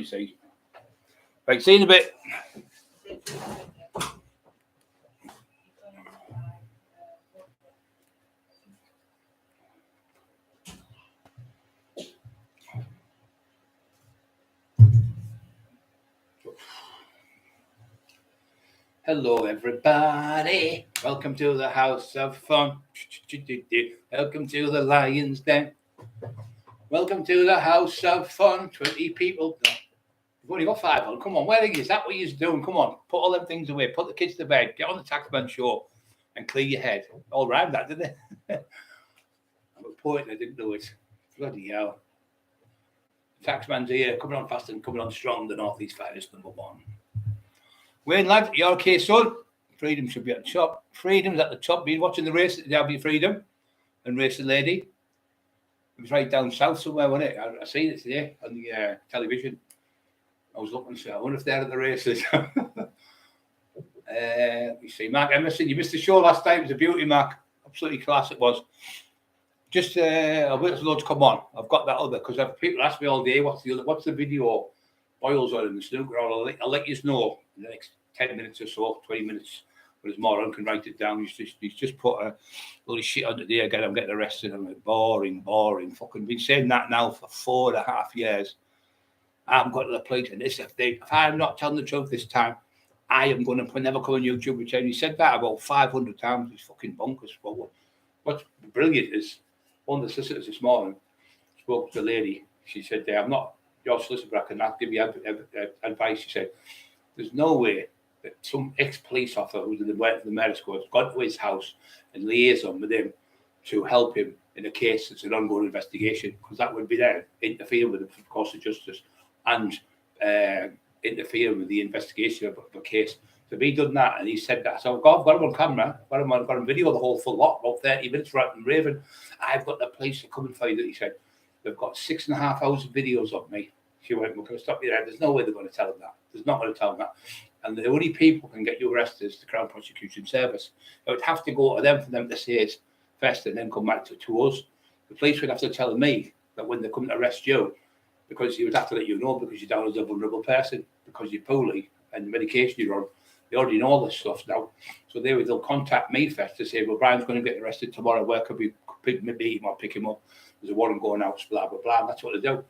see. Right, see you in a bit. Hello, everybody. Welcome to the House of Fun. Welcome to the Lion's Den. Welcome to the House of Fun. 20 people. You've only got 5 on. Come on, where is that? What you're doing? Come on, put all them things away. Put the kids to bed. Get on the Taxman show and clear your head. All right, that didn't it? I'm a poet. I didn't know it. Bloody hell. Taxman's here, coming on fast and coming on strong. The Northeast Finest #1. Wayne, lad, you okay, son? Freedom should be at the top. Freedom's at the top. Been watching the race at the Derby Freedom and Racing Lady. It was right down south somewhere, wasn't it? I seen it today on the television. I was looking, so I wonder if they're at the races. You see, Mark Emerson, you missed the show last time. It was a beauty, Mark. Absolutely class it was. Just, I'll wait for loads to come on. I've got that other, because people ask me all day, what's the video Boils on in the snooker? I'll let you know in the next 10 minutes or so, 20 minutes. But as Moran can write it down, he's just put a load of shit on today again. I'm getting arrested. I'm like, boring. Fucking been saying that now for 4.5 years. I haven't got to the place. And if I'm not telling the truth this time, I am going to never come on YouTube and tell you. He said that about 500 times. He's fucking bonkers. But what's brilliant is one of the solicitors this morning spoke to the lady. She said, I'm not your solicitor, but I can give you advice. She said, there's no way that some ex-police officer who's in the mayor's court has gone to his house and liaison with him to help him in a case that's an ongoing investigation, because that would be there interfering with the course of justice and interfering with the investigation of a case. So he done that, and he said that. So I've got him on camera, got him on video, the whole full lot, about 30 minutes right and raving. I've got the police to come and find it. He said, they've got 6.5 hours of videos of me. She went, we're going to stop you there. There's no way they're going to tell him that. There's not going to tell him that. And the only people who can get you arrested is the Crown Prosecution Service. It would have to go to them for them to say it first and then come back to us. The police would have to tell me that when they come to arrest you, because he would have to let you know because you're down as a vulnerable person, because you're poorly and the medication you're on. They already know all this stuff now. So they'll contact me first to say, well, Brian's going to get arrested tomorrow. Where could we meet him or pick him up? There's a warrant going out, blah, blah, blah. And that's what they do.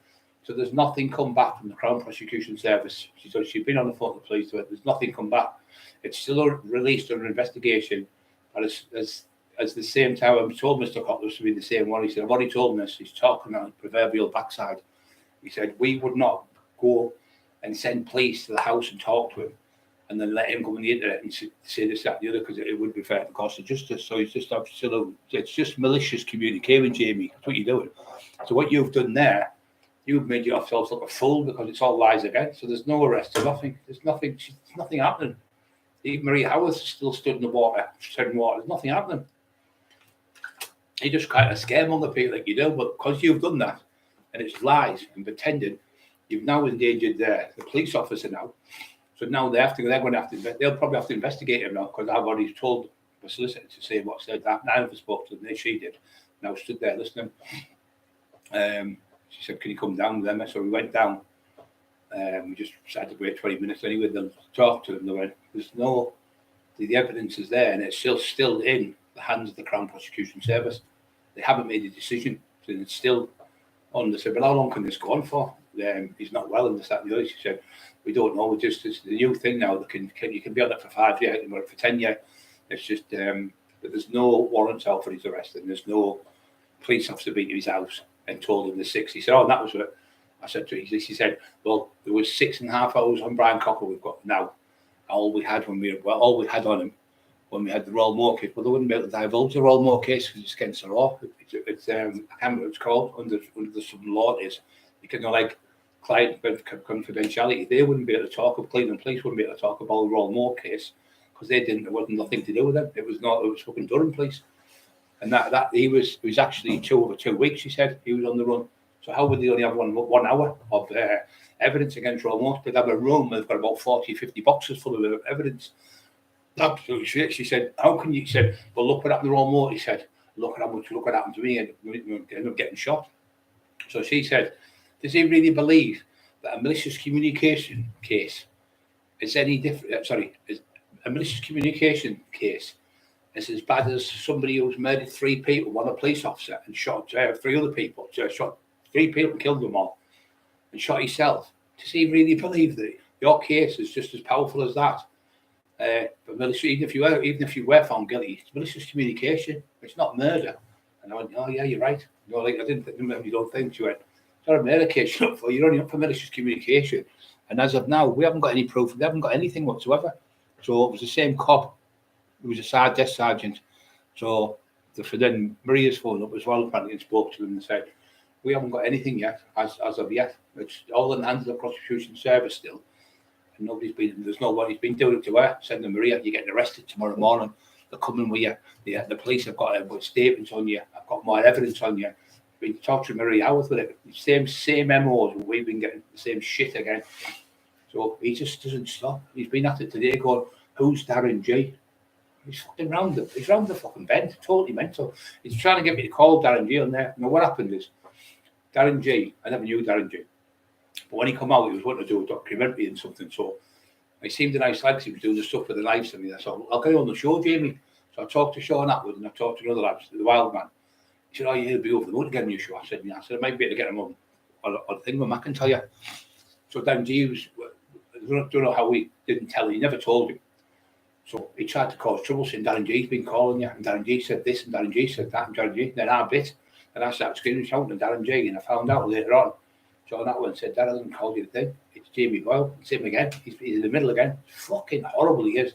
So there's nothing come back from the Crown Prosecution Service. She's been on the phone to the police. There's nothing come back. It's still released under investigation. But as the same time, I told Mr. Cockerill to be the same one. He said, I've already told him this. He's talking on the proverbial backside. He said, we would not go and send police to the house and talk to him and then let him come on the internet and say this, that, and the other, because it would be fair to the cost of justice. So it's just absolute, it's just malicious communicating, Jamie. That's what you're doing. So what you've done there, you've made yourself look a fool, because it's all lies again. So there's no arrest, there's nothing happening. Even Marie Howard still stood in the water, treading water. There's nothing happening. You just kind of scaremonger people like you do, but because you've done that, and it's lies and pretending, you've now endangered the police officer now. So now they'll probably have to investigate him now, because I've already told the solicitor to say what said that. I never spoke to them, she did. Now stood there listening. She said, can you come down with them? So we went down. We just decided to wait 20 minutes anyway. They'll talk to them. They went, the evidence is there, and it's still in the hands of the Crown Prosecution Service. They haven't made a decision. So it's still on. They said, but how long can this go on for? He's not well, and this, that, and the other. She said, we don't know. It's the new thing now. You can be on it for 5 years, and for 10 years. It's just that there's no warrants out for his arrest, and there's no police officer been to his house and told him the 6. He said, oh, and that was what I said to him. He said, well, there was 6.5 hours on Brian Cockerill we've got now. All we had on him when we had the Royal Moor case, but they wouldn't be able to divulge the Royal Moor case because it's against the law. I can't remember what it's called under the some law it is. You can like client confidentiality. They wouldn't be able to talk. Cleveland Police wouldn't be able to talk about the Royal Moor case because there wasn't nothing to do with them. It was fucking Durham Police. And that he was actually over 2 weeks, he said, he was on the run. So how would they only have 1 hour of evidence against Royal Moor? They'd have a room, they've got about 40, 50 boxes full of evidence. Absolutely shit. She said, how can you? He said, well, look what happened to Royal Moor. He said, look what happened to me, and ended up getting shot. So she said, does he really believe that a malicious communication case is any different. A malicious communication case is as bad as somebody who's murdered 3 people, one a police officer, and shot 3 other people. Shot 3 people and killed them all, and shot himself. Does he really believe that your case is just as powerful as that? But malicious, even if you were found guilty, it's malicious communication. It's not murder. And I went, oh yeah, you're right. You know, like I didn't think you don't think. She went, it's not a murder case you're up for. You're only up for malicious communication. And as of now, we haven't got any proof. We haven't got anything whatsoever. So it was the same cop. It was a desk sergeant. So then Maria's phoned up as well, apparently, and spoke to them and said, we haven't got anything yet, as of yet. It's all in the hands of the prosecution service still. And there's nobody's been doing it to her. Said to Maria, you're getting arrested tomorrow morning. They're coming with you. The police have got statements on you. I've got more evidence on you. Been torturing Maria Howarth with it. Same MOs. We've been getting the same shit again. So he just doesn't stop. He's been at it today going, who's Darren G? He's fucking round the fucking bend. Totally mental. He's trying to get me to call Darren G on there. Now what happened is, Darren G, I never knew Darren G. But when he come out, he was wanting to do a documentary and something. So he seemed a nice lad because he was doing the stuff with the knives and me. So I'll get you on the show, Jamie. So I talked to Sean Atwood and I talked to another lad, the Wild Man. He said, oh, yeah, he'll be over the moon to get a new show. I said, yeah. I said, I might be able to get him on a thing with McIntyre. So Darren G was, I don't know how he didn't tell him. He never told him. So he tried to cause trouble, saying, Darren G's been calling you. And Darren G said this and Darren G said that and Darren G. Then I bit. And I started screaming and shouting at Darren G. And I found out later on. John Atwood said, Darren hasn't called you the thing. It's Jamie Boyle. It's him again. He's in the middle again. It's fucking horrible he is.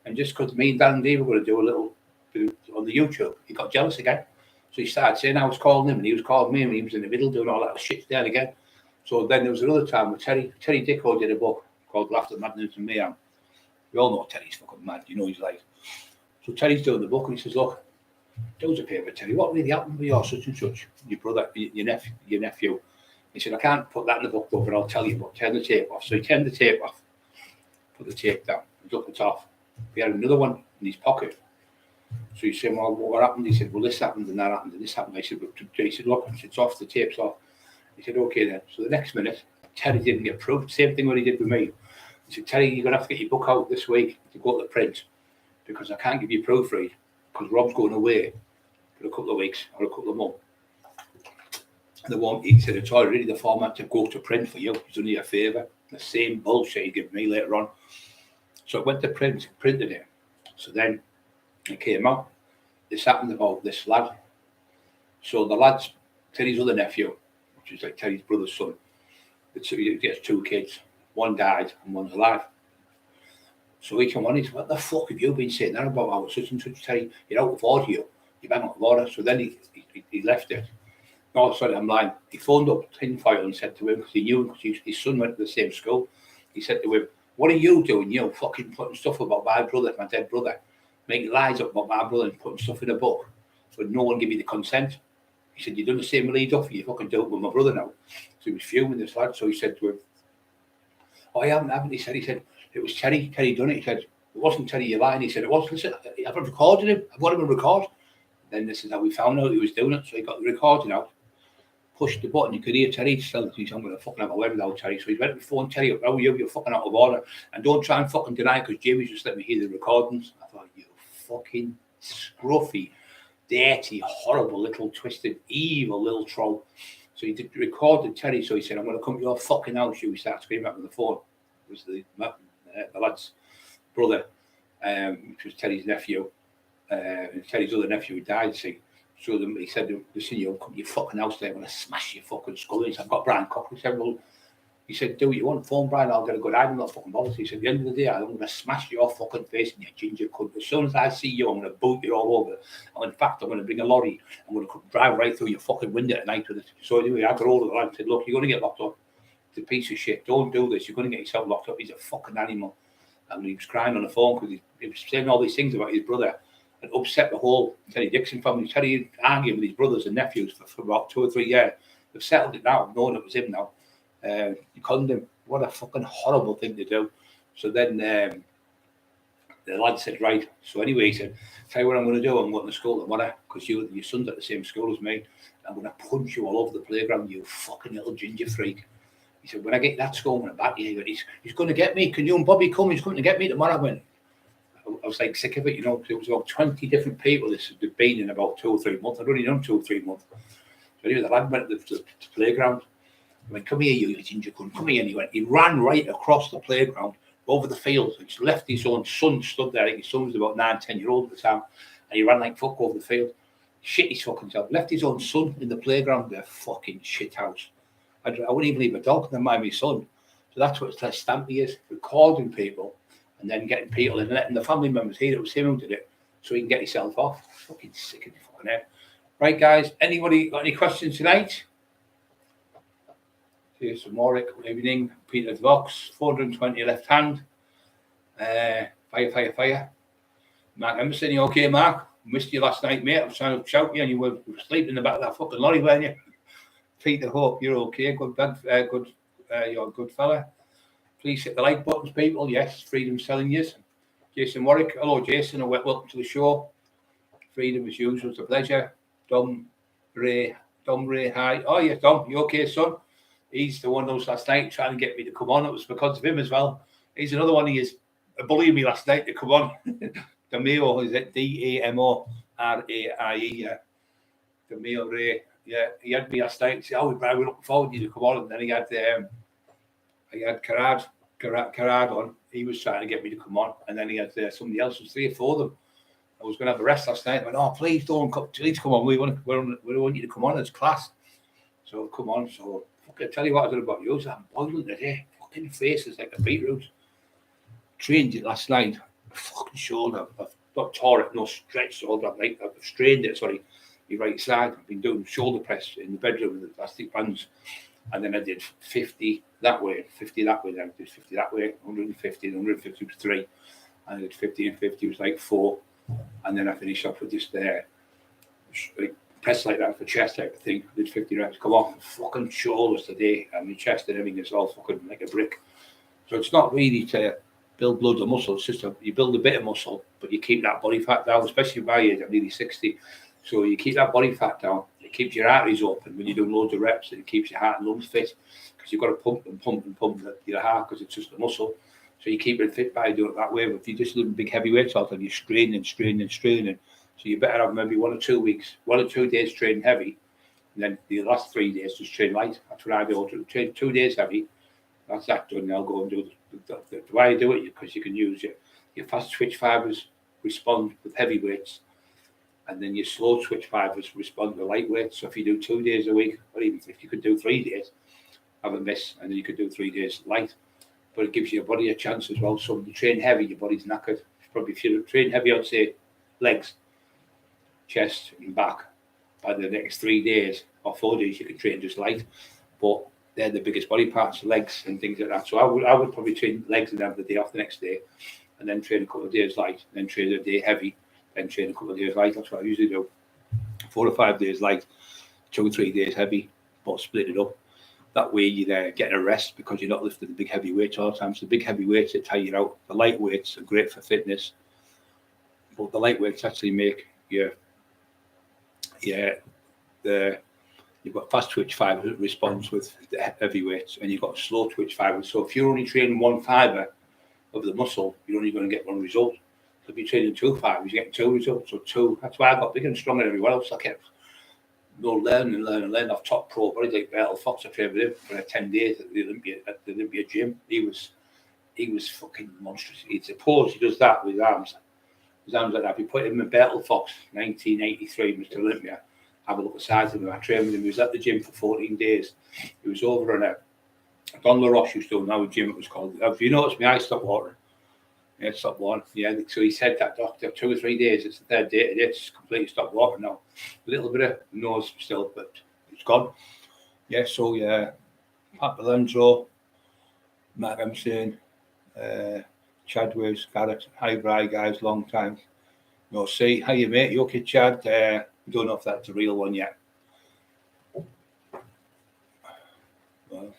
And just because me and Darren G were going to do a little bit on the YouTube, he got jealous again. So he started saying I was calling him and he was calling me and he was in the middle doing all that shit there again. So then there was another time with Terry Dicko did a book called Laughter, Madness and Mayhem. We all know Terry's fucking mad. You know he's like. So Terry's doing the book and he says, look, do us a favour, Terry. What really happened with your such and such? Your brother, your nephew. He said, I can't put that in the book, but I'll tell you, but turn the tape off. So he turned the tape off, put the tape down, he took it off. He had another one in his pocket. So he said, well, what happened? He said, well, this happened and that happened and this happened. I said, look, it's off, the tape's off. He said, okay then. So the next minute, Terry didn't get proof. Same thing what he did with me. He said, Terry, you're going to have to get your book out this week to go to the print because I can't give you proofread because Rob's going away for a couple of weeks or a couple of months. He said, it's already the format to go to print for you. He's done you a favour. The same bullshit he gave me later on. So I went to print, printed it. So then it came out. This happened about this lad. So the lad's Terry's other nephew, which is like Terry's brother's son. He has 2 kids. One died and one's alive. So he came on, he said, what the fuck have you been saying there about our such and such, Terry? You're out of order, you're out of order. So then he left it. No, sorry, I'm lying. He phoned up Tinfoil and said to him, because he knew him, because his son went to the same school. He said to him, what are you doing? You know, fucking putting stuff about my brother, my dead brother, making lies up about my brother and putting stuff in a book, but no one give you the consent. He said, you've done the same with Lee Duffy, you fucking do it with my brother now. So he was fuming this lad. So he said to him, oh, I haven't. He said, it was Terry done it. He said, it wasn't Terry, you're lying. He said, it was. Listen, I've recorded him. I've got him on record. Then this is how we found out he was doing it. So he got the recording out. Pushed the button, you could hear Terry tell he's I'm going to fucking have a word without Terry. So he went to phone Terry up, oh, you're fucking out of order. And don't try and fucking deny it because Jamie's just let me hear the recordings. I thought, you fucking scruffy, dirty, horrible, little twisted, evil little troll. So he recorded Terry. So he said, I'm going to come to your fucking house. You started screaming at me on the phone. It was the lad's brother, which was Terry's nephew. And Terry's other nephew who died, see. So he said, listen, you'll come to your fucking house there, I'm going to smash your fucking skull in. I've got Brian Cockerill. He said, well, he said, do what you want, phone Brian, I'll get a good eye, I'm not fucking bothered. He said, at the end of the day, I'm going to smash your fucking face in your ginger cunt. As soon as I see you, I'm going to boot you all over. And in fact, I'm going to bring a lorry, I'm going to drive right through your fucking window at night with it. So anyway, I got hold of the lad and said, look, you're going to get locked up. It's a piece of shit. Don't do this. You're going to get yourself locked up. He's a fucking animal. And he was crying on the phone because he was saying all these things about his brother. And upset the whole Terry Dixon family. Terry argued with his brothers and nephews for about 2 or 3 years. They've settled it now, knowing it was him now. He conned him. What a fucking horrible thing to do. So then the lad said, right. So anyway, he said, tell you what I'm going to do. I'm going to school tomorrow because your son's at the same school as me. I'm going to punch you all over the playground, you fucking little ginger freak. He said, when I get that score, I'm going to back you. He's going to get me. Can you and Bobby come? He's going to get me tomorrow. I was like sick of it, you know, because it was about 20 different people. This had been in about 2 or 3 months. I'd only done 2 or 3 months. So anyway, the lad went to the playground. I went, come here, you ginger cunt, come here. And he ran right across the playground, over the field. He's left his own son stood there. I think his son was about 9, 10-year-old at the time. And he ran like fuck over the field. Shit his fucking self. Left his own son in the playground, their fucking shit house. I wouldn't even leave a dog, never mind my son. So that's what Stampy is, recording people and then getting people and letting the family members hear it was him who did it so he can get himself off. Fucking sick of the fucking head. Right, guys, anybody got any questions tonight? Here's some Warwick, good evening. Peter Vox, 420 left hand. Fire. Mark Emerson, you okay, Mark? Missed you last night, mate. I was trying to shout you and you were sleeping in the back of that fucking lorry, weren't you? Peter, hope you're okay. You're a good fella. Please hit the like buttons, people. Yes, Freedom's telling you. Jason Warwick, hello, Jason, and welcome to the show. Freedom, as usual, it's a pleasure. Dom Ray, hi. Oh, yeah, Dom, you okay, son? He's the one that was last night trying to get me to come on. It was because of him as well. He's another one. He is bullying me last night to come on. Damio, is it D-A-M-O-R-A-I-E? Yeah. Damio Ray. Yeah, he had me last night. Say, oh, we're looking forward to you to come on. And then he had Carrad on. He was trying to get me to come on. And then he had somebody else. It was 3 or 4 of them. I was going to have a rest last night. I went, oh, please don't come. Please come on. We want you to come on. It's class. So come on. So I tell you what I did about you. I'm boiling today. Fucking face is like a beetroot. Trained it last night. Fucking shoulder. I've not tore it, no stretched shoulder. I've strained it. Sorry. The right side. I've been doing shoulder press in the bedroom with the plastic bands, and then I did 50 that way, 50 that way, then I did 50 that way, 150, and 150 was 3, and I did 50 and 50 was like 4, and then I finished off with just like press like that for chest type of thing. I did 50 reps, come off fucking shoulders today, and my chest and everything is all fucking like a brick. So it's not really to build loads of muscle, it's just you build a bit of muscle, but you keep that body fat down, especially by age, I'm nearly 60. So you keep that body fat down. It keeps your arteries open when you're doing loads of reps, and it keeps your heart and lungs fit because you've got to pump your heart because it's just a muscle. So you keep it fit by doing it that way. But if you just doing big heavy weights all the time, you're straining. So you better have maybe 1 or 2 weeks, 1 or 2 days training heavy, and then the last 3 days just train light. That's what I do. Train 2 days heavy. That's that done. I'll go and do the way I do it because you can use your fast twitch fibers respond with heavy weights. And then your slow twitch fibers respond to light weights. So if you do 2 days a week, or even if you could do 3 days, have a miss, and then you could do 3 days light. But it gives your body a chance as well. So when you train heavy, your body's knackered. Probably if you train heavy, I'd say legs, chest, and back. By the next 3 days or 4 days, you can train just light. But they're the biggest body parts, legs and things like that. So I would probably train legs and have the day off the next day, and then train a couple of days light, then train a day heavy. Then train a couple of days light. That's what I usually do. 4 or 5 days light, 2 or 3 days heavy, but split it up. That way you're getting a rest because you're not lifting the big heavy weights all the time. So the big heavy weights that tire you out. The light weights are great for fitness, but the light weights actually make you've got fast twitch fiber that responds with the heavy weights, and you've got slow twitch fiber. So if you're only training one fiber of the muscle, you're only going to get one result. If you're training 2 fibers, you're getting 2 results. So 2, that's why I got bigger and stronger than everyone else. I kept learning off top pro bodies like Bertel Fox. I trained with him for 10 days at the Olympia gym. He was fucking monstrous. It's a pose, he does that with his arms. His arms like that. If you put him in Bertel Fox, 1983, Mr. Olympia, have a look at the size of him. I trained with him. He was at the gym for 14 days. He was over on Don LaRoche used to know the gym it was called. Have you noticed my eyes stop watering? Yeah, stopped watering. Yeah, so he said that doctor 2 or 3 days. It's the 3rd day today. It's completely stopped watering now. A little bit of nose still, but it's gone. Yeah, so yeah, Pat Belenzo, Matt Emerson, Chad Waves, Garrett, hi Bri guys, long time. No, see, how you mate? You okay, Chad? We don't know if that's a real one yet. Well,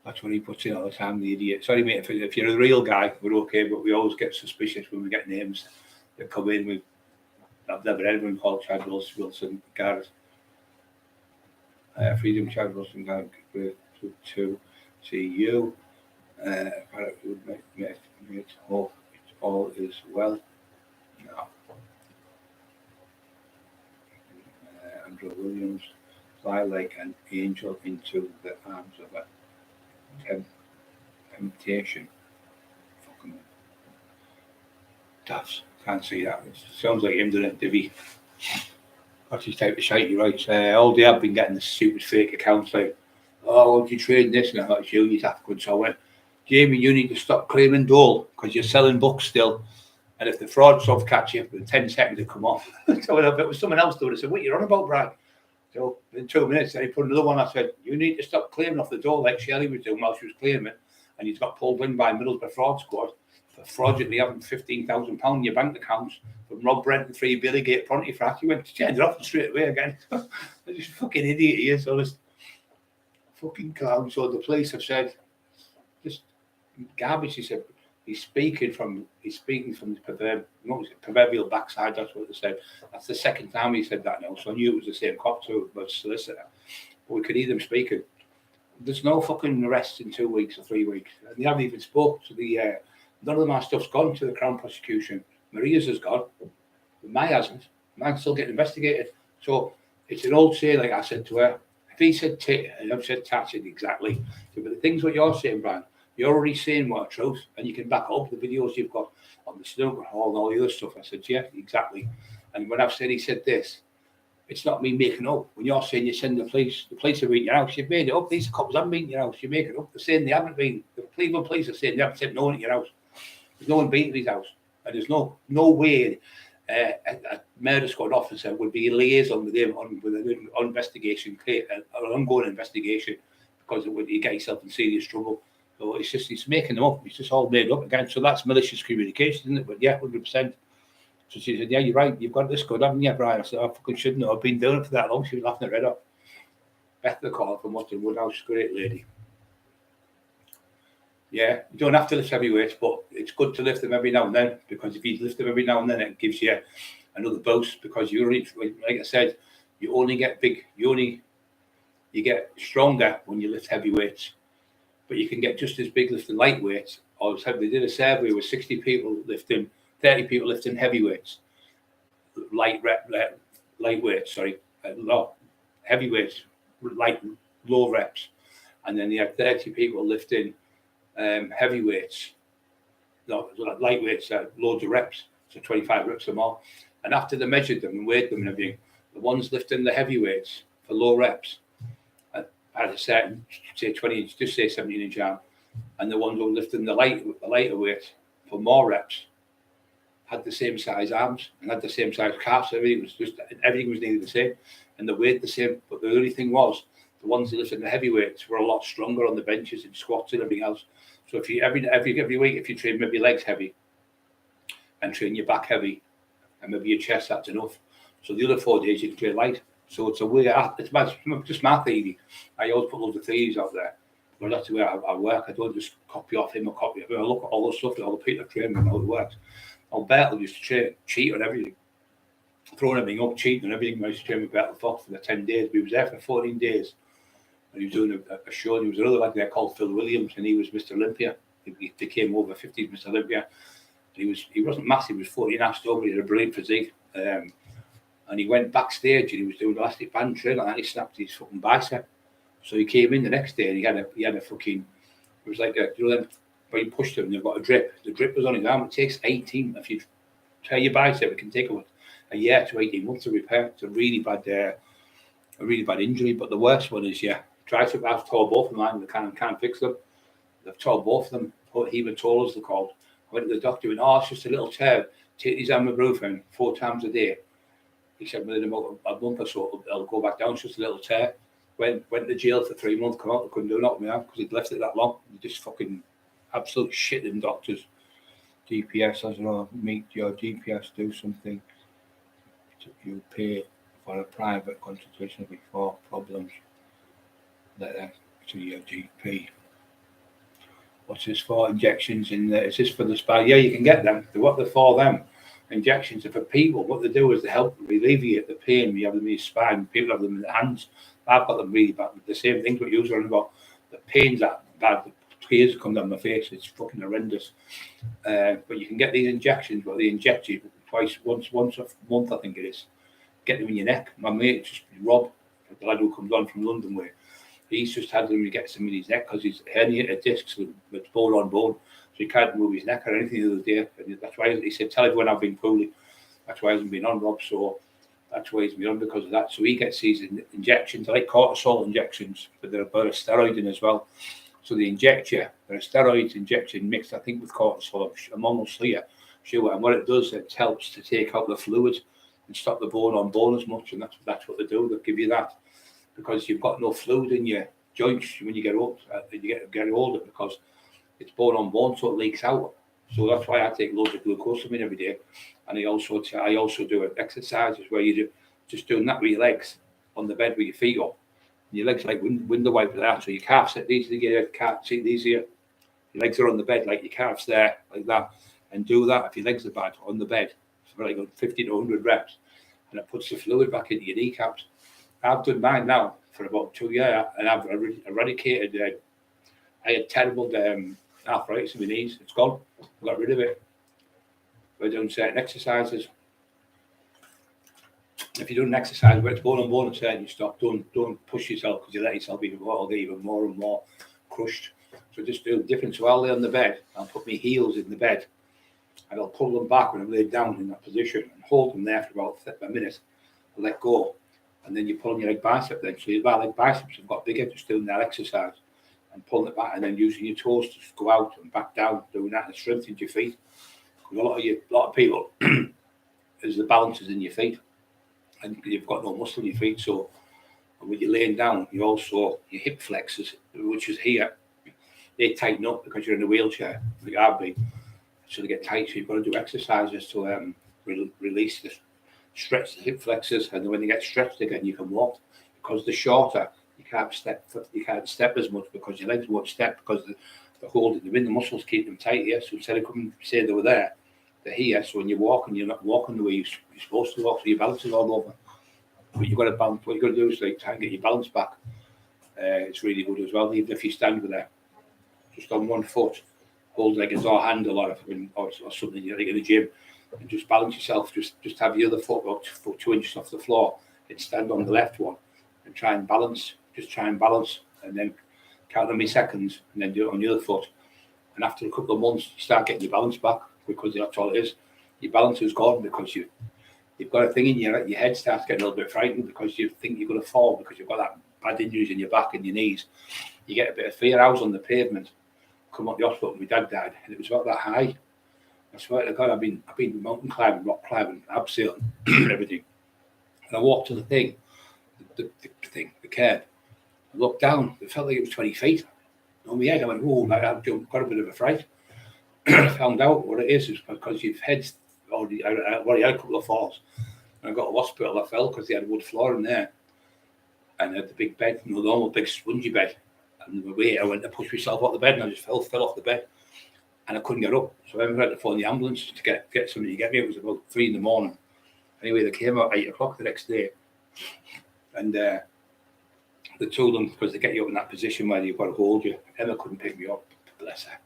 that's what he puts in all the time, the idiot. Sorry, mate, if you're a real guy, we're okay, but we always get suspicious when we get names that come in. I've never heard of anyone called Chad Wilson, Garrett. Freedom, Chad Wilson, Garrett. Good to see you. Hope all is well. No. Andrew Williams, fly like an angel into the arms of a temptation. Fucking Duffs. Can't see that. It sounds like him doing it, Divvy. That's his type of shite, he writes. All day I've been getting the stupid fake accounts like, oh, won't you trade this? And I thought, you need to have to. So I went, Jamie, you need to stop claiming Dole because you're selling books still. And if the fraud stuff catch you, for 10 seconds to come off. So if it was someone else doing it, I said, what are you on about, Brad? So in 2 minutes, then he put another one. I said, you need to stop claiming off the door like Shelley was doing while she was claiming. And he's got pulled in by Middlesbrough Fraud Squad for fraudulently having £15,000 in your bank accounts from Rob Brent and 3 Billygate Pontefract. He went to change it off straight away again. This fucking idiot he is. So this fucking clown. So the police have said, just garbage. He said, he's speaking from the proverbial backside. That's what they said. That's the second time he said that now. So I knew it was the same cop too, but solicitor. But we could hear them speaking. There's no fucking arrests in 2 weeks or 3 weeks. And they haven't even spoke to the, none of my stuff's gone to the Crown prosecution. Maria's has gone, but mine hasn't. Mine's still getting investigated. So it's an old saying, like I said to her, if he said tit and I've said touch it exactly. So, but the things what you're saying, Brian, you're already saying what are truth, and you can back up the videos you've got on the snooker hall and all the other stuff. I said, yeah, exactly. And when I've said he said this, it's not me making up. When you're saying you send the police have been in your house, you've made it up. These cops haven't been in your house, you make it up. They're saying they haven't been. The Cleveland police are saying they haven't sent no one in your house. There's no one been to his house. And there's no way a murder squad officer would be in liaison with him with an investigation, an ongoing investigation, because it would you get yourself in serious trouble. So it's just he's making them up. It's just all made up again. So that's malicious communication, isn't it? But yeah, 100%. So she said, yeah, you're right. You've got this good, haven't you, Brian? I said, I fucking shouldn't know. I've been doing it for that long. She was laughing her head off. Beth the call from Western Woodhouse. Great lady. Yeah, you don't have to lift heavy weights, but it's good to lift them every now and then, because if you lift them every now and then, it gives you another boost, because you only, like I said, you only get big, you get stronger when you lift heavy weights, but you can get just as big lifting light weights. Or they did a survey with 60 people lifting, 30 people lifting heavy weights, heavy weights, low reps, and then they had 30 people lifting heavy weights, light weights, loads of reps, so 25 reps or more. And after they measured them and weighed them and everything, the ones lifting the heavy weights for low reps had a certain, say 20 inch, just say 17 inch arm, and the ones who were lifting the lighter weight for more reps had the same size arms and had the same size calves. Everything was nearly the same, and the weight the same. But the only thing was, the ones that lifted the heavy weights were a lot stronger on the benches and squats and everything else. So if you every week, if you train maybe legs heavy and train your back heavy and maybe your chest, that's enough. So the other 4 days you can train light. So it's a way. It's just my theory. I always put loads of theories out there, but that's the way I work. I don't just copy off him or copy of him. I look at all the stuff that all the people are training and how it works. Alberto used to cheat on everything, throwing everything up, cheating on everything. I used to train with Bertel Fox for the 10 days. We was there for 14 days. And he was doing a show, and there was another lad there called Phil Williams, and he was Mr. Olympia. He became over 50s Mr. Olympia. He wasn't massive, he was 40.5 stone, but he had a brilliant physique. And he went backstage and he was doing elastic band training, and he snapped his fucking bicep. So he came in the next day and he had a fucking, it was like when you pushed him, they've got a drip. The drip was on his arm. It takes 18. If you tear your bicep, it can take a year to 18 months to repair. It's a really bad injury. But the worst one is, tricep. I've tore both of them. They can't fix them. They've tore both of them. Hematolas, they're called. I went to the doctor and it's just a little tear. Take these ibuprofen 4 times a day. He said within about a month or so it'll go back down. It's just a little tear. Went to jail for 3 months. Come out, they couldn't do nothing because he'd left it that long. He just fucking absolute shit in doctors. DPS, I don't know, make your DPS do something. You pay for a private consultation before problems to your GP. What's this for? Injections in there? Is this for the spine? Yeah, you can get them. What they're for, them injections are for people. What they do is they help alleviate the pain. You have them in your spine. People have them in their hands. I've got them really bad. The same things what you're talking about. the pains that bad. The tears come down my face. It's fucking horrendous. But you can get these injections, but they inject you once a month, I think it is. Get them in your neck. My mate, just Rob, the lad who comes on from London way, he's just had them. He gets them in his neck because he's herniated discs with bone on bone, so he can't move his neck or anything the other day. And that's why he said, "Tell everyone I've been poorly." That's why he hasn't been on, Rob. So that's why he's been on, because of that. So he gets these injections, like cortisol injections, but they're about a steroid in as well. So they inject you. They're a steroid injection mixed, I think, with cortisol. I'm almost sure. And what it does, it helps to take out the fluid and stop the bone on bone as much. And that's what they do. They'll give you that because you've got no fluid in your joints when you get old. You get older because it's bone on bone, so it leaks out. So that's why I take loads of glucosamine every day. And I also do exercises where you just doing that with your legs on the bed with your feet up. And your legs like window wiper there, so your calves sit these here, see these here. Your legs are on the bed like your calves there, like that. And do that if your legs are bad on the bed. It's like 50 to 100 reps. And it puts the fluid back into your kneecaps. I've done mine now for about 2 years, and I've eradicated. I had terrible arthritis in my knees. It's gone. I got rid of it by doing certain exercises. If you do an exercise where it's bone on bone, and you stop. Don't push yourself, because you let yourself get even more and more crushed. So just do different. So I'll lay on the bed. I'll put my heels in the bed, and I'll pull them back when I'm laid down in that position and hold them there for about a minute. I'll let go, and then you pull on your leg bicep. Then so your leg biceps have got bigger just doing that exercise and pulling it back, and then using your toes to go out and back down, doing that, and strengthens your feet. Because a lot of people, as the balance is in your feet, and you've got no muscle in your feet. So when you're laying down, your hip flexors, which is here, they tighten up because you're in a wheelchair, like I've been. So they get tight. So you've got to do exercises to release stretch the hip flexors, and then when they get stretched again, you can walk. Because they're shorter, you can't step as much because your legs won't step because they're holding them in. The muscles keep them tight here. So instead of coming, say they were there, they're here. So when you're walking, you're not walking the way you're supposed to walk. So your balance is all over. But you've got to balance. What you've got to do is try and get your balance back. It's really good as well. Even if you stand with it just on one foot, hold like a door handle or something, you're like in the gym, and just balance yourself. Just have the other foot about 2 inches off the floor and stand on the left one and try and balance. Just try and balance, and then count how many seconds, and then do it on the other foot. And after a couple of months, you start getting your balance back, because that's all it is. Your balance is gone because you've got a thing in your head starts getting a little bit frightened because you think you're going to fall because you've got that bad injuries in your back and your knees. You get a bit of fear. I was on the pavement, come up the hospital, my dad died, and it was about that high. I swear to God, I've been mountain climbing, rock climbing, abseiling, everything. And I walked to the thing, the curb. I looked down. It felt like it was 20 feet on my head. I went, "Whoa!" I've got a bit of a fright. I found out what it is because your head's already. I had a couple of falls. And I got to hospital. I fell because they had wood floor in there, and I had the big bed, the normal big spongy bed. And the way I went to push myself off the bed, and I just fell off the bed, and I couldn't get up. So I had to phone the ambulance to get somebody to get me. It was about 3 a.m. Anyway, they came out at 8 o'clock the next day, and they told them, because they get you up in that position where you've got to hold you. Emma couldn't pick me up, bless her.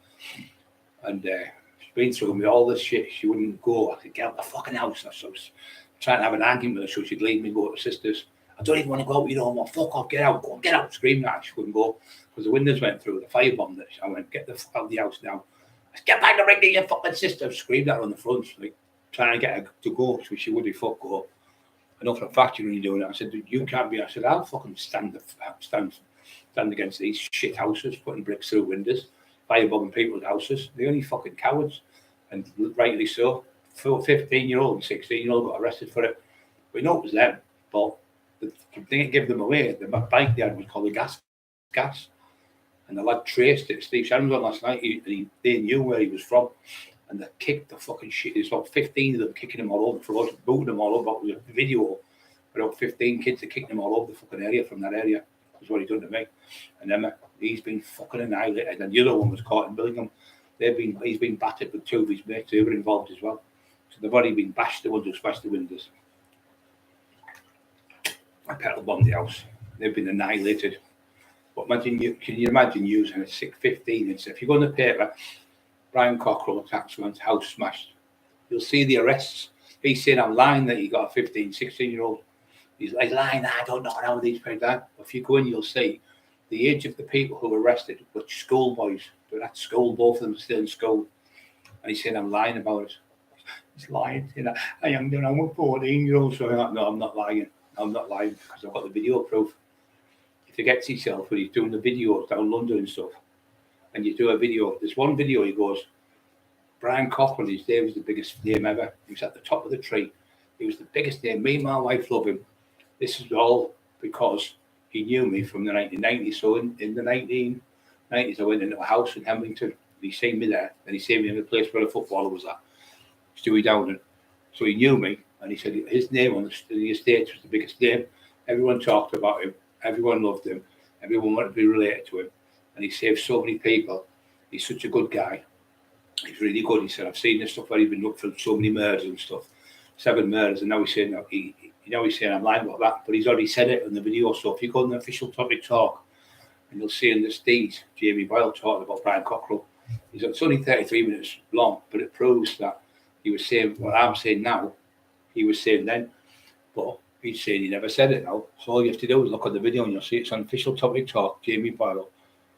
And she's been through me all this shit. She wouldn't go. I said, "Get out the fucking house." So I was trying to have an argument with her so she'd leave me and go to her sister's. "I don't even want to go out, you know, fuck off, get out, go, get out," screaming at her. She couldn't go because the windows went through, the firebombed it. I went, "Get the fuck out of the house now. Get back to ring to your fucking sister." I screamed at her on the front, like trying to get her to go, so she wouldn't fuck go. I know for a fact you're really doing it. I said, "You can't be." I said, "I'll fucking stand against these shit houses, putting bricks through windows, firebombing people's houses. They're only fucking cowards." And rightly so. 15-year-old and 16-year-old got arrested for it. We know it was them, but the thing that gave them away, the bike they had was called the gas. And the lad traced it. Steve Shannon was on last night. They knew where he was from. And they kicked the fucking shit. There's about 15 of them kicking him all over the floor, booting them all over. It was a video. About 15 kids are kicking him all over the fucking area from that area. That's what he done to me. And Emma, he's been fucking annihilated. And the other one was caught in Billingham. He's been battered with 2 of his mates. They were involved as well. So they've already been bashed. The ones who smashed the windows. I petrol bombed the house. They've been annihilated. But can you imagine using a 615? It's if you go in the paper, Brian Cockerill attacks man's house smashed. You'll see the arrests. He's saying I'm lying that he got a 15, 16-year-old. He's lying. I don't know how these people are. If you go in, you'll see the age of the people who were arrested were schoolboys. They're at school, both of them still in school. And he's saying I'm lying about it. He's lying. You know, I'm a 14-year-old. So I'm like, no, I'm not lying. I'm not lying because I've got the video proof. He forgets himself when he's doing the videos down London and stuff. And you do a video. There's one video he goes, Brian Cockerill, his day was the biggest name ever. He was at the top of the tree. He was the biggest name. Me and my wife love him. This is all because he knew me from the 1990s. So in the 1990s, I went into a house in Hemlington. He seen me there. And he seen me in the place where the footballer was at, Stewie Dowden. So he knew me. And he said his name on the estate was the biggest name. Everyone talked about him. Everyone loved him. Everyone wanted to be related to him. And he saved so many people. He's such a good guy. He's really good. He said, I've seen this stuff where he's been up for so many murders and stuff. 7 murders. And now he's saying, he's saying I'm lying about that. But he's already said it in the video. So if you go on the official topic talk, and you'll see in the stage, Jamie Boyle talking about Brian Cockerill. It's only 33 minutes long, but it proves that he was saying what I'm saying now, he was saying then. But he's saying he never said it now. So all you have to do is look at the video and you'll see it's on official topic talk, Jamie Boyle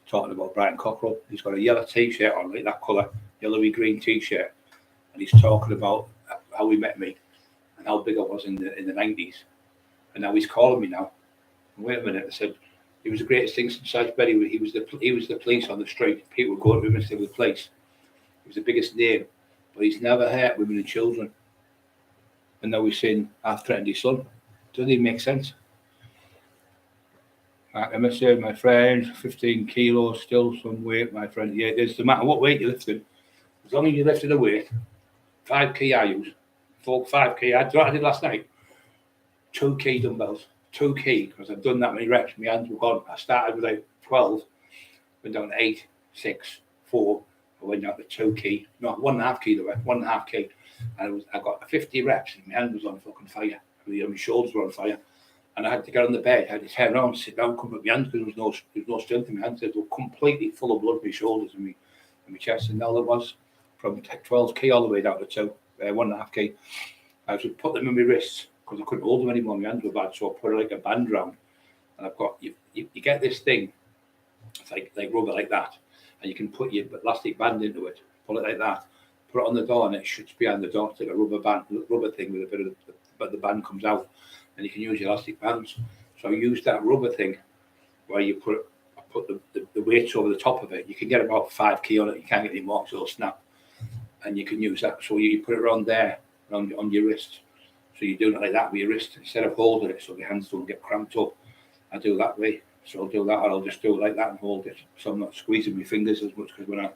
talking about Brian Cockerill. He's got a yellow t-shirt on, like that colour, yellowy green t-shirt, and he's talking about how he met me and how big I was in the 90s. And now he's calling me now. Wait a minute, I said he was the greatest thing since sliced bread. He was the police on the street. People would go to him and say the police. He was the biggest name, but he's never hurt women and children. And now he's saying I've threatened his son. Doesn't even make sense. Like I must say, my friend, 15 kilos, still some weight, my friend. Yeah, it doesn't matter what weight you're lifting. As long as you're lifting a weight, 5 key I use. 5 key. I did last night. 2 key dumbbells. 2 key, because I've done that many reps. My hands were gone. I started with like 12, went down to 8, 6, 4. I went down to 2 key. No, 1.5 key. 1.5 key. And I got 50 reps, and my hand was on fucking fire. My shoulders were on fire. And I had to get on the bed. I had to turn around, sit down, come with my hands, because there was no strength in my hands. They were completely full of blood, my shoulders and my chest. And all it was, from 12 key all the way down to 1.5 key. I would put them in my wrists, because I couldn't hold them anymore. My hands were bad, so I put like a band around. And I've got, you get this thing, it's like rubber like that. And you can put your elastic band into it, pull it like that, put it on the door, and it shuts behind the door. It's like a rubber thing with a bit of, but the band comes out. And you can use your elastic bands. So I use that rubber thing where you put the weights over the top of it. You can get about 5 key on it. You can't get any more, so it'll snap. And you can use that. So you put it around there, on your wrist. So you're doing it like that with your wrist instead of holding it so your hands don't get cramped up. I do that way. So I'll do that, or I'll just do it like that and hold it. So I'm not squeezing my fingers as much, because when I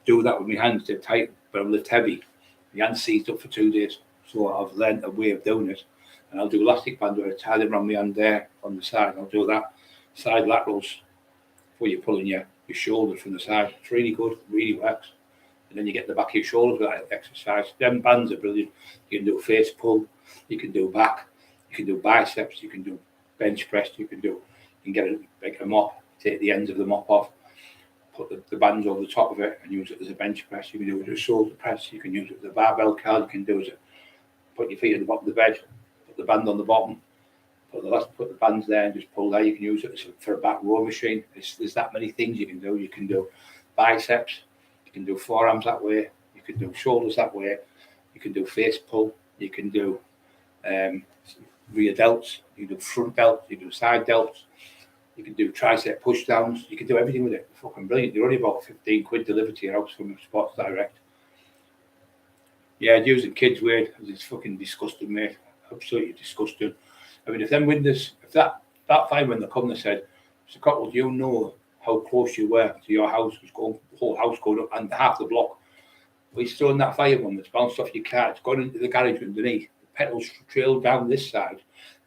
do that with my hands, they're tight, but I lift heavy. My hands seized up for 2 days. So I've learned a way of doing it. And I'll do elastic band where I tie them around my hand there on the side. I'll do that. Side laterals before you're pulling your shoulders from the side. It's really good, really works. And then you get the back of your shoulders with that exercise. Them bands are brilliant. You can do face pull, you can do back, you can do biceps, you can do bench press, you can get a mop, take the ends of the mop off, put the bands over the top of it and use it as a bench press. You can do it as a shoulder press, you can use it as a barbell curl, you can do it, put your feet at the bottom of the bed, the band on the bottom, put the bands there and just pull there. You can use it for a back row machine. There's that many things you can do. You can do biceps, you can do forearms that way, you can do shoulders that way, you can do face pull, you can do rear delts, you can do front delts, you can do side delts, you can do tricep push downs, you can do everything with it. Fucking brilliant. You're only about 15 quid delivered to your house from Sports Direct. Yeah, using kids' weird. It's fucking disgusting, mate. Absolutely disgusting. I mean, if that time when they come, they said, Mr. Cockerill, do you know how close you were to your house? It was the whole house going up and half the block. He's throwing that fire bomb that's bounced off your car. It's gone into the garage underneath. The petals trailed down this side.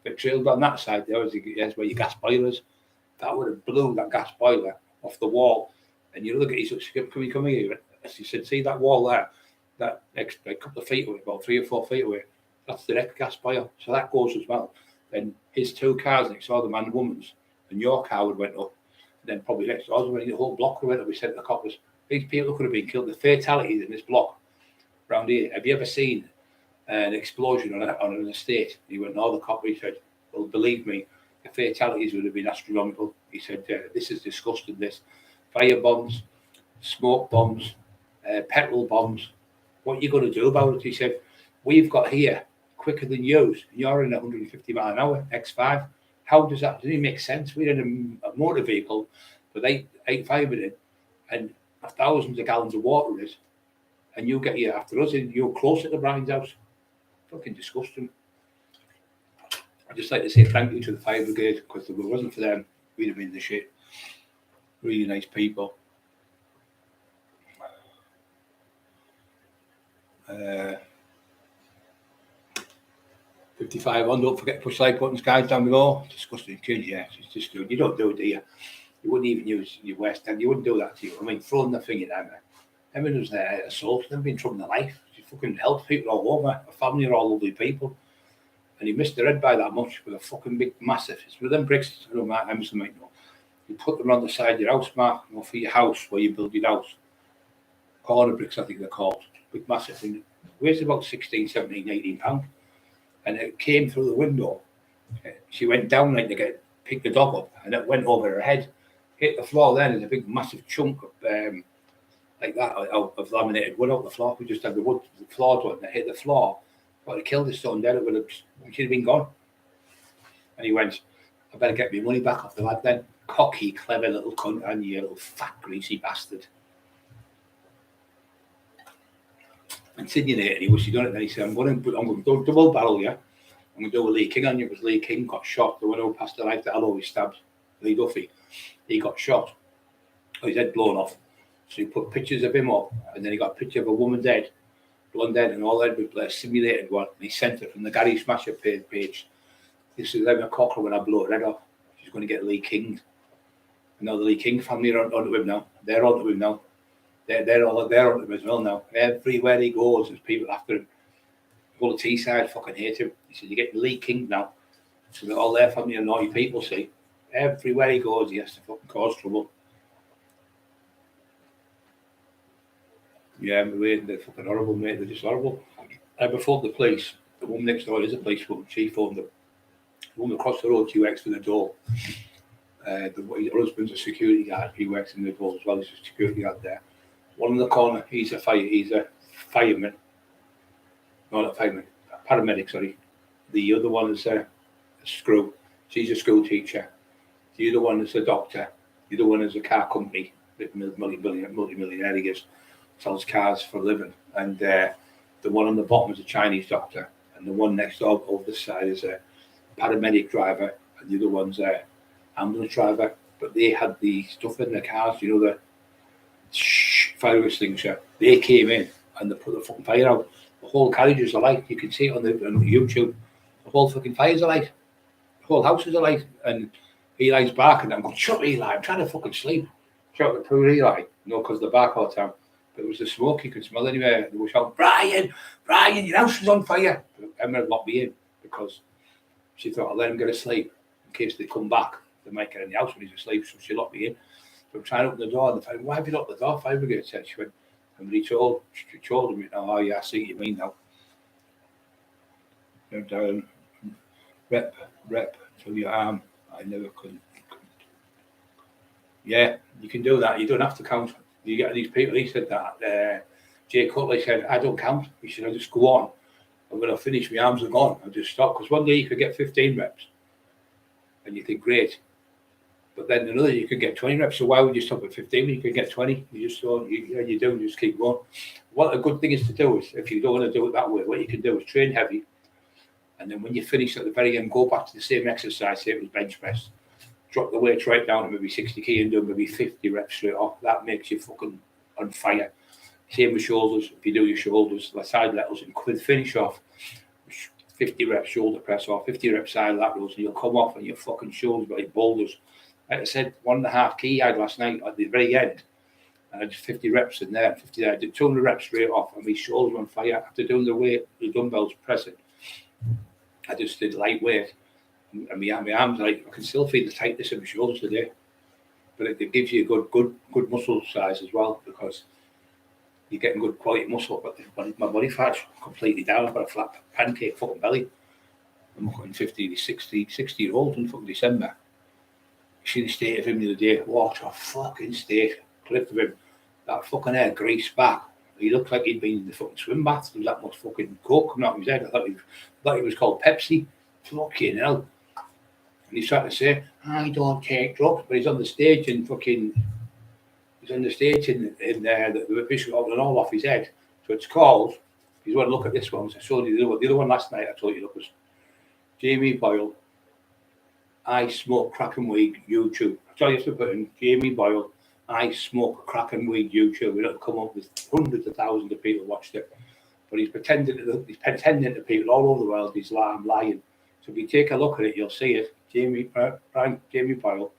But trailed on that side, there's where your gas boilers. That would have blew that gas boiler off the wall. And you look at it, can we come here? As he said, see that wall there? That next a couple of feet away, about 3 or 4 feet away. That's the direct gas boiler. So that goes as well. Then his 2 cars next door, the man and woman's, and your car would went up. And then probably next to us, when the whole block of it that we sent the coppers. These people could have been killed. The fatalities in this block around here. Have you ever seen an explosion on an estate? He went, no, the copper. He said, well, believe me, the fatalities would have been astronomical. He said, this is disgusting, this. Fire bombs, smoke bombs, petrol bombs. What are you going to do about it? He said, we've got here quicker than yours. You're in 150 mile an hour, X5. How does that? Doesn't it make sense? We're in a motor vehicle with eight firemen in, and thousands of gallons of water in it, and you get here after us, and you're closer to Brian's house. Fucking disgusting. I'd just like to say thank you to the fire brigade, because if it wasn't for them, we'd have been the shit. Really nice people. 55 on, don't forget to push like buttons, guys, down below. Disgusting kids, yeah. It's just good. You don't do it, do you? You wouldn't even use your West End. You wouldn't do that to you. I mean, throwing the thing in there. Everyone was there, assault. Never been in trouble in their life. You fucking help people all over. A family are all lovely people. And he missed the red by that much with a fucking big, massive. It's with them bricks, I don't know, Mark Emerson might know. You put them on the side of your house, Mark, or for your house where you build your house. Corner bricks, I think they're called. Big, massive thing. Weighs about 16, 17, 18 pounds. And it came through the window. She went down like to pick the dog up, and it went over her head, hit the floor. Then there's a big massive chunk of like that of laminated wood out the floor. We just had the wood floor to it, and it hit the floor. But it killed his son dead. She'd have been gone. And he went, I better get my money back off the lad then. Cocky, clever little cunt, and you little fat, greasy bastard. Insinuated he was done it. Then he said, I'm going to do double barrel, yeah. I'm going to do a Lee King on you, because Lee King got shot. The one who passed the life that I'll always stabbed, Lee Duffy. He got shot. His head blown off. So he put pictures of him up, and then he got a picture of a woman dead, blonde dead, and all that with a simulated one. And he sent it from the Gary Smasher page. This is like a Cockerill when I blow her head off. She's going to get Lee King. And now the Lee King family are onto him now. They're onto him now. They're onto him as well now. Everywhere he goes, there's people after him. All the Teesside fucking hate him. He said, you get Lee King now. So all their family are naughty people, see. Everywhere he goes, he has to fucking cause trouble. Yeah, they're fucking horrible, mate. They're just horrible. I ever phoned the police. The woman next door is a policewoman. She phoned them. The woman across the road, she works for the door. Her husband's a security guard. He works in the door as well. He's a security guard there. One in the corner, he's a fireman. No, not fireman. A paramedic, sorry. The other one is a screw. She's a school teacher. The other one is a doctor. The other one is a car company. Multi-millionaire, he is. Sells cars for a living. And the one on the bottom is a Chinese doctor. And the one next door over the side is a paramedic driver. And the other one's a ambulance driver. But they had the stuff in their cars, you know, the fire extinguisher. They came in and they put the fucking fire out. The whole carriage is alight. You can see it on YouTube. The whole fucking fire's alight. The whole house is alight. And Eli's barking. I'm going, shut Eli. I'm trying to fucking sleep. Shut the poor Eli. No, because the bark all the time. But it was the smoke you could smell anywhere. They were shouting, Brian, your house is on fire. Emma locked me in because she thought I'll let him get asleep in case they come back. They might get in the house when he's asleep. So she locked me in. So I'm trying to open the door and they found, why have you locked the door? Fire brigade said. She went, and he told him, oh yeah, I see what you mean now. Down, rep to your arm. I never could. Yeah, you can do that. You don't have to count. You get these people. He said that. Jay Cutler said, I don't count. He said, I just go on. I'm going to finish. My arms are gone. I'll just stop. Because one day you could get 15 reps. And you think, great. But then another, you could get 20 reps. So why would you stop at 15 when you could get 20? You just don't, you do, just keep going. What a good thing is to do is, if you don't want to do it that way, what you can do is train heavy. And then when you finish at the very end, go back to the same exercise, say it was bench press. Drop the weights right down to maybe 60 kg and do maybe 50 reps straight off. That makes you fucking on fire. Same with shoulders. If you do your shoulders, the side laterals, and finish off 50 reps shoulder press or 50 reps side laterals, and you'll come off and your fucking shoulders like boulders. Like I said, 1.5 kg I had last night at the very end. And I did 50 reps in there, 50 there. I did 200 reps straight off, and my shoulders were on fire. After doing the dumbbells pressing, I just did lightweight. And my arms, like, I can still feel the tightness in my shoulders today. but it gives you good muscle size as well, because you're getting good quality muscle. But my body fat's completely down. I've got a flat pancake fucking belly. I'm fucking 50, 60-year-old in fucking December. You see the state of him the other day. What a fucking state. Clip of him. That fucking hair greased back. He looked like he'd been in the fucking swim bath. There was that much fucking coke coming out of his head. I thought he was called Pepsi. Fucking hell. And he's trying to say, I don't take drugs. But he's on the stage and fucking... He's on the stage in the bishop holding all off his head. So it's called... If you want to look at this one, I showed you the other one last night. I told you, look, was Jamie Boyle. I smoke crack and weed YouTube. I tell you to put in Jamie Boyle. I smoke crack and weed YouTube. It'll come up with hundreds of thousands of people watched it. But he's pretending to people all over the world he's lying. So if you take a look at it, you'll see it. Jamie Boyle.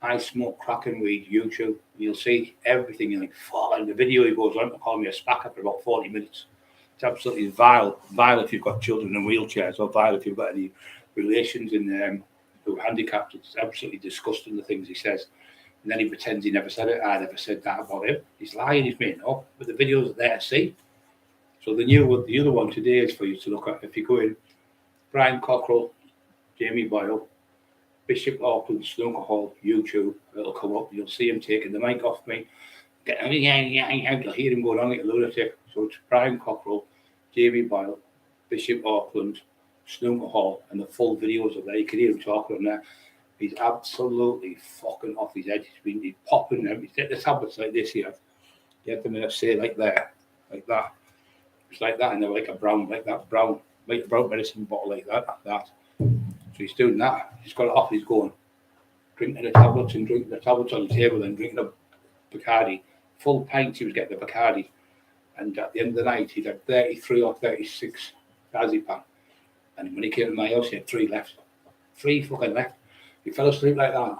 I smoke crack and weed YouTube. You'll see everything. You're like, fuck. And the video he goes on to call me a spacker for about 40 minutes. It's absolutely vile. Vile if you've got children in wheelchairs, or vile if you've got any relations in who are handicapped. It's absolutely disgusting, the things he says. And then he pretends he never said it. I never said that about him. He's lying, he's making up. But the videos are there to see. So the other one today is for you to look at. If you go in, Brian Cockerill, Jamie Boyle, Bishop Auckland, Snooker Hall, YouTube, it'll come up. You'll see him taking the mic off me. You'll hear him going on like a lunatic. So it's Brian Cockerill, Jamie Boyle, Bishop Auckland, Snooker Hall, and the full videos of that. You can hear him talking on there. He's absolutely fucking off his head. He's popping them. He's getting the tablets like this here. You have them in a say like there, like that. It's like that, and they're like a brown medicine bottle like that. So he's doing that. He's got it off. He's going drinking the tablets on the table, and drinking a Bacardi, full pints. He was getting the Bacardi, and at the end of the night, he'd had 33 or 36 diazepam. And when he came to my house, he had 3 left. 3 fucking left. He fell asleep like that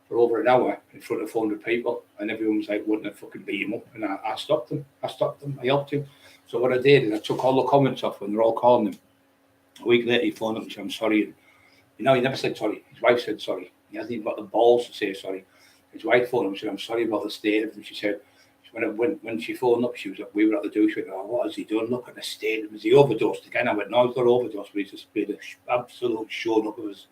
for over an hour in front of 400 people, and everyone was like, wouldn't have fucking beat him up. And I stopped them. I helped him. So what I did is I took all the comments off when they're all calling him. A week later, he phoned up and said, I'm sorry. And, he never said sorry. His wife said sorry. He hasn't even got the balls to say sorry. His wife phoned him and said, I'm sorry about the state of him. She said, when she phoned up, she was like, we were at the douche. She went, oh, what has he done? Look at the state of him. Has he overdosed again? I went, no, he's not overdosed, but he's just been an absolute showing up of us.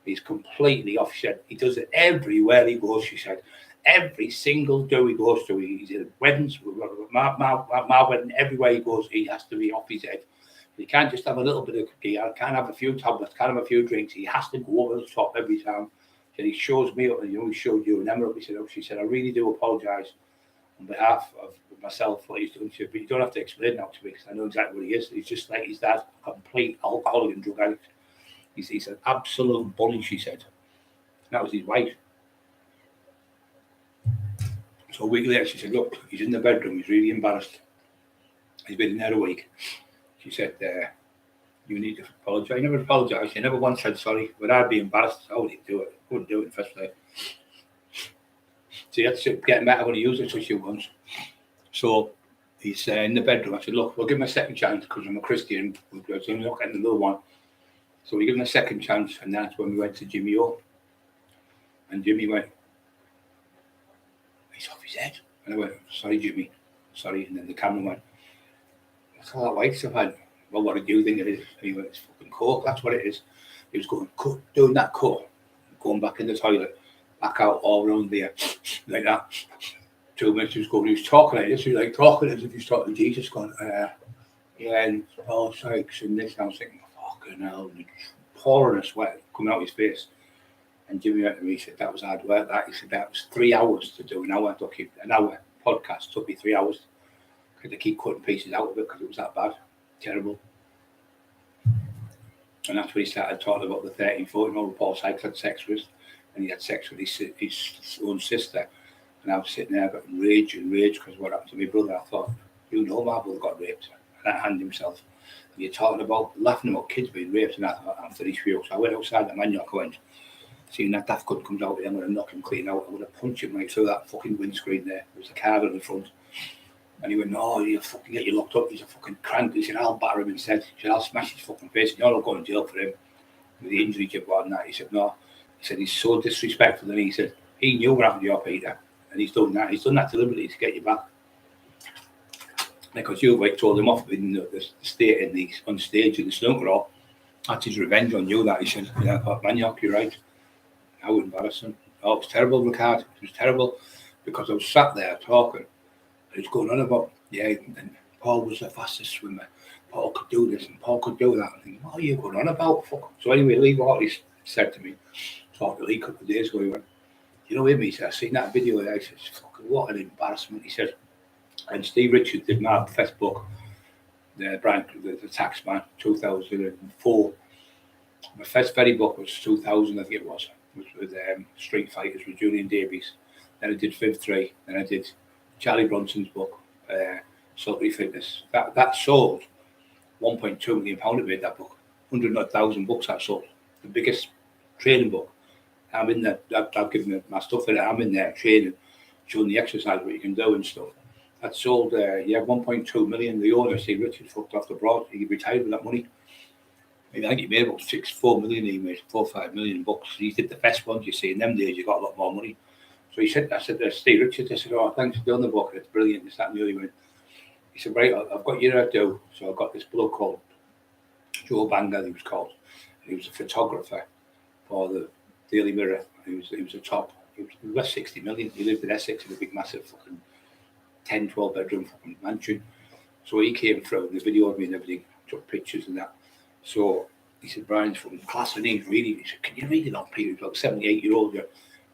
He's completely off. She said, he does it everywhere he goes. She said, every single do he goes to, he's at weddings, my wedding, everywhere he goes, he has to be off his head. He can't just have a little bit of cookie, can't have a few tablets, can't have a few drinks. He has to go over the top every time. So he shows me up, and he showed you an emerald. She said, I really do apologise on behalf of myself for what he's doing to you, but you don't have to explain that to me, because I know exactly what he is. He's just like his dad, a complete alcoholic and drug addict. He's an absolute bully, she said. And that was his wife. So a week later, she said, look, he's in the bedroom. He's really embarrassed. He's been in there a week. She said, you need to apologise. I never apologised. He never once said sorry. But I'd be embarrassed. I wouldn't do it. I wouldn't do it in the first place. So he had to get him out when he used it such a once. So he's in the bedroom. I said, look, we'll give him a second chance because I'm a Christian. We're not getting another one. So we give him a second chance, and that's when we went to Jimmy O. And Jimmy went, he's off his head. And I went, sorry, Jimmy, sorry. And then the camera went, that's all that white stuff had. Well, what did you think it is? And he went, it's fucking coke, that's what it is. He was going, doing that coke, going back in the toilet, back out all around there, like that. 2 minutes he was going, he was talking like this, he was like talking as if he was talking to Jesus, going, yeah, and all sakes, and this, and I was thinking, fucking hell, and pouring a sweat coming out his face. And Jimmy went to me, he said, that was hard work, that. He said, that was 3 hours to do an hour. An hour podcast took me 3 hours. I had to keep cutting pieces out of it because it was that bad. Terrible. And that's when he started talking about the 13, 14-year-old Paul Sykes had sex with. And he had sex with his own sister. And I was sitting there getting rage because what happened to my brother. I thought, my brother got raped. And that hand himself. And you're talking about, laughing about kids being raped. And I thought, after these few. So I went outside the manioc, I went, seeing that daft cunt comes out there, I'm going to knock him clean out. I'm going to punch him right through that fucking windscreen there. There was a car in the front. And he went, no, he'll fucking get you locked up. He's a fucking crank. He said, I'll batter him instead. He said, I'll smash his fucking face. You're not going to jail for him. With the injuries you've got and that. He said, no. He said, he's so disrespectful. And he said, He knew what happened to your Peter, and he's done that. He's done that deliberately to get you back. Because you told him off in the state in the on stage in the snooker hall. That's his revenge on you. That he said, "Yeah, Maniac, you're right." How embarrassing! Oh, it was terrible, Ricard. It was terrible because I was sat there talking. And he was going on about, yeah, and Paul was the fastest swimmer. Paul could do this and Paul could do that. I'm thinking, what are you going on about? Fuck. So anyway, Lee Watley said to me, talked to Lee a couple of days ago, he went, you know what, he said, I seen that video and I said, fucking what an embarrassment. He said, and Steve Richards did my first book, Brian, the Taxman, 2004. My first very book was 2000, I think it was with Street Fighters with Julian Davies. Then I did Fib 3. Then I did Charlie Bronson's book, Sultry Fitness. That sold £1.2 million. It made that book. 100,000 books that sold. The biggest training book. I'm in there. I've given my stuff in it. I'm in there training, showing the exercise what you can do and stuff. That sold, 1.2 million. The owner, Steve Richards, fucked off the broad. He retired with that money. I think he made about 4 million. He made 4 or 5 million bucks. He did the best ones, you see. In them days, you got a lot more money. So he said, I said to Steve Richards, I said, oh, thanks for doing the book. It's brilliant. It's that nearly went. He said, right, I've got you to do. So I've got this bloke called Joe Banger, he was called. He was a photographer for the Daily Mirror. He was a top. He was worth 60 million. He lived in Essex in a big, massive fucking 10, 12 bedroom fucking mansion. So he came through and the videoed me and everything, took pictures and that. So he said, Brian's from class and he's reading. He said, can you read it on Peter? He's like 78-year-old, you're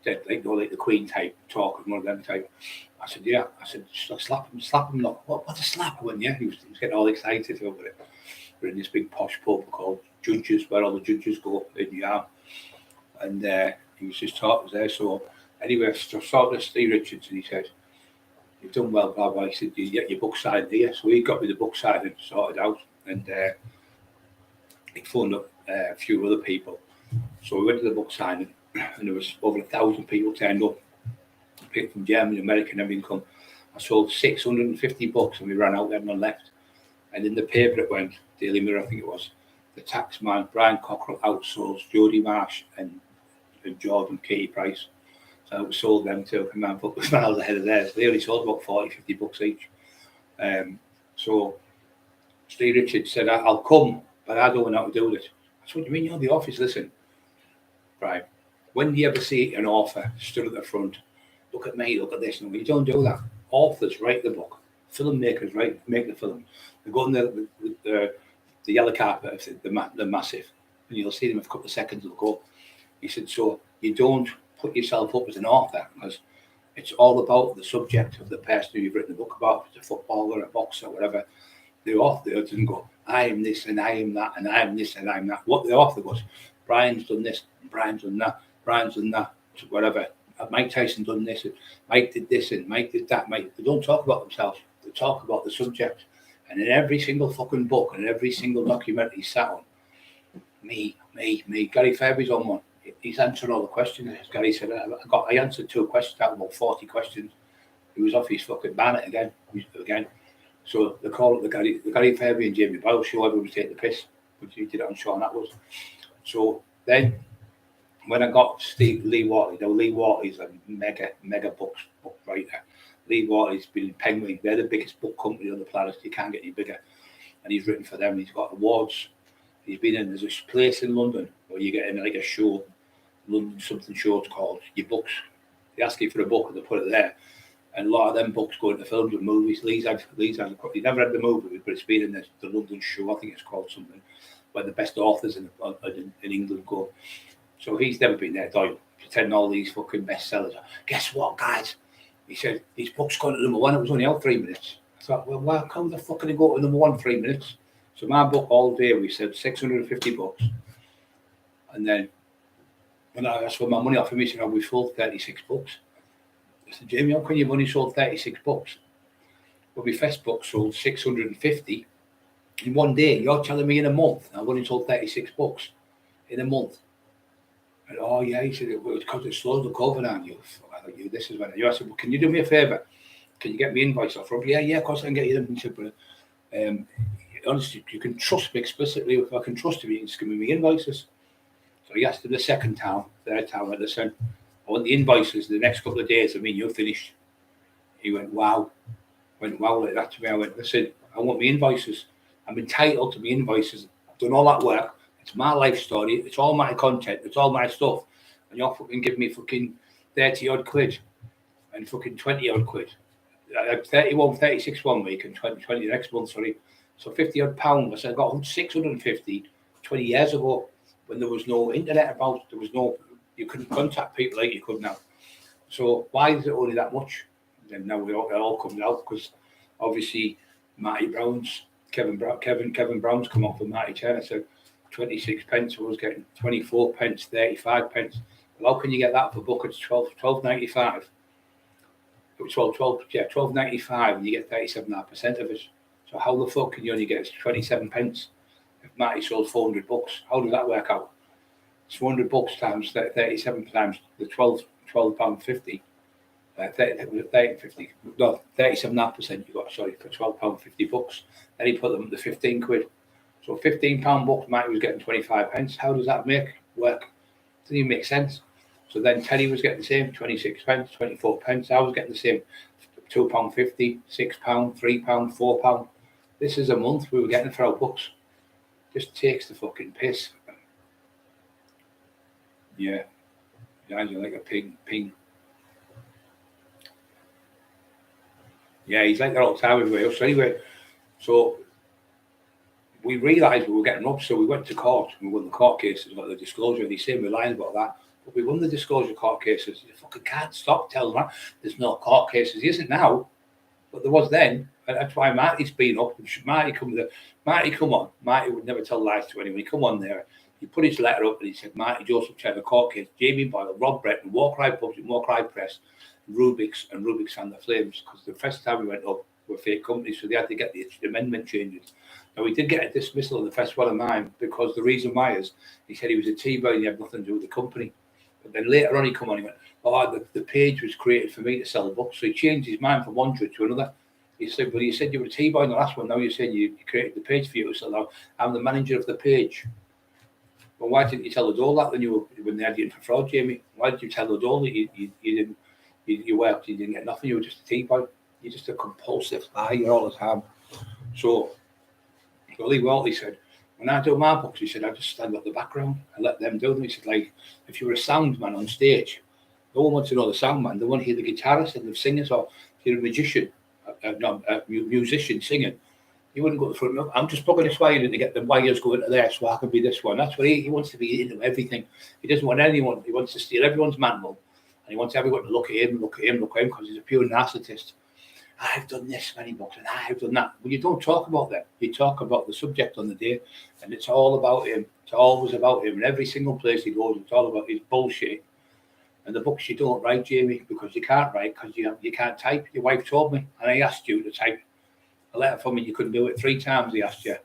dead, like the Queen type talk and one of them type. I said, yeah. I said, slap him. Look, what's a slap one? Yeah, he was getting all excited over it. We're in this big posh pub called Judges, where all the judges go in Yarm. And he was just talking there. So anyway, I saw this Steve Richards and he said, you've done well, blah, blah. He said, you get your book signed here. So he got me the book signed and sorted out. And he phoned up a few other people. So we went to the book signing and there was over 1,000 people turned up. People from Germany, America and everything come. I sold 650 books and we ran out, everyone left. And in the paper it went, Daily Mirror I think it was, the Taxman, Brian Cockerill outsold Jodie Marsh and Jordan Katie Price. So we sold them too, and my book was miles ahead of theirs. They only sold about 40, 50 books each. So Steve Richards said, I'll come, but I don't know how to do this. I said, what do you mean you're in the office? Listen, right, when do you ever see an author stood at the front, look at me, look at this? No, you don't do that. Authors write the book. Filmmakers make the film. They go on the yellow carpet, the massive, and you'll see them in a couple of seconds, they'll go. He said, so you don't put yourself up as an author, because it's all about the subject of the person who you've written the book about, if it's a footballer, a boxer, whatever. The author doesn't go, I am this and I am that and I am this and I am that. What the author goes, Brian's done this, Brian's done that, Brian's done that, whatever. Mike Tyson done this, Mike did this and Mike did that. Mike, they don't talk about themselves, they talk about the subject. And in every single fucking book and every single documentary he's sat on, me. Gary Fairby's on one. He's answering all the questions. Gary said, I answered 2 questions out of about 40 questions. He was off his fucking banner again. So they call it the Gary Fairby and Jamie Boyle show. Everyone was taking the piss, which he did it on Sean Atwood. So then, when I got Lee Watley, Lee Watley's a mega book writer. Lee Watley's been in Penguin. They're the biggest book company on the planet. You can't get any bigger. And he's written for them. He's got awards. He's been in. There's this place in London where you get in like a show, London something show. It's called your books. They ask you for a book and they put it there. And a lot of them books go into films and movies. He never had the movie, but it's been in the London show. I think it's called something where the best authors in England go. So he's never been there, Doyle, pretending all these fucking bestsellers. Guess what, guys? He said, his book's gone to number 1. It was only out 3 minutes. I thought, well, how the fuck can it go to number 1 3 minutes? So my book all day, we said 650 books. And then when I asked for my money off him, he said, we sold 36 books. I said, Jamie, how can you only sold 36 books? Well, my first book sold 650 in one day. You're telling me in a month I've only sold 36 books in a month. And, oh, yeah, he said, well, it's because it slows the COVID on you. I thought, this is when I said, well, can you do me a favour? Can you get me invoice off? Yeah, of course I can get you them. He said, but honestly, you can trust me explicitly. If I can trust you, you can just give me invoices. So he asked him the second time, third time, I said, I want the invoices the next couple of days. I mean, you're finished. He went, wow. Went, wow, like that to me. I went, listen, I want my invoices. I'm entitled to my invoices. I've done all that work. It's my life story. It's all my content. It's all my stuff. And you're fucking giving me fucking 30 odd quid and fucking 20 odd quid. I had 31, 36 one week and 20 the next month, sorry. So 50 odd pounds. I said, I got 650 20 years ago when there was no internet about. There was no, you couldn't contact people like you could now. So why is it only that much? And now it all comes out because obviously Marty Brown's Kevin Brown's come off with Marty Turner. So 26 pence. I was getting 24 pence, 35 pence. Well, how can you get that for a book? It's 12.95. It was 12.95, and you get 37.5% of it. So how the fuck can you only get 27 pence if Marty sold 400 books? How does that work out? It's 400 books times 37 times the £12.50. 30.50, no, 37.5% you got, sorry, for £12.50 books. Then he put them to 15 quid. So £15 books, Mike was getting 25 pence. How does that work? Doesn't even make sense. So then Teddy was getting the same, 26 pence, 24 pence. I was getting the same, £2.50, £6, £3, £4. This is a month we were getting for our books. Just takes the fucking piss. Yeah. You're like a ping. Yeah, he's like that all the time everywhere else. So anyway, so we realised we were getting up, so we went to court. We won the court cases about the disclosure, and he's saying we're lying about that. But we won the disclosure court cases. You fucking can't stop telling that there's no court cases. He isn't now, but there was then. And that's why Marty's been up. Marty, come on. Marty would never tell lies to anyone. He come on there. He put his letter up and he said, Marty Joseph Trevor court case, Jamie Boyle, Rob Bretton, Warcry Publishing, Warcry Press, Rubik's and the Flames, because the first time we went up were fake companies, so they had to get the amendment changes. Now, we did get a dismissal on the first one of mine because the reason why is he said he was a T-boy and he had nothing to do with the company. But then later on he come on, he went, the page was created for me to sell books. So he changed his mind from one to another. He said, well, you said you were a T-boy in the last one, now you're saying you created the page for you to sell. Now I'm the manager of the page. Well, why didn't you tell us all that when they had you in for fraud, Jamie? Why did you tell us all that you didn't? You worked, you didn't get nothing, you were just a T-boy. You're just a compulsive liar all the time. So Lee Waltley said, when I do my books, he said, I just stand up the background and let them do them. He said, like, if you were a sound man on stage, no one wants to know the sound man. They want to hear the guitarist and the singers, or if you're a magician, a musician singing, you wouldn't go to the front. I'm just plugging this wire in to get the wires going to there so I can be this one. That's what he wants to be into everything. He doesn't want anyone. He wants to steal everyone's mantle. And he wants everyone to look at him, because he's a pure narcissist. I've done this many books and I've done that. Well, you don't talk about that. You talk about the subject on the day, and it's all about him. It's always about him. And every single place he goes, it's all about his bullshit. And the books you don't write, Jamie, because you can't write, because you can't type. Your wife told me, and I asked you to type a letter for me. You couldn't do it 3 times. He asked you.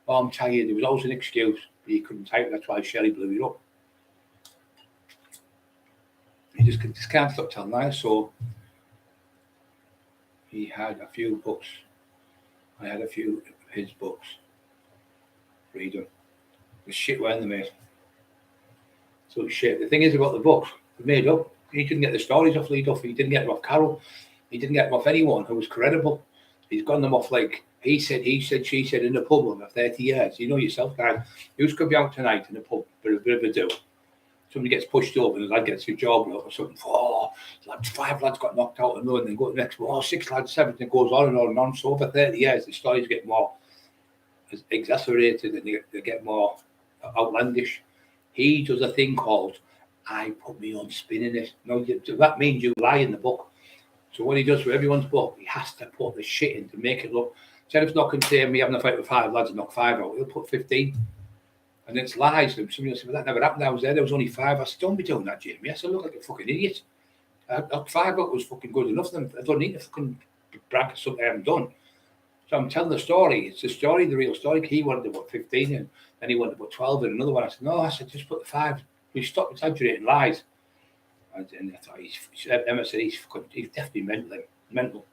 Oh, I'm tired. There was always an excuse, but you couldn't type. That's why Shelley blew you up. He just can't stop telling lies. So he had a few books. I had a few of his books. Read them. The shit weren't they made? So shit. The thing is about the books, they're made up. He didn't get the stories off Lee Duffy. He didn't get them off Carol. He didn't get them off anyone who was credible. He's got them off like he said, she said in the pub over 30 years. You know yourself, guys. Who's going to be out tonight in the pub for a bit of a do? Somebody gets pushed over and the lad gets his jaw blown or something. 5 lads got knocked out and then go to the next one. 6 lads, 7. It goes on and on and on. So over 30 years, the stories get more exasperated and they get more outlandish. He does a thing called, I put me on spin in it. No, that means you lie in the book. So what he does for everyone's book, he has to put the shit in to make it look. Instead of not saying me having a fight with 5 lads and knock 5 out, he'll put 15. And it's lies. And somebody will say, well, that never happened. I was there was only 5. I said, don't be doing that, Jamie. I said, I look like a fucking idiot. 5 out was fucking good enough. I don't need to fucking brag something I haven't done. So I'm telling the story. It's the story, the real story. He wanted to put 15 in, then he wanted to put 12 in another one. I said, no, just put the 5. We stop exaggerating lies. And I thought, Emma said, he's definitely mental.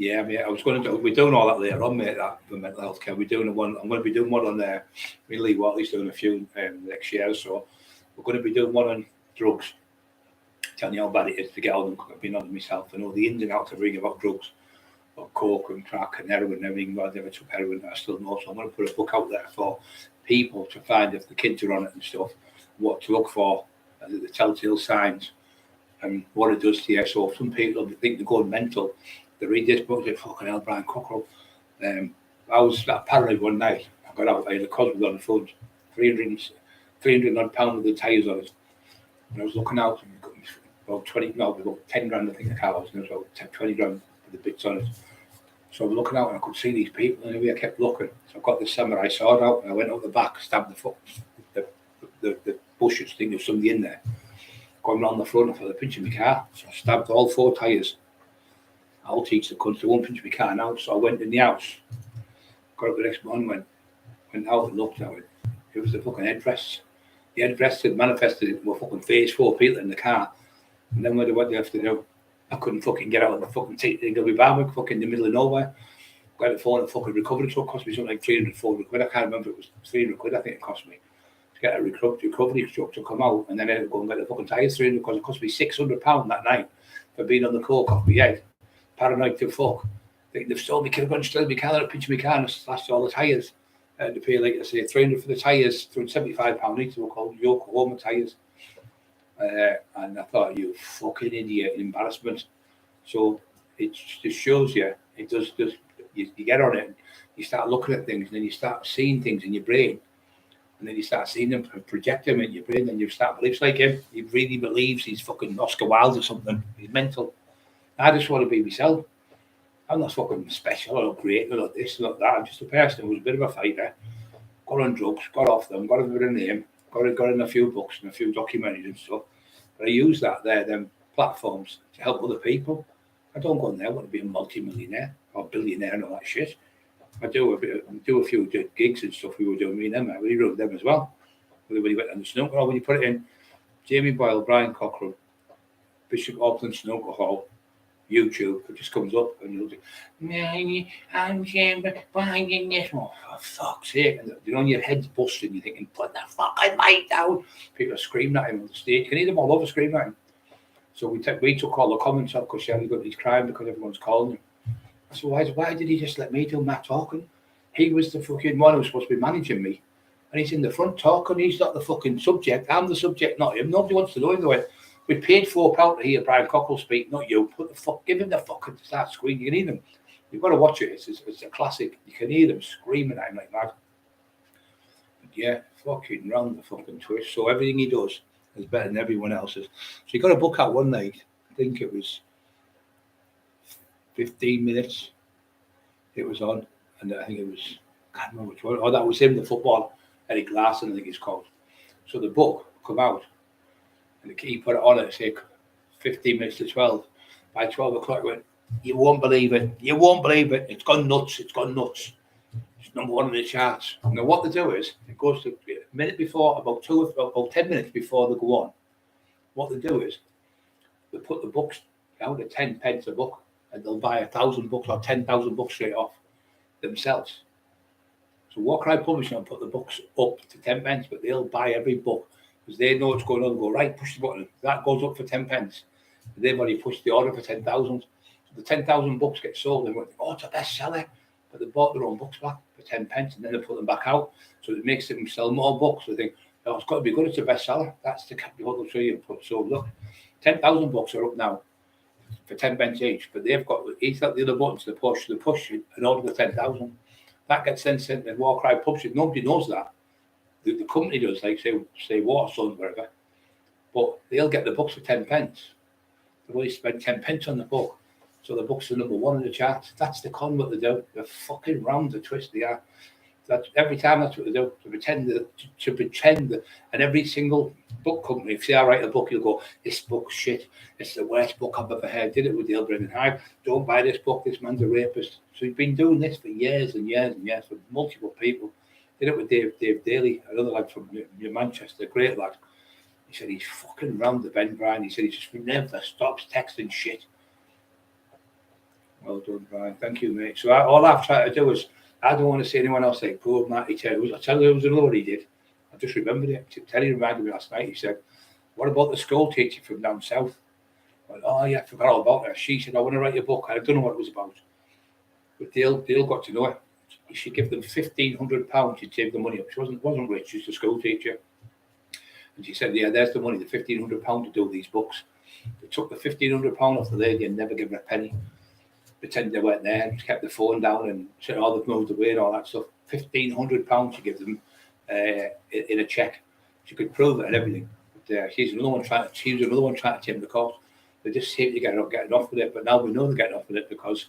Yeah, mate. I was going to do. We're doing all that later on, mate. That for mental health care. We're doing one. I'm going to be doing one on there. Lee Watley's doing a few next year or so. We're going to be doing one on drugs. Telling you how bad it is to get on them. I've been on them myself. I know the ins and outs of reading about drugs, about coke and crack and heroin and everything. I never took heroin. I still know. So I'm going to put a book out there for people to find if the kids are on it and stuff, what to look for, the telltale signs, and what it does to you. So some people think they're going mental. They read this book, they fucking hell, Brian Cockerill. I was paranoid one night. I got out, I had a Cosmo on the phone, 300 odd pounds with the tyres on it. And I was looking out, and about 10 grand, I think the car was, and there was about 20 grand with the bits on it. So I was looking out, and I could see these people, and anyway, I kept looking. So I got the samurai sword out, and I went out the back, stabbed the bushes, thinking there was somebody in there. Going round the front, I felt a pinch in my car. So I stabbed all 4 tyres. I'll teach the country, won't pinch my car now. So I went in the house, got up the next morning, went out and looked at it. It was the fucking headrests. The headrests had manifested it were fucking phase 4 people in the car. And then what they have to do, I couldn't fucking get out of the fucking Gilby Barwick, fucking in the middle of nowhere. Got the phone and fucking recovery truck, cost me something like 300, 400 quid. I can't remember, it was 300 quid, I think it cost me. To get a recovery truck to come out, and then I had to go and get the fucking tyres 300 because it cost me £600 that night for being on the coke off my head. Paranoid to fuck. They've sold me, could have gone straight my car, pinch my car and slashed all the tyres. I had to pay, like I say, 300 for the tyres, £75 each. They were called Yokohama tyres. And I thought, you fucking idiot, embarrassment. So it just shows you, it does you get on it, and you start looking at things, and then you start seeing things in your brain, and then you start seeing them, project them in your brain, and you start beliefs like him. He really believes he's fucking Oscar Wilde or something. He's mental. I just want to be myself. I'm not fucking special or great or not this or not that. I'm just a person who was a bit of a fighter, got on drugs, got off them, got a bit of a name, got in a few books and a few documentaries and stuff. But I use them platforms to help other people. I don't go in there, I want to be a multi-millionaire or billionaire and all that shit. I do a few gigs and stuff we were doing, me and them, I really wrote them as well. When you went on the snooker, or when you put it in, Jamie Boyle, Brian Cockerill, Bishop Auckland Snooker Hall, YouTube, it just comes up and you'll do, I'm finding this one. For fuck's sake. And you know, your head's busting, you're thinking, put the fucking mic down. People are screaming at him on the stage. You can hear them all over screaming at him. So we took all the comments up because Shelley got his crying because everyone's calling him. I said, why did he just let me do that talking? He was the fucking one who was supposed to be managing me. And he's in the front talking, he's not the fucking subject. I'm the subject, not him. Nobody wants to know him the way. We paid £4 to hear Brian Cockerill speak, not you. Give him the fucking start screaming. You can hear them. You've got to watch it. It's a classic. You can hear them screaming at him like that. But yeah, fucking round the fucking twist. So everything he does is better than everyone else's. So he got a book out one night. I think it was 15 minutes. It was on, and I think it was, I can't remember which one. Oh, that was him, the football. Eric Larson, I think he's called. So the book come out. And he put it on at, say, 15 minutes to 12. By 12 o'clock, he went, you won't believe it. You won't believe it. It's gone nuts. It's gone nuts. It's #1 on the charts. Now, what they do is, it goes to a minute before, about 10 minutes before they go on. What they do is, they put the books down to 10 pence a book, and they'll buy 1,000 books or 10,000 books straight off themselves. So What Cry Publishing will put the books up to 10 pence, but they'll buy every book. Because they know what's going on, go, right, push the button. That goes up for 10 pence. They've already pushed the order for 10,000. So the 10,000 books get sold and it's a bestseller. But they bought their own books back for 10 pence and then they put them back out. So it makes them sell more books. They think, oh, it's got to be good, it's a bestseller. That's the capital tree and put. So look, 10,000 books are up now for 10 pence each. But they've got each got the other buttons to push it and order the 10,000. That gets then sent to War Cry Publishing. Nobody knows that. The company does, like say Waterstones, whatever, but they'll get the books for 10 pence. They've only spent 10 pence on the book, so the books are #1 in the charts. That's the con what they do. They're fucking round the twist they are. That's every time that's what they do. To pretend that, and every single book company, if I write a book, you'll go, this book's shit. It's the worst book I've ever heard. Did it with Dale Brennan Hyde. Don't buy this book. This man's a rapist. So he's been doing this for years and years and years with multiple people. Did it with Dave Daly, another lad from Manchester, great lad. He said he's fucking round the bend, Brian. He said he just never stops texting shit. Well done, Brian. Thank you, mate. So all I've tried to do is, I don't want to see anyone else like poor Matty Terry. I tell you, there was another he did. I just remembered it. Terry reminded me last night. He said, "What about the school teacher from down south?" I went, "Oh yeah, I forgot all about her." She said, "I want to write a book." I don't know what it was about, but Dale got to know her. She gave them £1,500 to save the money up. She wasn't rich. She was a school teacher, and she said, "Yeah, there's the money, the £1,500 to do these books." They took the £1,500 off the lady and never gave her a penny. Pretend they weren't there and kept the phone down and said, "Oh, they've moved away" and all that stuff. £1,500 to give them in a cheque. She could prove it and everything. But she was another one trying to take the cost. They just seem to getting off with it. But now we know they're getting off with it because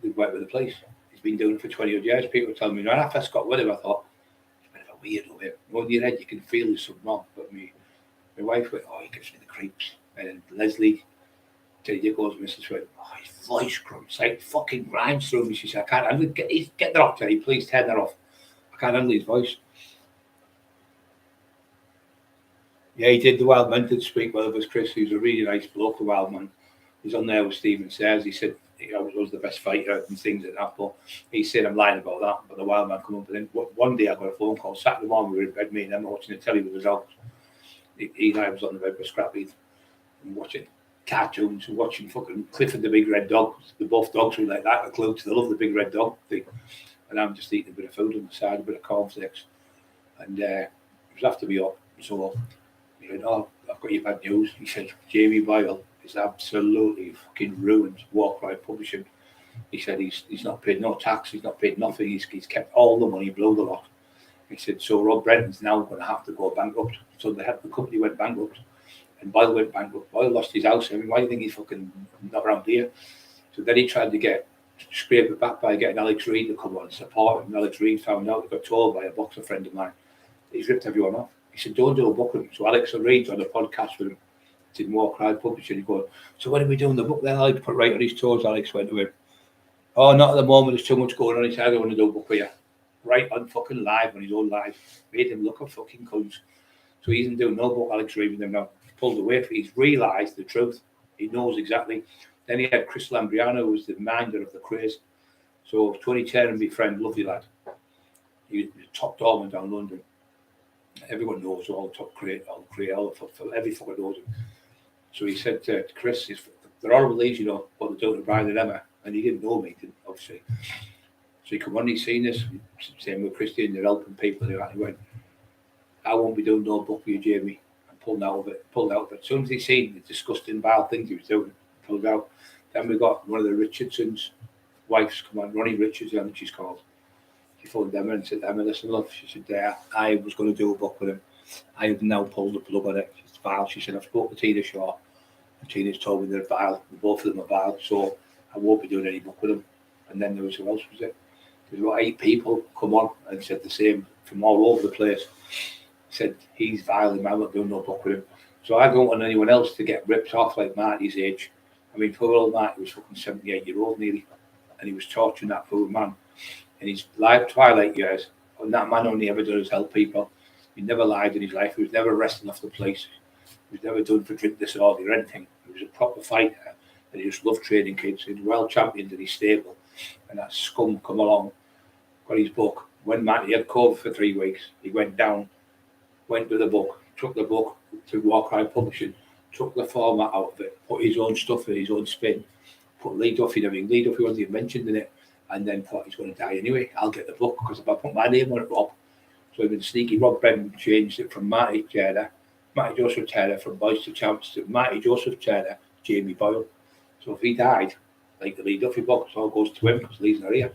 they've worked with the police. He's been doing it for 20 odd years. People tell me, when I first got with him, I thought, it's a bit of a weirdo here. On your head, you can feel there's something wrong. But my wife went, "Oh, he gives me the creeps." And then Leslie, Teddy goes, Mrs. went, "Oh, his voice grunts like fucking rhymes through me." She said, "I can't handle it. Get that off, Teddy. Please turn that off. I can't handle his voice." Yeah, he did. The Wild Man did speak well of us, Chris. He's a really nice bloke, the Wild Man. He's on there with Stephen Sayers. He said he was the best fighter and things like that. But he said I'm lying about that. But the Wild Man come up with him. One day I got a phone call. Saturday morning we were in bed, me and him watching the telly with his dogs. Eli was on the bed with Scrappy and watching cartoons and watching fucking Clifford the Big Red Dog. The both dogs were like that. They love the Big Red Dog thing. And I'm just eating a bit of food on the side, a bit of cornflakes. And it was after me up. So he went, "Oh, I've got your bad news." He said, "Jamie Boyle is absolutely fucking ruined Walkright Publishing." He said he's not paid no tax, he's not paid nothing, he's kept all the money, blew the lot. He said, "So Rob Brenton's now going to have to go bankrupt." So the company went bankrupt, and Boyle went bankrupt. Boyle lost his house. I mean, why do you think he's fucking not around here? So then he tried to scrape it back by getting Alex Reid to come on and support him. Alex Reid found out, he got told by a boxer friend of mine, he's ripped everyone off. He said, "Don't do a book with him." So Alex Reid's on a podcast with him. Did more Cry Publishing. He goes, "So when are we doing the book then?" Alex put right on his toes. Alex went to him, "Oh, not at the moment. There's too much going on." He said, "I don't want to do a book with you." Right on fucking live, on his own live. Made him look a fucking cunt. So he isn't doing no book, Alex Reid, with him now. Pulled away. He's realised the truth. He knows exactly. Then he had Chris Lambriano, who was the minder of the craze. So Tony Terran, my friend, lovely lad. He was top doorman down London. Everyone knows all top create, every fucker knows him. So he said to Chris, "They're horrible these, you know, what they're doing to Brian and Emma." And he didn't know me, obviously. So he come on, he's seen this, same with Christian, they're helping people. He went, "I won't be doing no book with you, Jamie." And pulled out of it. As soon as he seen the disgusting, vile things he was doing, pulled out. Then we got one of the Richardsons' wives come on, Ronnie Richards, I think she's called. She phoned Emma and said, "Emma, listen, love." She said, "I was going to do a book with him. I have now pulled the plug on it. It's vile." She said, "I've spoken to Tina Shaw, and Tina's told me they're vile. Both of them are vile, so I won't be doing any book with them." And then there was, who else was it? There was about 8 people come on and said the same from all over the place. Said, "He's vile, I'm not doing no book with him." So I don't want anyone else to get ripped off like Marty's age. I mean, poor old Marty was fucking 78-year-old nearly, and he was torturing that poor man in his life twilight years. And that man only ever does help people. He never lied in his life. He was never arrested off the place. He was never done for drink disorder or anything. He was a proper fighter, and he just loved training kids. He was well championed in his stable, and that scum come along, got his book. When Matty had COVID for 3 weeks, he went down, went with the book, took the book to Walkright Publishing, took the format out of it, put his own stuff in, his own spin, put Lee Duffy in everything. Lee Duffy wasn't even mentioned in it, and then thought he's going to die anyway. I'll get the book because if I put my name on it, Rob. So even sneaky Rob Brennan changed it from Matty Joseph Turner from Boys to Champs to Matty Joseph Turner, Jamie Boyle. So if he died, like the Lee Duffy book, it all goes to him because Lee's not here.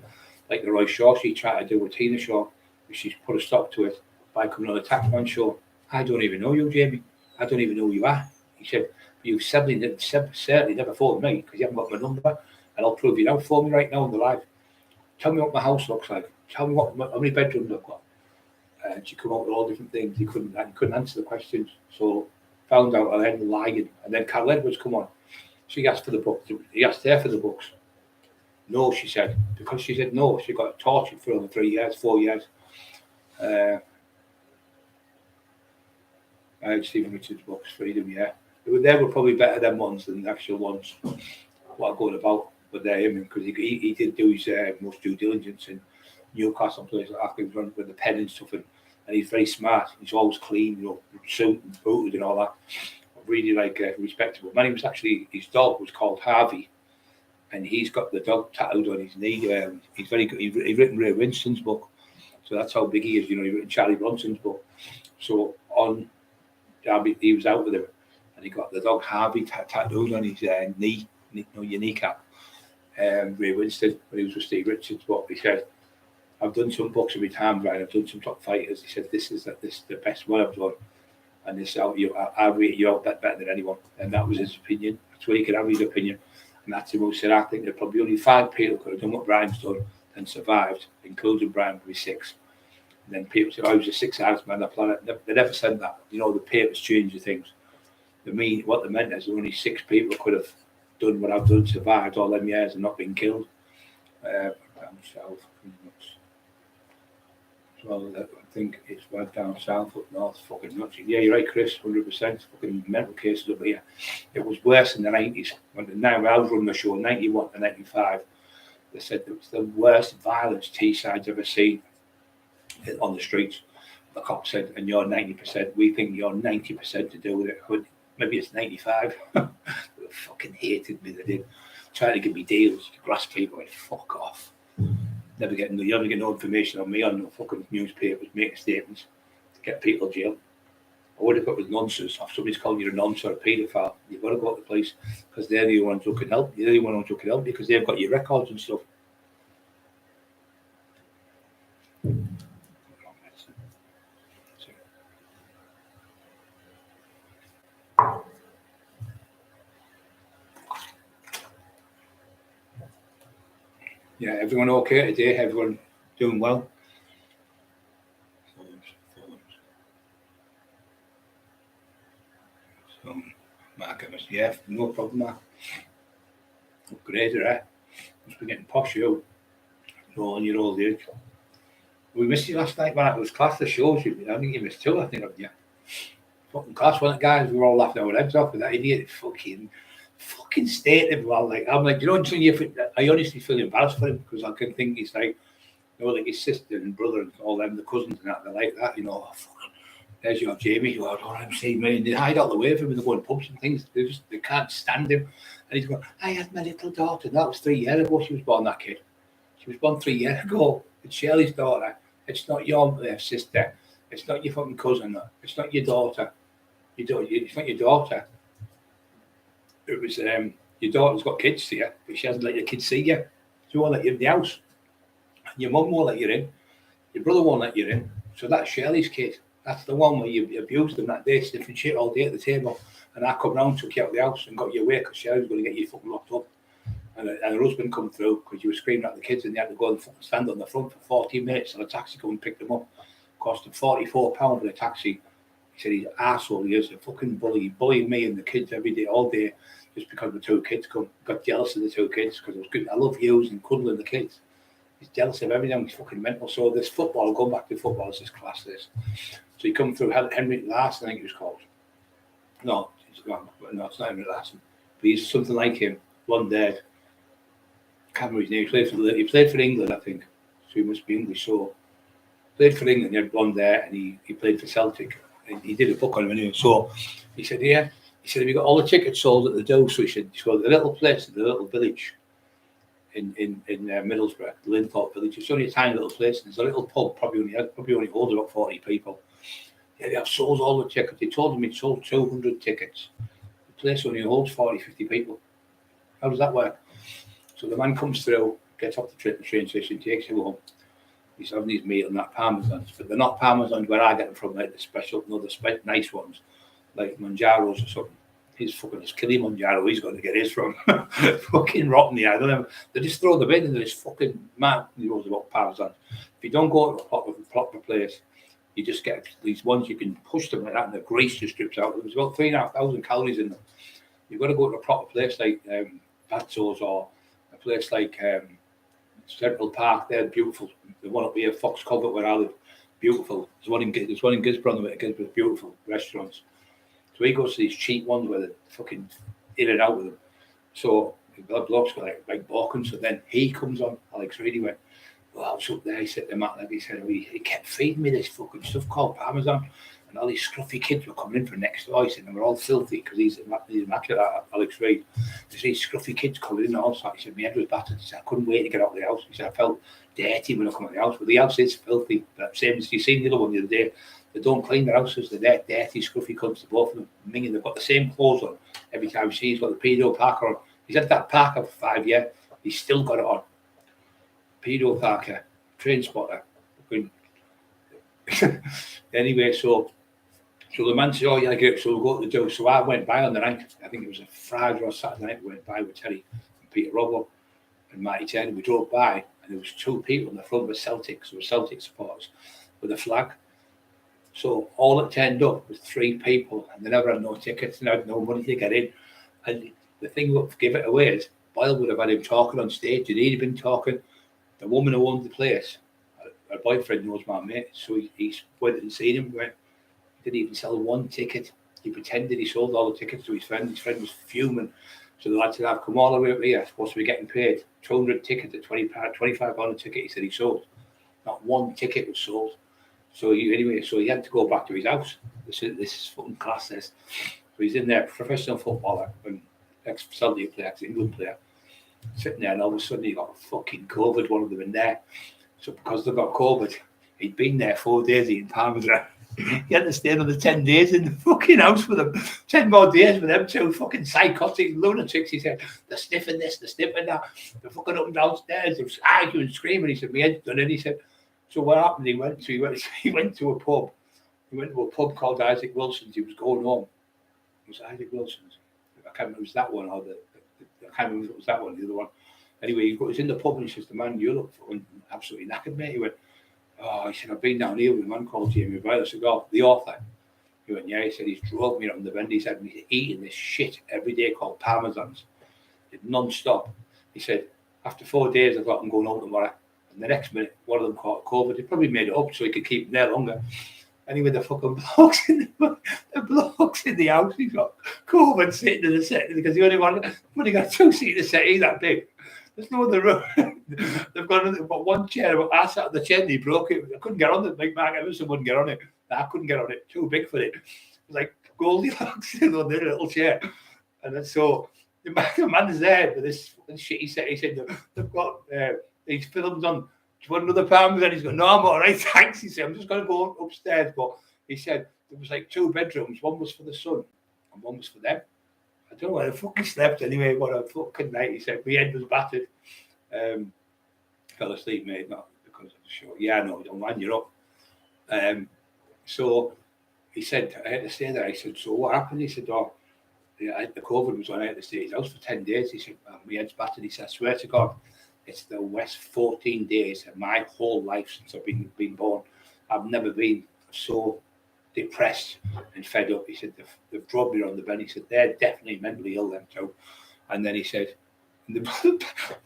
Like the Roy Shaw she tried to do with Tina Shaw, she's put a stop to it by coming on the Taxman show. "I don't even know you, Jamie. I don't even know who you are." He said, "You've certainly never phoned me because you haven't got my number, and I'll prove you now. Phone me right now on the live. Tell me what my house looks like. Tell me how many bedrooms I've got." And she come up with all different things. He couldn't answer the questions. So found out and then lying. And then Carl Edwards come on. She asked for the book. He asked her for the books. No, she said. Because she said no, she got tortured for over 3 years, 4 years. I had Stephen Richards' books, Freedom, yeah. They were probably better than ones than the actual ones what are going about. but they're him because he did do his most due diligence in Newcastle places like that. He was running with the pen and stuff, and he's very smart. He's always clean, suit and booted and all that. Really respectable. My name was actually, his dog was called Harvey, and he's got the dog tattooed on his knee. He's very good. He's written Ray Winston's book, so that's how big he is. He's written Charlie Bronson's book. So on Derby, he was out with him, and he got the dog Harvey tattooed on his knee, your kneecap. Ray Winston, when he was with Steve Richards, but he said, I've done some books in my time, Brian. I've done some top fighters. He said, this is the best one I've done. And this out I rate you out better than anyone. And that was his opinion. That's where he could have his opinion. And that's him who said, I think there are probably only 5 people could have done what Brian's done and survived, including Brian with 6. And then people said, I was the 6th hardest man on the planet. They never said that. The papers change the things. What they meant is only 6 people could have done what I've done, survived all them years and not been killed. South, well, I think it's right down south, up north, fucking nuts. Yeah, you're right, Chris, 100%. Fucking mental cases up here. It was worse in the 90s. Now I was running the show, 91 to 95. They said it was the worst violence Teesside's ever seen on the streets. The cop said, and you're 90%. We think you're 90% to do with it. Maybe it's 95. They fucking hated me, they did. Trying to give me deals to grasp people and fuck off. You never get no information on me on no fucking newspapers making statements to get people jail. I would have got with nonsense. If somebody's calling you a nonce or a paedophile, you've got to go to the police because they're the ones who can help. They're the ones who can help because they've got your records and stuff. Yeah, everyone okay today? Everyone doing well? So, Mark, yeah, no problem, Mark. Upgraded, eh? Must be getting posh, you. On your old age. We missed you last night, Mark. It was class, the shows. I think you missed 2, I think, of you. Fucking class, wasn't it, guys? We were all laughing our heads off with that idiot. Fucking state everyone. I'm like, I honestly feel embarrassed for him because I can think he's like, like his sister and brother and all them, the cousins and that, they're like that, fucking, there's your Jamie, you are, I'm saying, man, they hide out the way from him, they go in pubs and things, they can't stand him. And he's going, I had my little daughter, that was 3 years ago she was born, that kid. She was born 3 years ago. It's Shirley's daughter. It's not your sister. It's not your fucking cousin. It's not your daughter. It's not your daughter. It was your daughter's got kids to you, but she hasn't let your kids see you. She won't let you in the house. Your mum won't let you in. Your brother won't let you in. So that's Shirley's kid. That's the one where you abused them that day, sniffing shit all day at the table. And I come round, took you out of the house and got you away because Shirley's going to get you fucking locked up. And her husband come through because you were screaming at the kids and they had to go and fucking stand on the front for 14 minutes and a taxi come and pick them up. Cost him £44 for the taxi. He said he's an arsehole, he is a fucking bully. He bullied me and the kids every day, all day, just because the 2 kids come. Got jealous of the 2 kids because it was good. I love Hughes and cuddling the kids. He's jealous of everything. He's fucking mental. So this football, going back to football, is this class, this. So he come through Henry Larson, I think he was called. No, it's not Henry Larson. But he's something like him, blonde haired. Can't remember his name. He played for England, I think. So he must be English. So played for England, he had blonde hair, and he played for Celtic. And he did a book on him anyway. So he said, yeah. He said, have you got all the tickets sold at the door? So he said, the little place, the little village in Middlesbrough, the Linthorpe village. It's only a tiny little place. And there's a little pub, probably only holds about 40 people. Yeah, they have sold all the tickets. They told him he'd sold 200 tickets. The place only holds 40, 50 people. How does that work? So the man comes through, gets off the train station, takes him home. He's having his meat on that parmesans, but they're not parmesans where I get them from, like the special, the nice ones, like Manjaros or something. He's fucking his Kilimanjaro, he's going to get his from. Fucking rotten, yeah. I don't know. They just throw them in and there's fucking mad knows about parmesans. If you don't go to a proper place, you just get these ones you can push them like that and the grease just drips out. There's about 3,500 calories in them. You've got to go to a proper place like Patso's or a place like Central Park. They're beautiful. The one up here, Fox Covert, where I live, beautiful. There's one in Gisborne, beautiful restaurants. So he goes to these cheap ones where they're fucking in and out with them. So The bloke's got like walking, so then he comes on. Alex Reid, he went, well, I was up there, he said to Matt, like he said, he kept feeding me this fucking stuff called Parmesan, and all these scruffy kids were coming in from next door, he said, and they were all filthy, because he's immaculate, Alex Reid. There's these scruffy kids coming in and all sorts. He said, my head was battered. He said, I couldn't wait to get out of the house. He said, I felt dirty when I come out of the house, but the house is filthy. But same as you seen the other one the other day, they don't clean their houses, they're dirty, scruffy cunts, both of them. Minging, they've got the same clothes on every time you see. He's got the pedo parker on. He's had that parker for 5 years. He's still got it on. Pedo parker, train spotter. Anyway, so the man said, oh, yeah, I get it. So we'll go to the do. So I went by on the night. I think it was a Friday or Saturday night. We went by with Terry and Peter Robbo and Matty Terry. We drove by, and there was 2 people in the front with Celtics. There were Celtic supporters with a flag. So all that turned up was 3 people, and they never had no tickets and had no money to get in. And the thing that gave it away is Boyle would have had him talking on stage, and he'd been talking. The woman who owned the place, her boyfriend knows my mate, so he went and seen him. Went, he didn't even sell 1 ticket. He pretended he sold all the tickets to his friend. His friend was fuming. So the lad said, I've come all the way up here, supposed to be getting paid 200 tickets at £25 a ticket. He said he sold. Not 1 ticket was sold. So he had to go back to his house. This is fucking class, this. So he's in there, professional footballer, and ex-Celtic player, ex-England player, sitting there, and all of a sudden he got fucking COVID, one of them in there. So because they got COVID, he'd been there 4 days eating Parmesan. He had to stay another 10 days in the fucking house with them. 10 more days with them 2 fucking psychotic lunatics. He said, they're sniffing this, they're sniffing that. They're fucking up and downstairs. They were arguing, screaming. He said, my head's done it. He said, so what happened? He went to a pub. He went to a pub called Isaac Wilson's. He was going home. It was Isaac Wilson's. I can't remember if it was that one or I can't remember if it was that one, the other one. Anyway, he was in the pub and he says, the man, you look absolutely knackered, mate. He went, oh, he said, I've been down here with a man called Jamie Byler, the author. He went, yeah, he said, he's drove me on the bend. He said, he's eating this shit every day called Parmesans. Non-stop. He said, after 4 days, I thought I'm going home tomorrow. And the next minute, one of them caught COVID. He probably made it up so he could keep him there longer. Anyway, the fucking blokes in the house, he's got COVID sitting in the set because he only got 2-seater settee that big. There's no other room. They've got 1 chair, but I sat on the chair and he broke it. I couldn't get on it. Like Mark Emerson wouldn't get on it. I couldn't get on it. Too big for it. It was like Goldilocks in on their little chair. And then so the man's there with this shitty set. He said, they've got these films on. Do you want another Parmesan? He's going, no, I'm all right, thanks. He said, I'm just going to go upstairs. But he said there was like 2 bedrooms. One was for the son and one was for them. I don't know where I fucking slept anyway. What a fucking night. He said, my head was battered. Fell asleep, mate, not because of the show. Yeah, no, don't mind, you're up. So he said, I had to stay there. I said, so what happened? He said, oh, yeah, the COVID was on. I had to stay at his house for 10 days. He said, my head's battered. He said, I swear to God, it's the worst 14 days of my whole life since I've been born. I've never been so depressed and fed up. He said, they've drugged me on the bed. He said, they're definitely mentally ill, them too. And then he said, the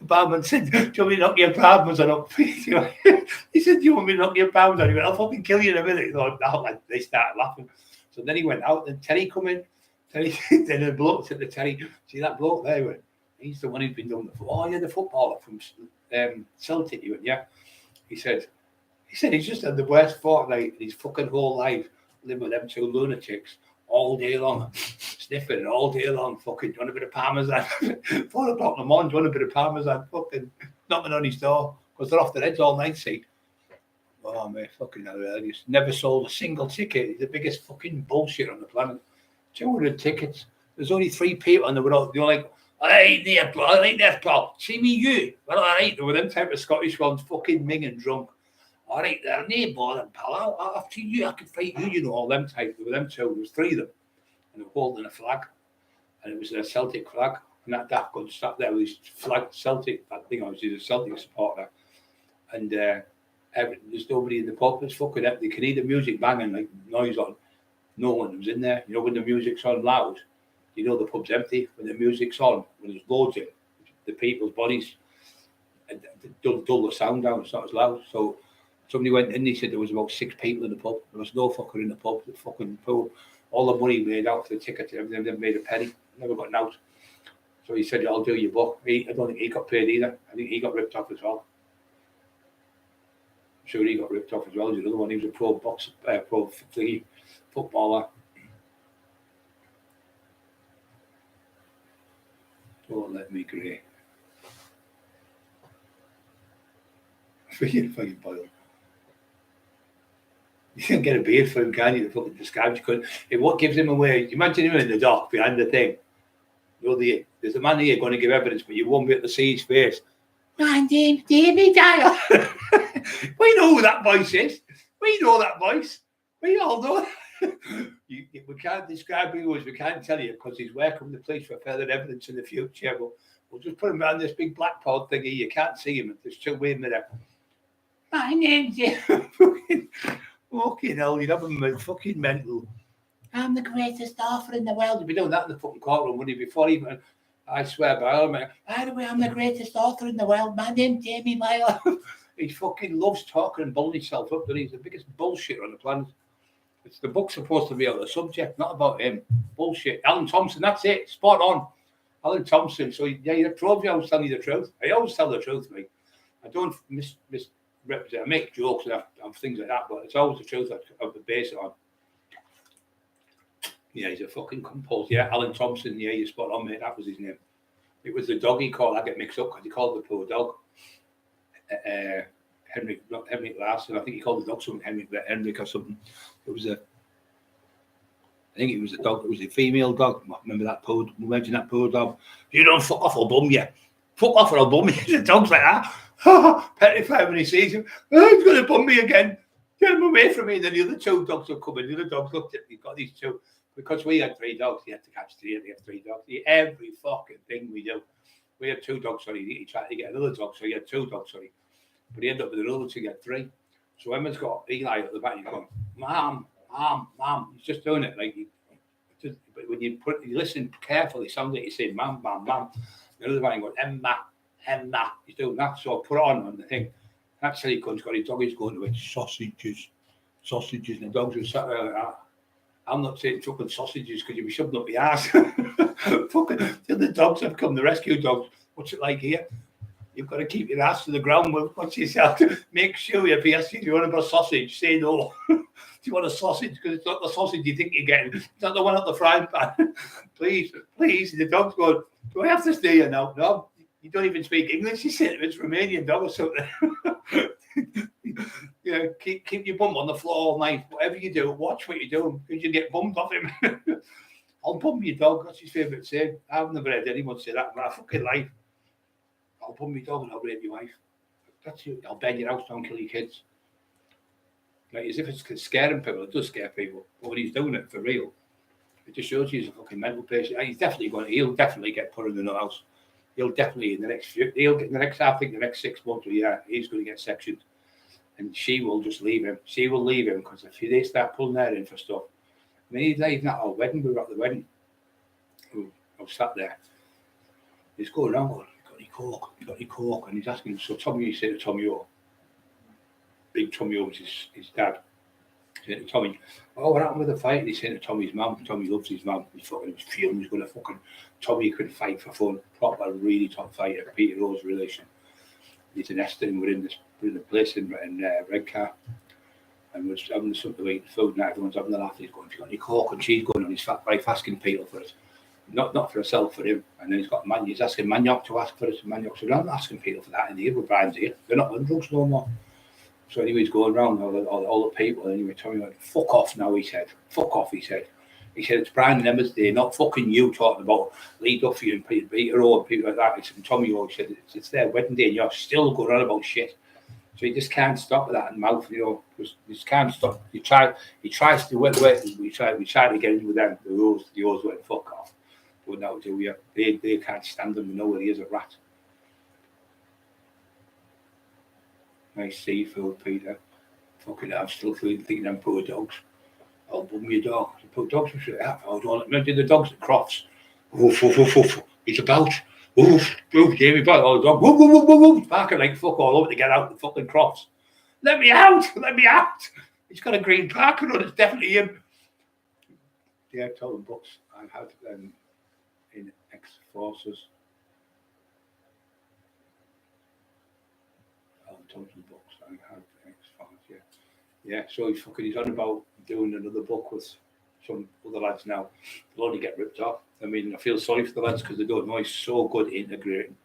barman said, do you want me to knock your Parmesan up? He said, do you want me to knock your Parmesan? He went, I'll fucking kill you in a minute. He thought, no, like, they started laughing. So then he went out, and Terry come in. Then the bloke said to Terry, see that bloke there? He went, he's the one who's been doing the footballer from Celtic. He went, yeah. He said he's just had the worst fortnight in his fucking whole life, living with them 2 lunatics all day long, sniffing all day long, fucking, do you want a bit of Parmesan? 4 o'clock in the morning, do you want a bit of Parmesan? Fucking knocking on his door, because they're off their heads all night, see. Oh, mate, fucking hell, he's never sold a single ticket. He's the biggest fucking bullshit on the planet. 200 tickets. There's only 3 people, and they were like, all right, there, pal. See me, you. Well, all right, they were them type of Scottish ones, fucking minging drunk. All right, there, no bother, pal. After you, I can fight you, you know, all them type. There were them 2. There was 3 of them. And they were holding a flag. And it was a Celtic flag. And that daft gun sat there with his flag, Celtic. I think I was a Celtic supporter. And there's nobody in the pub. It's fucking empty. You can hear the music banging, like noise on. No one was in there. You know, when the music's on loud, you know the pub's empty. When the music's on, when there's loads in, the people's bodies dull the sound down. It's not as loud. So somebody went in. He said there was about 6 people in the pub. There was no fucker in the pub. The fucking pool, all the money made out for the tickets, everything. They made a penny. Never got out. So he said, I'll do your book. I don't think he got paid either. I think he got ripped off as well. I'm sure he got ripped off as well. There's another one. He was a pro footballer. Don't let me grey. Fucking boil. You can't get a beard for him, can you? The fucking describes you couldn't. What gives him away? Imagine him in the dock behind the thing. There's a man here going to give evidence, but you won't be able to see his face. My name's David Dyer. We know who that voice is. We know that voice. We all know. We can't describe who he was. We can't tell you because he's welcome the police for further evidence in the future. But we'll just put him around this big black pod thingy. You can't see him. There's two way mirror. My name's fucking hell. You'd have him fucking mental. I'm the greatest author in the world. He'd be doing that in the fucking courtroom, wouldn't he? Before even, I swear by all, man. By the way, I'm the greatest author in the world. My name's Jamie Miller. He fucking loves talking and bullying himself up. He's the biggest bullshitter on the planet. The book's supposed to be about the subject, not about him. Bullshit. Alan Thompson, that's it. Spot on. Alan Thompson. So, yeah, you prove I always tell you the truth. I always tell the truth, mate. I don't misrepresent. I make jokes and things like that, but it's always the truth of the base on. Yeah, he's a fucking composer. Yeah, Alan Thompson. Yeah, you're spot on, mate. That was his name. It was the dog he called. I get mixed up because he called the poor dog Henrik Larson. I think he called the dog something Henrik or something. I think it was a dog. It was a female dog. Remember that poor? Imagine that poor dog. You don't fuck off, I'll bum you. Fuck off or I'll bum you. The dog's like that. Petrified when he sees him. Oh, he's going to bum me again. Get him away from me. And then the other two dogs will come in. The other dogs looked at me. Got these two. Because we had 3 dogs, he had to catch 3, and he had 3 dogs. Every fucking thing we do. We had 2 dogs, sorry. He tried to get another dog, so he had 2 dogs, sorry. But he ended up with another 2, he had 3. So Emma's got Eli at the back, and he's going, Mom. He's just doing it. But when you listen carefully, it sounds like he's saying, Mom. The other one going, Emma. He's doing that. So I put it on the thing. That's how he comes, got his dog, he's going to it, sausages. And the dogs were sat there like that. I'm not saying fucking sausages because you'll be shoving up the ass. Fucking the dogs have come, the rescue dogs. What's it like here? You've got to keep your ass to the ground. Watch yourself. Make sure if he asks you, do you want a sausage? Say no. Do you want a sausage? Because it's not the sausage you think you're getting. It's not the one at the frying pan. Please. The dog's going, do I have to stay here now? No, you don't even speak English. You said it's Romanian dog or something. You know, keep your bum on the floor all night. Whatever you do, watch what you're doing because you get bummed off him. I'll bum your dog. That's his favourite saying. I've never heard anyone say that in my fucking life. I'll bum your dog and I'll rape your wife. That's you. I'll beg your house, don't kill your kids. Like, as if it's scaring people. It does scare people. But when he's doing it for real, it just shows you he's a fucking mental patient. He's definitely he'll definitely get put in the nut house. He'll definitely in the next 6 months or a year, he's going to get sectioned. And she will just leave him. She will leave him because if they start pulling her in for stuff. I mean, he's even at our wedding. We were at the wedding. I was sat there. He's going around going, you got any coke? And he's asking, so Tommy, he said to Tommy O. Big Tommy O was his dad. He said to Tommy, oh, what happened with the fight? And he said to Tommy's mum. Tommy loves his mum. He was feeling he was going to fucking... Tommy could fight for fun. Proper, really top fighter. Peter Rose relation. He's an Eston. We're in the place in Redcar. And we're having something to eat, food, and everyone's having a laugh. He's going, if you got any coke? And she's going on his fat wife asking Peter for it. Not for herself, for him. And then he's asking Maniok to ask for it. And Maniok said, I'm not asking Peter for that in here. We're Brian's here. They're not on drugs no more. So anyway, he's going around all the people. And anyway, Tommy went, fuck off now, he said. Fuck off, he said. He said, it's Brian and Emma's day, not fucking you talking about Lee Duffy and Peter O and people like that. He said, and Tommy O, he said, it's their wedding day and you're still going on about shit. So he just can't stop with that in mouth, you know. He just can't stop. He tries to wet. We try to get in with them. The O's went, fuck off. But now do we? They can't stand him. We know where he is, a rat. Nice seafood, Peter. Fucking, I'm still thinking them poor dogs. I'll bum your dog. The poor dogs were that. Hold on. Imagine the dogs at Crofts. Woof, woof, woof, woof. He's about. Woof, woof, Jamie back. Oh, the dog. Woof, woof, woof, woof. Barking like fuck all over to get out the fucking Crofts. Let me out. Let me out. He's got a green parker on. It's definitely him. Yeah, I've told them books. I've had in forces. Thompson books. I had X-Files, yeah. So he's on about doing another book with some other lads now. They'll only get ripped off. I mean, I feel sorry for the lads because they don't know he's so good at integrating.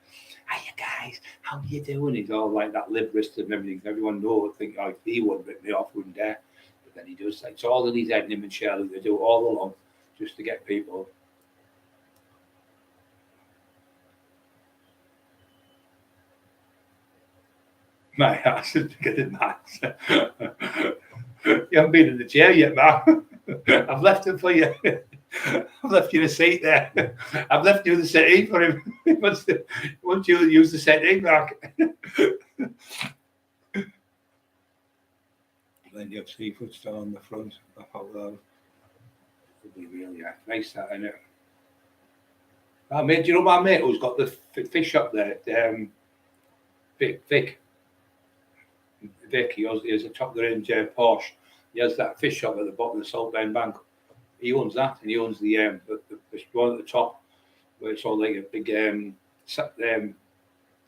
Hiya guys, how you doing? He's all like that liberist and everything. Everyone knows. I think, oh, if he wouldn't rip me off, wouldn't dare. But then he does. Like, it's all in his head, him and Shirley. They do it all along just to get people. My ass is bigger than that. You haven't been in the chair yet, man. I've left him for you. I've left you the seat there. I've left you the settee for him. Once you use the settee, Mark. Then you have seafood still on the front. It'll be really nice, that, isn't it? Oh, mate, do you know my mate who's got the fish shop there? Vic, he has a top of the range Porsche. He has that fish shop at the bottom of the Saltburn Bank. He owns that, and he owns the one at the top, where it's all like a big the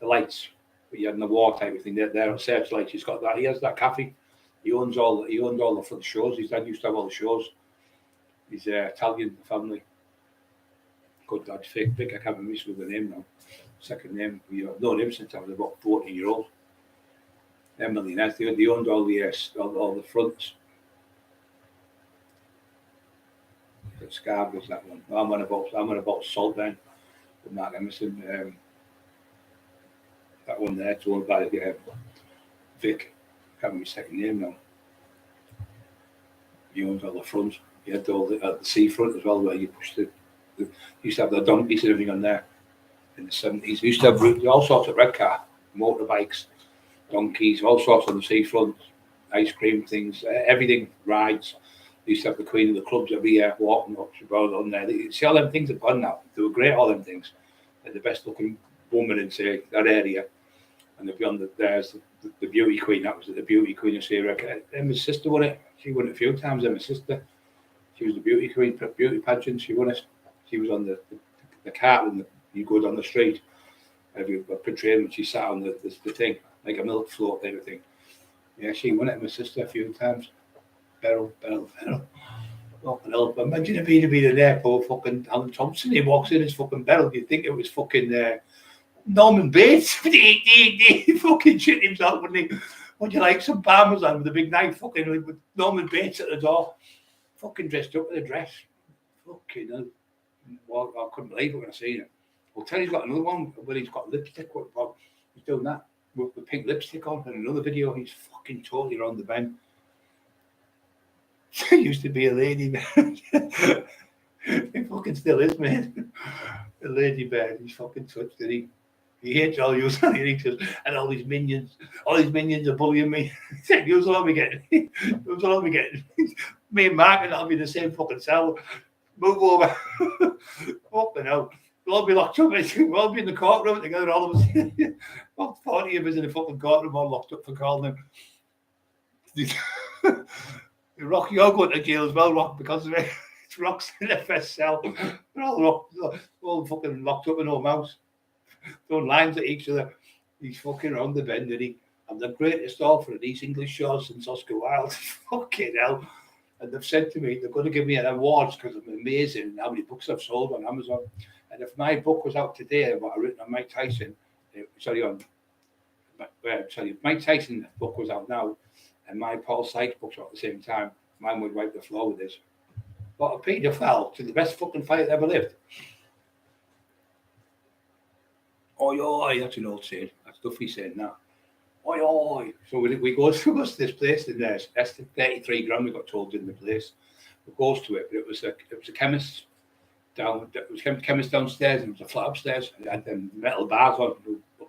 lights, but you had in the war type of thing. There on Searchlight, he's got that. He has that cafe. He owns all the front shows. His dad used to have all the shows. He's Italian family. Good lad, Vic. I can't remember the name now. Second name. I've known him since I was about 14-year-old. They're millionaires. They owned all the fronts. Scarborough's that one. I'm on about Saltburn with Mark Emerson. That one there, it's owned by Vic. I can't remember his second name now. He owned all the fronts. He had all the seafront as well, where you pushed the used to have the donkeys and everything on there in the 70s. We used to have all sorts of red car, motorbikes, donkeys, all sorts on the seafront, ice cream things, everything, rides. They used to have the Queen of the Clubs every year walking up on there. You see, all them things have gone now. They were great, all them things. They're the best looking woman in, say, that area. And they've gone, there's the Beauty Queen. That was the Beauty Queen of Syria. Emma's sister won it. She won it a few times, Emma's sister. She was the Beauty Queen, beauty pageant. She won it. She was on the cart when you go down the street. Every portrayal when she sat on the thing, like a milk float type of thing. Yeah, she won it, my sister, a few times. Beryl. Fucking hell. Imagine if he'd have been in there, poor fucking Alan Thompson. He walks in as fucking Beryl. You'd think it was fucking Norman Bates. He fucking shit himself, wouldn't he? Would you like some parmesan with a big knife, fucking with Norman Bates at the door? Fucking dressed up with a dress. Fucking hell. Well, I couldn't believe it when I seen it. I'll tell you, he's got another one where he's got lipstick. He's doing that with the pink lipstick on. And another video, he's fucking totally around the bend. He used to be a lady man. He fucking still is, man. A lady bear. He's fucking touched it. He hates all you and all these minions. All these minions are bullying me. You'll all be getting. You'll all be getting. Me and Mark and I'll be in the same fucking cell. Move over. Fucking hell. We'll all be locked up. We'll all be in the courtroom together, all of us. About 40 of us in the fucking courtroom, all locked up for calling him. Rock, you're going to jail as well, Rock, because of it. It's Rock's in the first cell. They're all fucking locked up in no mouse. Throwing lines at each other. He's fucking around the bend, and I'm the greatest author of these English shorts since Oscar Wilde. Fucking hell. And they've said to me, they're going to give me an award because I'm amazing how many books I've sold on Amazon. And if my book was out today, what I've written on Mike Tyson, if Mike Tyson's book was out now, and my Paul Sykes book's out at the same time, mine would wipe the floor with this. But a Peter fell to the best fucking fight that ever lived. Oi, that's an old saying. That's Duffy saying that. Oi. So we go to this place, and there's 33 grand we got told in the place. We goes to it, but it was a chemist down. It was a chemist downstairs, and it was a flat upstairs. It had them metal bars on,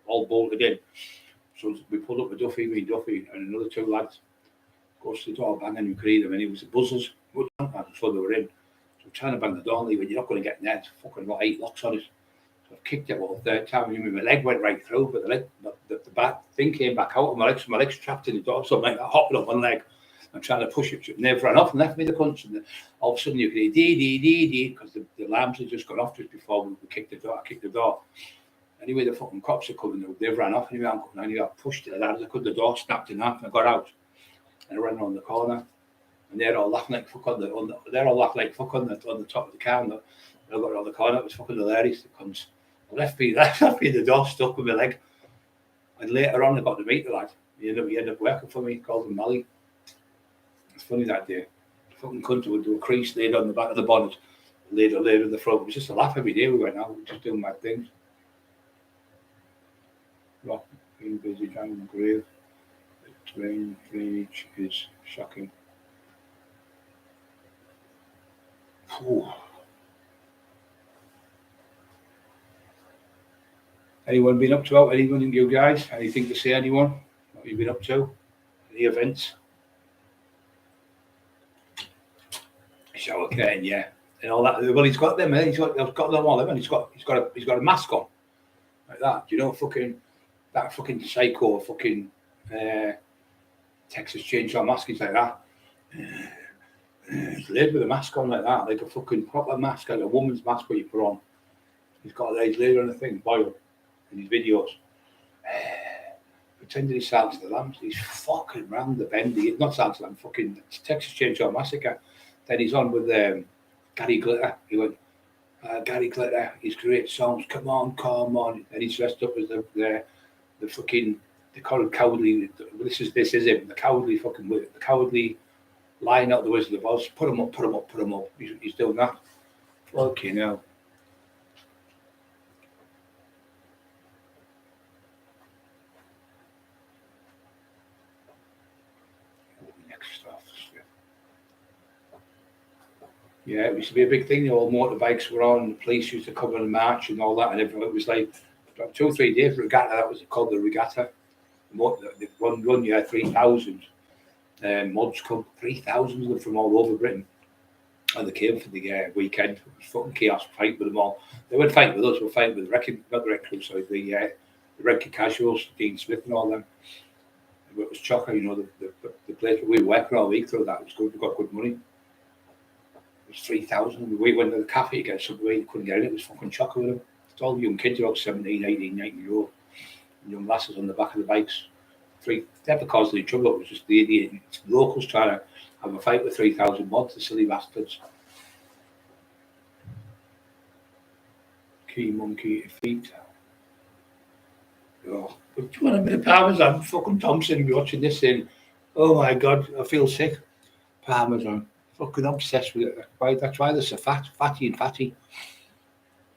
all bolted in. So we pulled up with Duffy, and another two lads. Goes to the door, banging and creed them, and he was the buzzers. So they were in. So I'm trying to bang the door, and you're not going to get in there. It's fucking got 8 locks on it. So I've kicked it about the third time, and my leg went right through, but the back thing came back out, and my legs trapped in the door, so I'm like that, hopping up one leg. I'm trying to push it, and they've run off and left me the cunts. And all of a sudden you can hear dee dee dee dee because the alarms had just gone off just before we kicked the door. I kicked the door. Anyway, the fucking cops are coming. They've ran off. Anyway, I pushed it. As I could, the door snapped in half, and I got out. And I ran around the corner, and they're all laughing like fuck on the top of the car. And I got around the corner. It was fucking hilarious. The cunts left me the door stuck with my leg. And later on, I got to meet the lad. He ended up working for me. Called him Mally. It's funny that day. The fucking cunt would do a crease laid on the back of the bonnet, laid in the front. It was just a laugh every day. We went out, just doing mad things. Rock, being busy, driving grave. The drainage is shocking. Ooh. Anyone been up to out? Anyone, you guys? Anything to say, anyone? What have you been up to? Any events? Shower curtain, yeah. And all that. Well, he's got them, he's got them all, and he's got a mask on. Like that. Do you know that fucking psycho fucking Texas Chainsaw Mask, he's like that. He's laid with a mask on like that, like a fucking proper mask, like a woman's mask what you put on. He's got his laid on a thing, boiled in his videos. Pretending he's Silence of the Lambs. He's fucking round the bend. He's not Silence of the Lambs, fucking Texas Chainsaw Massacre. Then he's on with Gary Glitter. He went, Gary Glitter, his great songs, come on. And he's dressed up as the fucking, they call him cowardly, this is him, the cowardly lion out the Wizard of Oz. Put him up. He's doing that. Fucking hell. Yeah, it used to be a big thing. All motorbikes were on. The police used to come and march and all that, and everything. It was like 2 or 3 days regatta. That was called the regatta. The one year, 3,000 mods come, 3,000 of them from all over Britain, and they came for the weekend. It was fucking chaos. Fight with them all. They weren't fighting with us. They were fighting with not the Red Crew, sorry, the Red Casuals, Dean Smith and all them. It was chocker, the place where we were working all week through that. It was good. We got good money. It was 3,000. We went to the cafe to get something. We couldn't get it. It was fucking chocker with them. It's all young kids about 17, 18, 19 year old. Young lasses on the back of the bikes. Never caused any trouble. It was just the idiot locals trying to have a fight with 3,000 mods, the silly bastards. Key monkey feet. Oh, but do you want a bit of Parmesan? Fucking Thompson be watching this in. Oh my God, I feel sick. Parmesan. Fucking obsessed with it. That's why they're so fatty.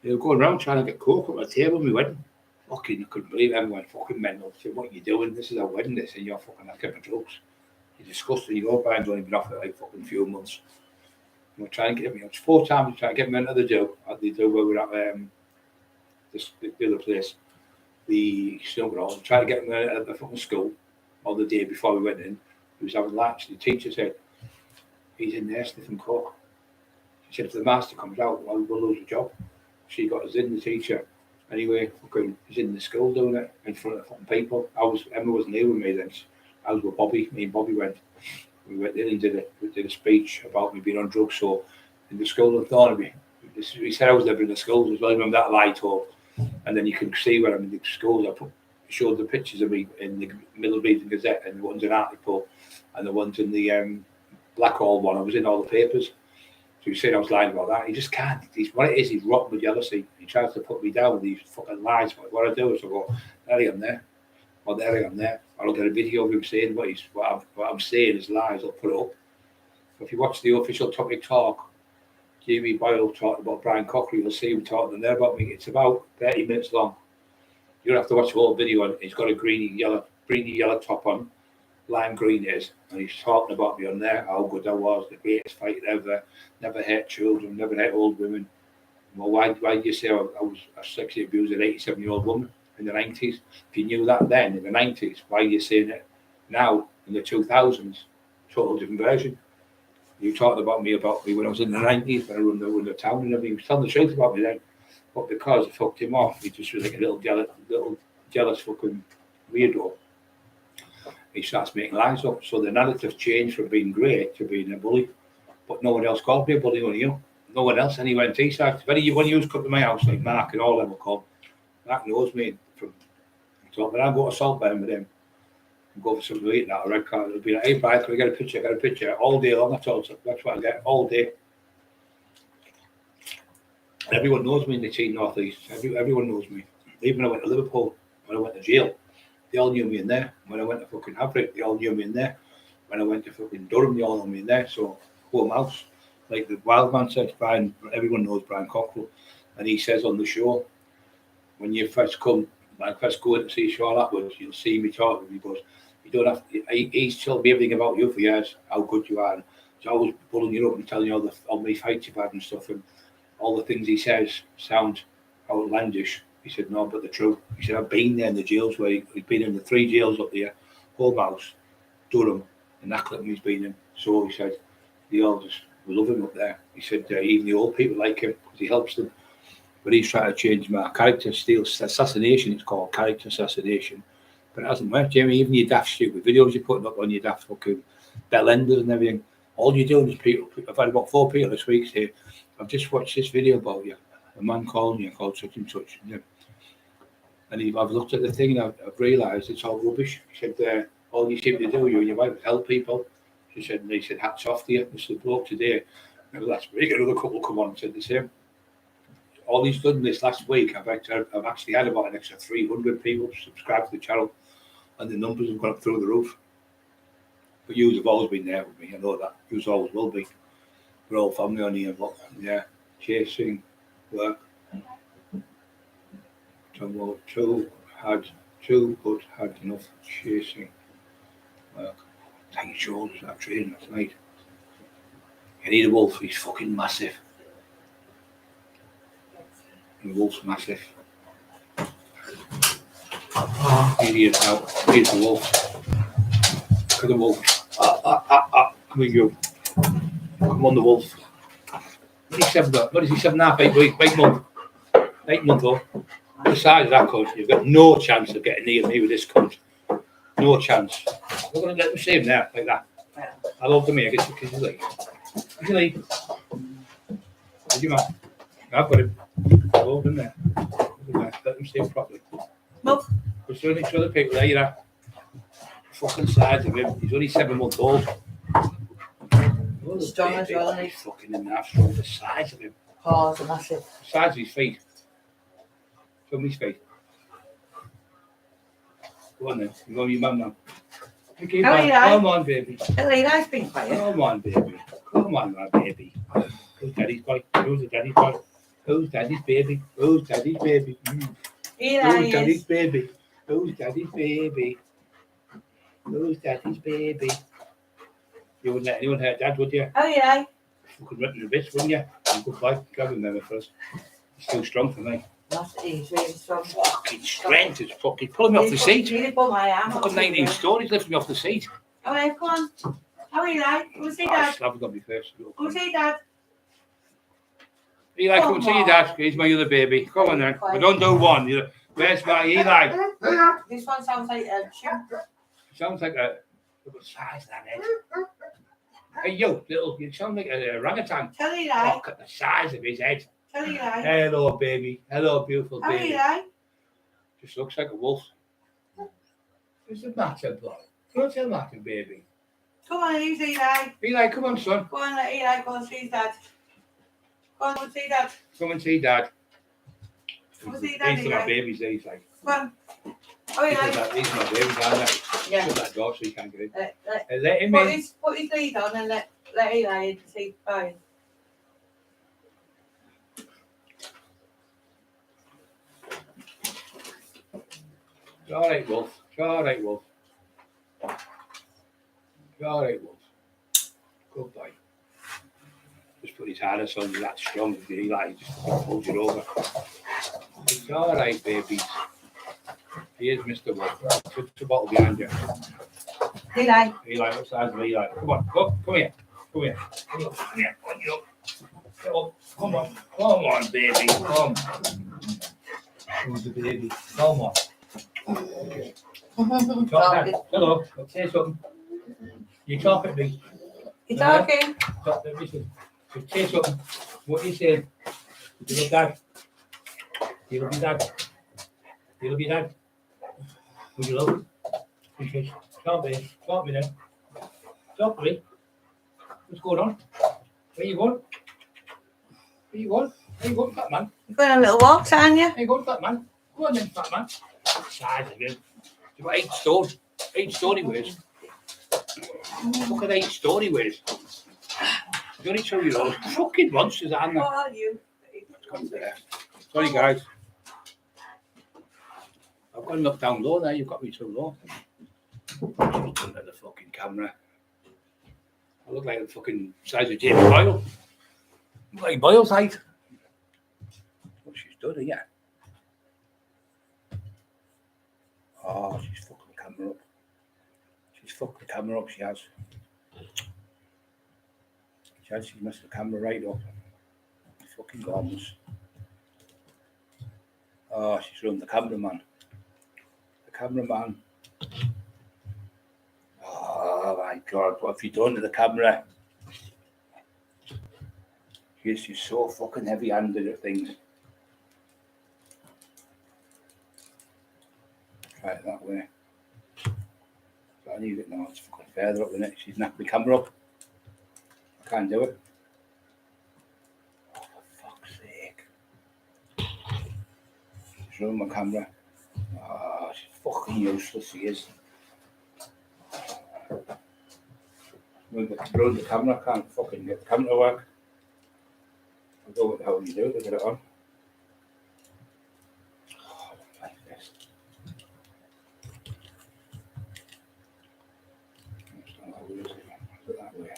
They were going around trying to get coke at my table at my wedding. Fucking, I couldn't believe everyone fucking mental. Said, what are you doing? This is our wedding, this, and you're fucking like getting drugs. You're disgusting. Your brand's only been off for like fucking few months. We're trying to get me. It's 4 times trying to get me into the do. At the do where we're at the other place. The snooker hall. Trying to get me at the fucking school. Or the day before we went in. He was having lunch. The teacher said, he's in there sniffing coke. She said, if the master comes out, we'll lose the job. She got us in, the teacher. Anyway, fucking, he's in the school doing it in front of fucking people. Emma wasn't here with me then. I was with Bobby. Me and Bobby went. We went in and did a speech about me being on drugs. So in the school in Thornaby, he said I was living in the schools as well. I remember that light up. And then you can see when I'm in the schools. I showed the pictures of me in the Middle Reading Gazette and the ones in Article and the ones in the Blackhall one. I was in all the papers. So he said I was lying about that. He just can't. What it is, he's rotten with jealousy. He tries to put me down with these fucking lies. But what I do is I go, there I am there. Or there I am there. Or I'll get a video of him saying what I'm saying is lies. I'll put it up. If you watch the official Topic Talk, Jamie Boyle talked about Brian Cockerill. You'll see him talking there about me. It's about 30 minutes long. You don't have to watch the whole video. And he's got a greeny yellow top on. Lime green is, and he's talking about me on there, how good I was, the greatest fight ever, never hurt children, never hurt old women. Well, why do you say I was a sexually abused an 87-year-old woman in the 90s? If you knew that then, in the 90s, why are you saying it now, in the 2000s? Total different version. You talked about me when I was in the 90s, when I run the town and everything. He was telling the truth about me then. But because I fucked him off, he just was like a little jealous fucking weirdo. he starts making lies up. So the narrative changed from being great to being a bully. But no one else called me a bully, only you. No one else. And he went, he started, when you come to my house, like Mark and all them will come, Mark knows me from, so when I go to Saltburn with him, go for something to eat now, a red card, it'll be like, hey, Brian, can we get a picture? Get a picture all day long. That's what I get all day. And everyone knows me in the team North East. Everyone knows me. Even when I went to Liverpool, when I went to jail, they all knew me in there. When I went to fucking Haverick, they all knew me in there. When I went to fucking Durham, they all knew me in there. So, home house. Like the wild man says, Brian, everyone knows Brian Cockerill. And he says on the show, when you first come, when I first go in to see Charlotte Atwood, you'll see me talking. He goes, you don't have to, he's told me everything about you for years, how good you are. And he's always pulling you up and telling you all my fights you've had and stuff. And all the things he says sound outlandish. He said, no, but the truth. He said, I've been there in the jails where he's been in the 3 jails up there, home house, Durham, and Ackland he's been in. So he said, they all just love him up there. He said, even the old people like him because he helps them. But he's trying to change my character, assassination, it's called character assassination. But it hasn't worked, Jamie. Even your daft stupid videos you're putting up on your daft fucking bell enders and everything, all you're doing is people. I've had about 4 people this week say, I've just watched this video about you. A man called me and called such and such. And I've looked at the thing and I've realised it's all rubbish. He said, all you seem to do, you and your wife, help people. He said, hats off to you. This is the bloke today. And last week, another couple come on and said the same. All he's done this last week, I've actually had about an extra 300 people subscribe to the channel, and the numbers have gone up through the roof. But you have always been there with me, I know that. You always will be. We're all family on here, but yeah, chasing work. Too good, had enough chasing work. Tight shoulders, that training last night. You need a wolf, he's fucking massive. The wolf's massive. Idiot now. Here's the wolf. Look at the wolf. Come here, you. Come on, the wolf. What is he, 7.5, 8 weeks, 8 months. 8 months old. The size of that cunt, you've got no chance of getting near me with this cunt. No chance. We're going to let him see him there, like that. I love him here, get some kisses like. Did you leave? Did you, man? I've got him. Hold him there. Let him see him properly. Nope. There's so many other people there, you know. Fucking size of him. He's only 7 months old. Strong as well, isn't he? He's fucking in half strong. The size of him. Paws are massive. The size of his feet. Show me his feet. Go on then. You go with your mum now. Come on, baby. Eli's been quiet. Come on, baby. Come on, my baby. Who's daddy's boy? Who's the daddy's boy? Who's daddy's baby? Who's daddy's baby? Who's daddy's baby? Who's daddy's baby? Who's daddy's baby? You wouldn't let anyone hurt Dad, would you? Oh, yeah. Fucking written the bits, wouldn't you? Good boy. Grab him there first. He's still strong for me. He's really strong. Fucking strength is fucking pulling me off the seat. Really pulled my arm. Fucking 19 stone, he's lifting me off the seat. Oh, yeah, come on. How are you, Eli? Come and see Dad. I've got me first. Come and see Dad. Eli, come and see your dad. He's my other baby. Come on then. We don't do one. Where's my Eli? This one sounds like a chimp. Sounds like a little size that head. Hey, you sound like a orangutan. Tell Eli. Look at the size of his head. Tell Eli. Hello, baby. Hello, beautiful baby. How are you, Just looks like a wolf. What's the matter, boy? What's the matter, baby? Come on, who's Eli? Eli, come on, son. Go on, let Eli go and see Dad. Go on, see Dad. Come and see Dad. Come and see Dad, These are my Eli. babies, these like. Come on. Oh, Eli. These are my babies, aren't they? Yeah. Shut that door so you can't get in. Let Let him put in. his lead on and let Eli in to see Brian. It's all right, Wolf. It's all right, Wolf. It's all right, Wolf. Good boy. Just put his harness on, he's that strong. Eli just pulls it over. It's all right, babies. Here's Mr. Wolf. Put the bottle behind you. Eli. Eli, what size of Eli? Come on, come here. Come here. Come here. Come on. Come on. Come on, baby. Come. Who's the baby? Come on. Okay. Talking. Hello, I'll say something. You talk at me. You talking? Talk to me. Just say something. What you saying? You love dad? You love your dad? You love your dad? Would you love him? Because talk to me then. Talk to me. What's going on? Where you going? Where you going? Where you going, fat man? You're going on a little walk, aren't you? Where you going, fat man? Go on then, fat man. Size of him. You've got 8 stone. 8 stone he weighs. Look at 8 stone he weighs. You only 2-year-old. Fucking monsters, aren't they? What are you? Sorry, guys. I've got enough down low there. You've got me too low. Just looking at the fucking camera. I look like the fucking size of James Boyle. I look like Boyle's height. What she's done here. Oh, she's fucking the camera up. She's fucked the camera up, she has. She's messed the camera right up. Fucking gorgeous. Oh, she's ruined the cameraman. The cameraman. Oh my God, what have you done to the camera? She's so fucking heavy-handed at things. Try it that way. I need it now, it's fucking further up, isn't it? She's knocked the camera up. I can't do it. Oh, for fuck's sake. She's ruined my camera. Oh, she's fucking useless, she is. Ruined the camera, I can't fucking get the camera to work. I don't know what the hell you do to get it on. Oh, like this. That's not how it is, put it that way.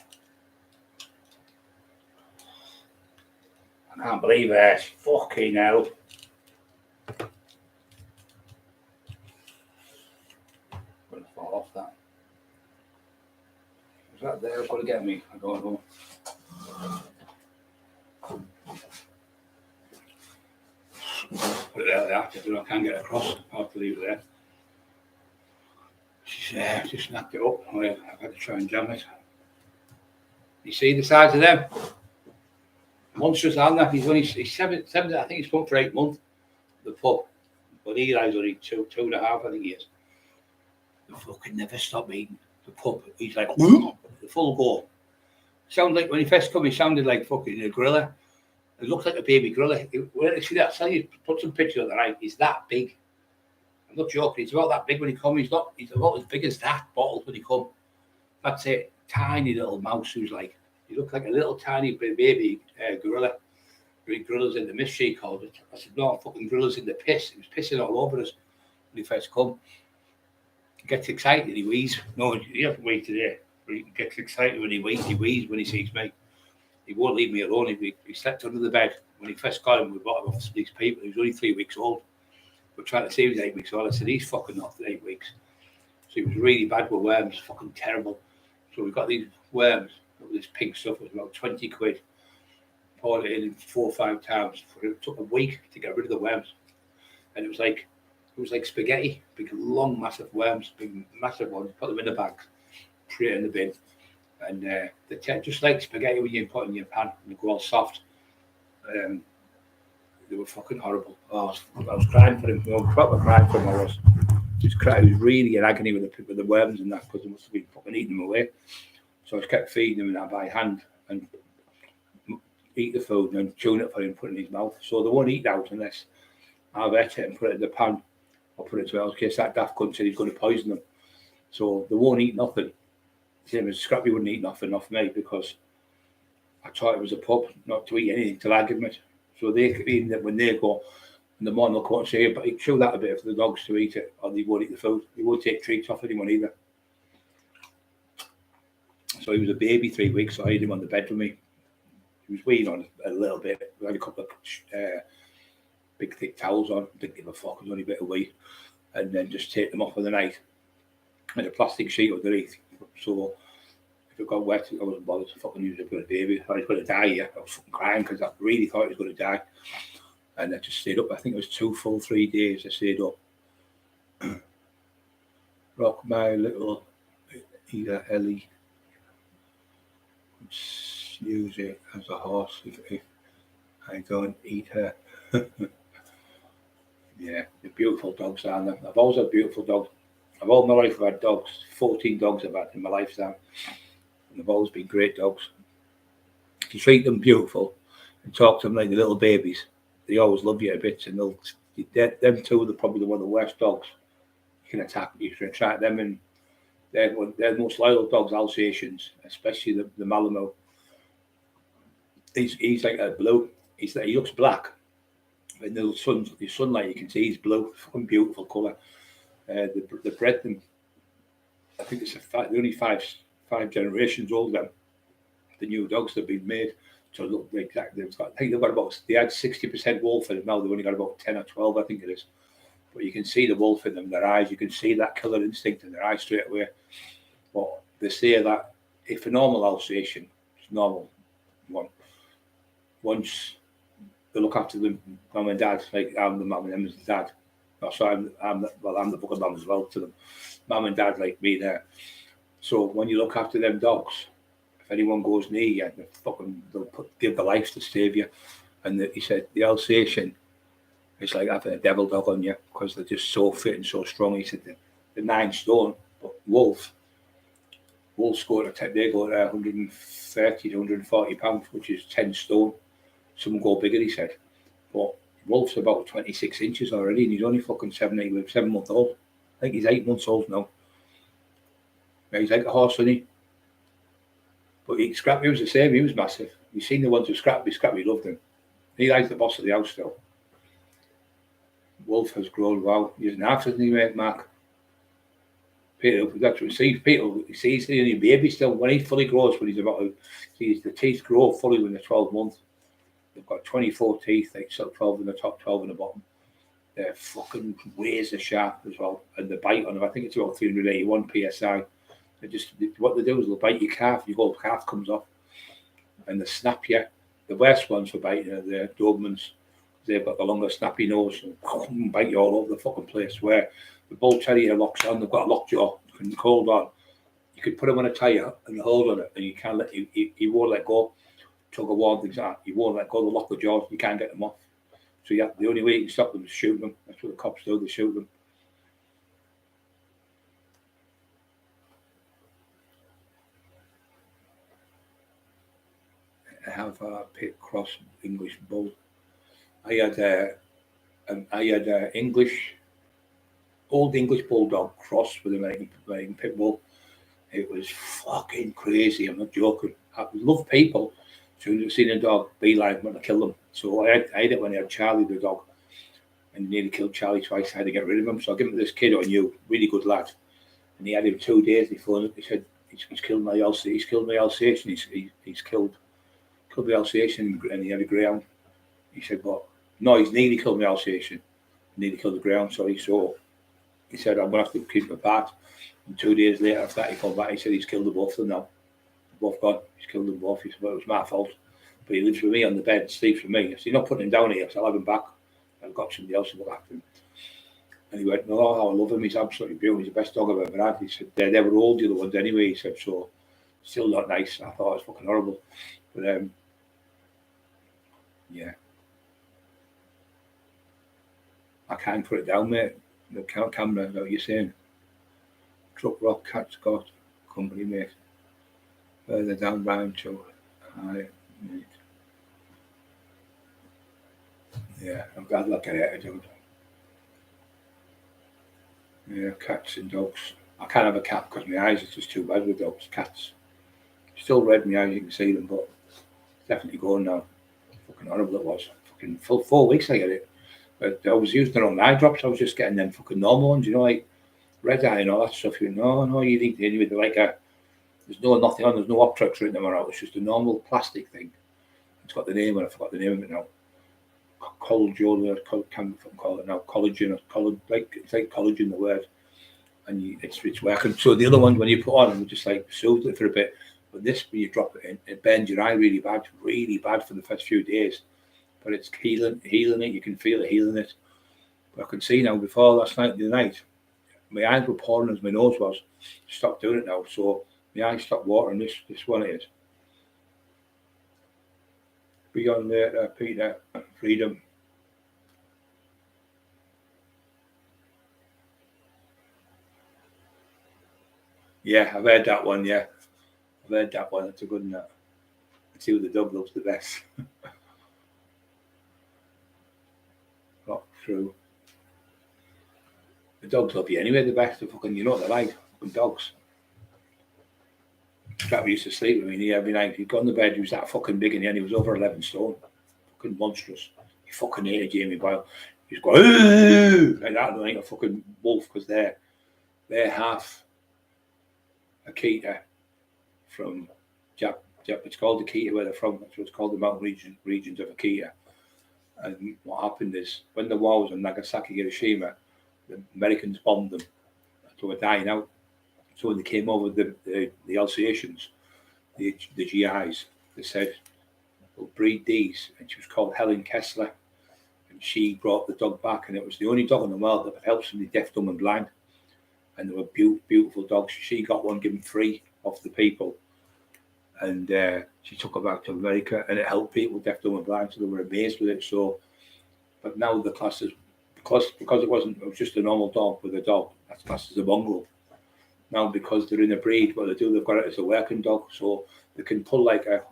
I can't believe it. Fucking hell. I'm gonna fall off that. Is that there going to get me? I don't know. Put it out there. I can't get across. I'll have to leave it there. She's just snapped it up. I've had to try and jam it. You see the size of them? Monsters, aren't they? He's 7, I think he's come for 8 months. The pup. But Eli's only 2.5, I think he is. The fucking never stop eating. The pup. He's like, the full go. Sounds like when he first come, he sounded like fucking a gorilla. It looks like a baby gorilla. When you see that, I'll you put some pictures on the right. He's that big. I'm not joking. He's about that big when he comes. He's about as big as that bottle when he comes. That's it. Tiny little mouse who's like, he looks like a little tiny baby gorilla. Gorillas in the mist, she called it. I said, no, fucking gorillas in the piss. He was pissing all over us when he first come. He gets excited, he wheezes. No, you have to wait today. He gets excited when he wheezes when he sees me. He won't leave me alone. He slept under the bed. When he first got him, we bought him off these people. He was only 3 weeks old. We're trying to say he was 8 weeks old. I said, he's fucking not 8 weeks. So he was really bad with worms, fucking terrible. So we got these worms, this pink stuff, it was about 20 quid. Poured it in 4 or 5 times. It took a week to get rid of the worms. And it was like spaghetti, big, long, massive worms, big, massive ones. Put them in the bags, put it in the bin. And they taste just like spaghetti when you put in your pan and they go all soft. They were fucking horrible. Oh, I was crying for him. I was proper crying for him. I was really in agony with the worms and that because they must have been fucking eating them away. So I just kept feeding him and that by hand and eat the food and then chewing it for him and put it in his mouth. So they won't eat out unless I've ate it and put it in the pan or put it to in case that daft cunt said he's going to poison them. So they won't eat nothing. Same as Scrappy wouldn't eat nothing off me because I taught it was a pup not to eat anything till I give him it. So they could eat it when they go in the morning, they'll come and say, but he chew that a bit for the dogs to eat it, or they won't eat the food. He won't take treats off anyone either. So he was a baby 3 weeks, so I had him on the bed with me. He was weeing on a little bit. We had a couple of big thick towels on, didn't give a fuck, it was only a bit of wee. And then just take them off for the night. And a plastic sheet underneath. So if it got wet, I wasn't bothered to fucking use it for a baby. I was going to die here. I was fucking crying because I really thought he was going to die. And I just stayed up. I think it was 2 full 3 days I stayed up. Rock my little either Ellie. Use it as a horse if I don't eat her. Yeah, they're beautiful dogs, aren't they? I've always had beautiful dogs. I've all my life I've had dogs. 14 dogs I've had in my lifetime. And they've always been great dogs. If you treat them beautiful and talk to them like the little babies, they always love you a bit. And them two are probably one of the worst dogs you can attack. You can attract them, and they're the most loyal dogs, Alsatians, especially the Malamute. He's like a blue. He looks black. In the sunlight, you can see he's blue. Fucking beautiful colour. They bred them. I think they're only five generations old. Them the new dogs that have been made to look exactly. I think they had 60% wolf in it. Now they've only got about 10 or 12, I think it is. But you can see the wolf in them, their eyes. You can see that killer instinct in their eyes straight away. But they say that if a normal Alsatian, it's normal one, once they look after them, mum and dad, like I'm the mum and them as the dad. So I'm the fucking mum as well to them. Mum and dad like me there. So when you look after them dogs, if anyone goes near you, they'll give their lives to save you. And he said the Alsatian, it's like having a devil dog on you because they're just so fit and so strong. He said they're 9 stone, but wolves go to 130 to 140 pounds, which is 10 stone. Some go bigger, he said. But Wolf's about 26 inches already, and he's only fucking 7 months old. I think he's 8 months old now. Yeah, he's like a horse, isn't he? But Scrappy was the same. He was massive. You've seen the ones with Scrappy. Scrappy loved him. He likes the boss of the house still. Wolf has grown well. He's an half, isn't he, mate, Mark? Peter, that's what he sees. Peter, he sees the baby still. When he fully grows, when he's about, the teeth grow fully when they're 12 months. They've got 24 teeth, like 12 in the top, 12 in the bottom. They're fucking razor sharp as well. And the bite on them, I think it's about 381 psi. What they do is they'll bite your calf, your whole calf comes off. And they snap you. The worst ones for biting are the Dobermans. They've got the longer snappy nose and bite you all over the fucking place. Where the bull terrier locks on, they've got a lockjaw, you can hold on. You could put them on a tire and hold on it, and you can't he won't let go. Tug of war, things like that. You won't let go, they'll lock the jaws, you can't get them off. So yeah, the only way you can stop them is shoot them. That's what the cops do, they shoot them. I have a pit cross English bull. I had old English bulldog cross with American pit bull. It was fucking crazy. I'm not joking. I love people. As soon as I seen a dog, beeline, want to kill them. So I had it when I had Charlie the dog, and nearly killed Charlie twice. I had to get rid of him. So I gave him to this kid I knew, really good lad, and he had him 2 days before. He said he's killed my Alsatian. He's killed my Alsatian. He's killed the Alsatian, and he had a greyhound. He said, but no, he's nearly killed my Alsatian. Nearly killed the greyhound. Sorry. So he said I'm gonna have to keep them apart. And 2 days later, after that, he called back. He said he's killed the both of them now. Both gone. He's killed them both. He said, well, it was my fault. But he lives with me on the bed, sleeps with me. I said, you're not putting him down here, so I'll have him back. I've got somebody else to look after him. And he went, no, I love him. He's absolutely beautiful. He's the best dog I've ever had. He said, they were old, the other ones anyway. He said, so still not nice. I thought it was fucking horrible. But, yeah. I can't put it down, mate. The camera, what you're saying. Truck Rock Cat's got company, mate. Further down round to mate. Yeah, I'm glad look at it, dude. Yeah, cats and dogs. I can't have a cat because my eyes are just too bad with dogs. Cats. Still red in my eyes, you can see them, but it's definitely gone now. Fucking horrible it was. Fucking 4 weeks I get it. But I was using the wrong eye drops. I was just getting them fucking normal ones, like red eye and all that stuff. You need anyway. They're like there's nothing on. There's no Optrex written them around. It's just a normal plastic thing. It's got the name, and I forgot the name of it now. Collagen, can't call it now. Collagen, it's like collagen, the word. And it's working. So the other one, when you put on, it just like soothes it for a bit. But this, when you drop it in, it bends your eye really bad for the first few days. But it's healing it. You can feel it healing it. But I can see now, before last night, the night, my eyes were pouring as my nose was. Stopped doing it now, so my eyes stopped watering. This one is Beyond there, Peter, Freedom. Yeah, I've heard that one. Yeah, I've heard that one. That's a good one. Let's see who the dog loves the best. Not true. The dogs love you anyway. The best. The fucking, you know what they're like. Fucking dogs. Scrappy used to sleep with me every night. He'd go on the bed. He was that fucking big in the end. He was over 11 stone. Fucking monstrous. He fucking hated Jamie Boyle. He was going like that, like a fucking wolf, because they're half Akita from Jap. It's called Akita where they're from. That's what's called the mountain regions of Akita. And what happened is when the war was on Nagasaki, Hiroshima, the Americans bombed them. So were dying out. So when they came over, the Alsatians, the GIs, they said, we'll breed these. And she was called Helen Kessler. And she brought the dog back. And it was the only dog in the world that could help somebody deaf, dumb and blind. And they were beautiful dogs. She got one given free off the people. And she took it back to America. And it helped people deaf, dumb and blind. So they were amazed with it. So, but now the class is, because it was just a normal dog with a dog, that's classed as a mongrel. Now, because they're in a breed, what they do, they've got it as a working dog, so they can pull like a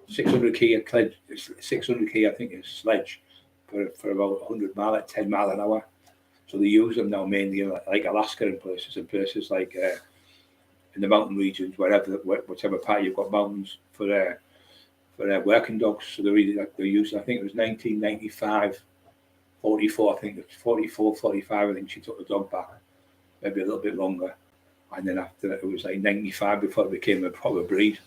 600 key, 600 key, I think, is sledge for about 100 mile at 10 mile an hour. So they use them now mainly in like Alaska and places like in the mountain regions, whichever part you've got mountains for their working dogs. So they really like they use. I think it was 1995, 44. I think it's 44, 45. I think she took the dog back. Maybe a little bit longer, and then after that, it was like 95 before it became a proper breed.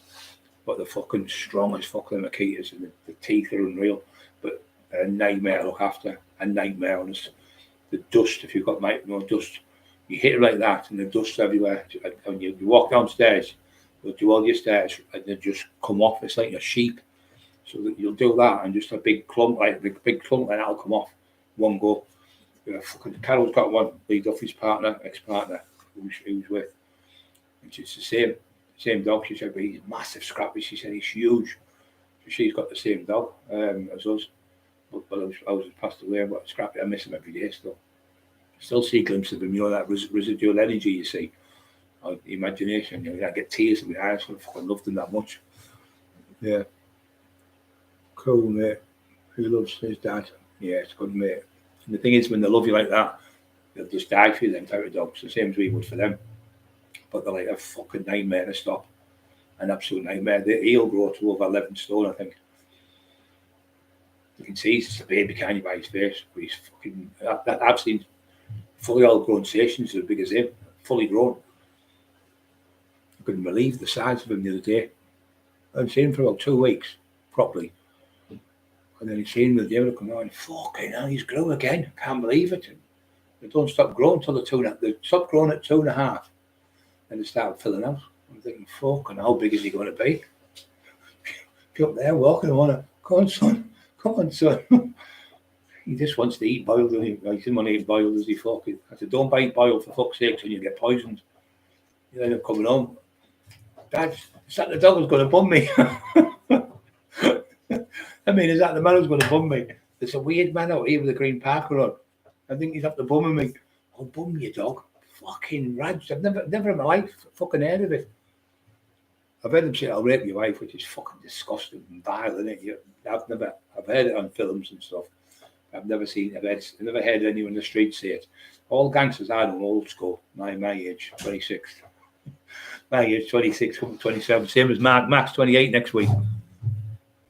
But the fucking strongest fucking Akitas, and the teeth are unreal. But a nightmare to look after, a nightmare on us. The dust, if you've got dust, you hit it like that, and the dust everywhere. And you walk downstairs, you'll do all your stairs, and they just come off. It's like a sheep. So that you'll do that, and just a big clump like that'll come off one go. Yeah, fucking Carol's got one. Lee Duffy's ex-partner, who's with, and it's the same dog. She said, but he's massive, Scrappy. She said he's huge. So she's got the same dog as us. But I was passed away. But Scrappy, I miss him every day still. Still see glimpses of him. You know that residual energy you see, or imagination. You know, I get tears in my eyes. I fucking loved him that much. Yeah, cool mate. Who loves his dad? Yeah, it's good mate. And the thing is, when they love you like that, they'll just die for you, them type of dogs, the same as we would for them. But they're like a fucking nightmare to stop. An absolute nightmare. He'll grow to over 11 stone, I think. You can see he's just a baby kind of by his face. But he's fucking... I've seen fully all grown stations as big as him, fully grown. I couldn't believe the size of him the other day. I've seen him for about 2 weeks, properly. And then he's seen the day come on, fucking hell, he's grown again. I can't believe it. They don't stop growing till they stopped growing at 2.5. And they started filling out. I'm thinking, fucking, how big is he going to be? Be up there walking, I want to, come on, son. He just wants to eat boiled, doesn't he? He doesn't want to eat boiled, does he? Fucking. I said, don't bite boiled for fuck's sake, so you get poisoned. You end up coming home. Dad, is that the dog who's going to bum me? I mean, is that the man who's going to bum me? There's a weird man out here with a green parker on. I think he's after bumming me. I'll bum you, dog. Fucking rads. I've never in my life fucking heard of it. I've heard them say, I'll rape your wife, which is fucking disgusting and vile, isn't it? I've heard it on films and stuff. I've never heard anyone in the street say it. All gangsters I know, old school, my age, 26. My age, 26, 27, same as Mark. Mark's 28 next week.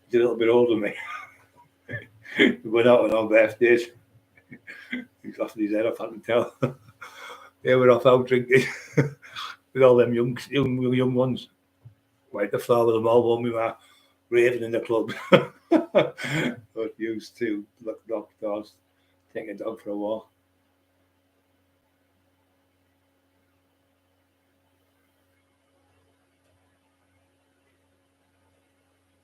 He's a little bit older than me. We went out on our birthdays. He's laughing his head off, I can tell. They were off out drinking with all them young ones. Right, the floor with them all when we were raving in the club. But used to lock doors, take a dog for a walk.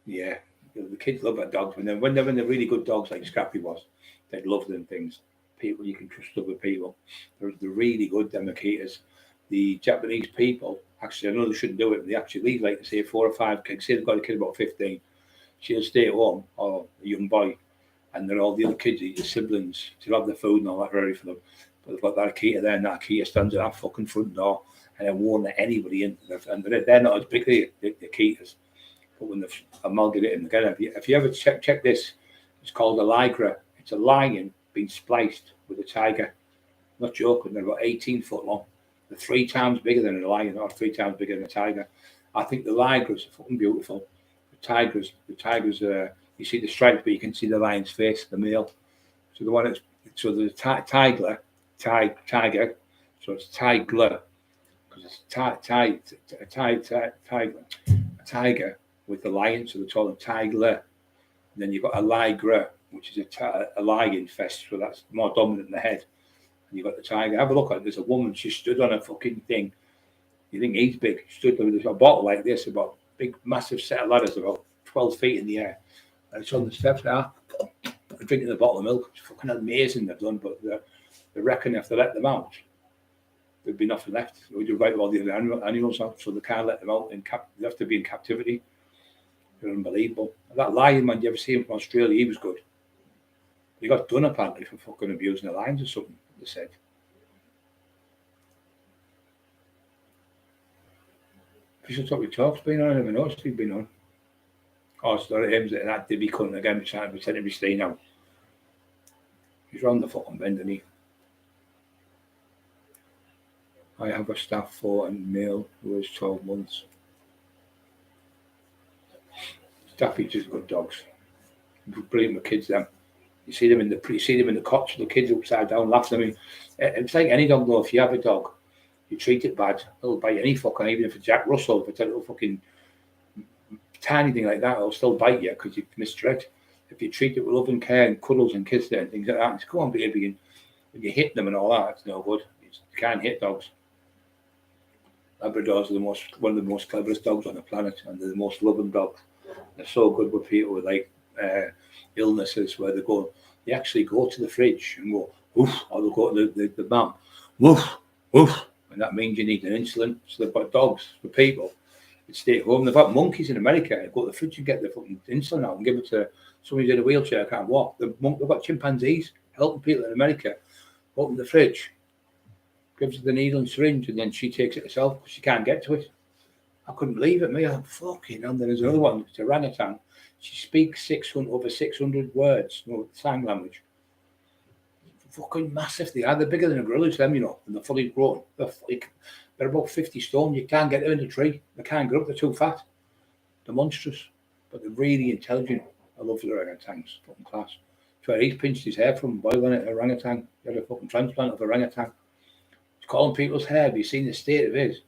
Yeah, the kids love their dogs. When they're really good dogs like Scrappy was, they'd love them things. people, you can trust other people. They're really good, them Akitas. The Japanese people, actually, I know they shouldn't do it, but they actually leave, like, say, 4 or 5 kids. Say they've got a kid about 15, she'll stay at home, or a young boy, and they're all the other kids, your siblings, to have the food and all that ready for them. But they've got that Akita there, and that Akita stands at that fucking front door, and they won't let anybody in. And they're not as big as the Akitas. But when they've amalgamated them together, if you ever check this, it's called a ligra. It's a lion being spliced with a tiger. Not joking, they're about 18 foot long. They're 3 times bigger than a lion, or 3 times bigger than a tiger. I think the ligras are fucking beautiful. The tigers, you see the stripes, but you can see the lion's face, the male. So the one that's, so the tiger, so it's tiger, because it's a tiger with the lion, so they call them tiger. And then you've got a ligra, which is a lion fest, so that's more dominant in the head. And you've got the tiger. Have a look at it. There's a woman, she stood on a fucking thing. You think he's big? She stood with a bottle like this, about big, massive set of ladders, about 12 feet in the air. And it's on the steps there, drinking a bottle of milk. It's fucking amazing they've done, but they reckon if they let them out, there'd be nothing left. We do right all the other animals out, so they can't let them out. They have to be in captivity. They're unbelievable. That lion man, you ever see him from Australia? He was good. He got done apparently for fucking abusing the lions or something, they said. Official Topic Talk's been on, I never noticed he'd been on. Oh, it's not him, and that Dibby couldn't again, trying to pretend to be staying out. He's round the fucking bend, isn't he? I have a staff for a male who is 12 months. Staffy's just good dogs. Brilliant with kids, them. You see them in the cots, the kids upside down laughing. I mean, it's like any dog though. If you have a dog, you treat it bad, it'll bite any fucking, even if it's Jack Russell, if it's a little fucking tiny thing like that, it'll still bite you because you misdirect. If you treat it with love and care and cuddles and kisses and things like that, it's go on, baby. And when you hit them and all that, it's no good. You can't hit dogs. Labradors are one of the most cleverest dogs on the planet, and they're the most loving dogs. They're so good with people with like illnesses where they actually go to the fridge and go woof, or they'll go to the mum woof woof, and that means you need an insulin. So they've got dogs for people that stay at home. They've got monkeys in America that go to the fridge and get the fucking insulin out and give it to somebody who's in a wheelchair, can't walk. They've got chimpanzees helping people in America. Open the fridge, gives her the needle and syringe, and then she takes it herself because she can't get to it. I couldn't believe it, me. I'm fucking. And then there's another one, it's orangutan. She speaks over 600 words, sign language. Fucking massive they are. They're bigger than a gorilla, them, and they're fully grown. They're about 50 stone. You can't get them in the tree. They can't get up. They're too fat. They're monstrous, but they're really intelligent. I love the orangutans. Fucking class. So he's pinched his hair from boiling it, orangutan. He had a fucking transplant of orangutan. He's calling people's hair. Have you seen the state of his?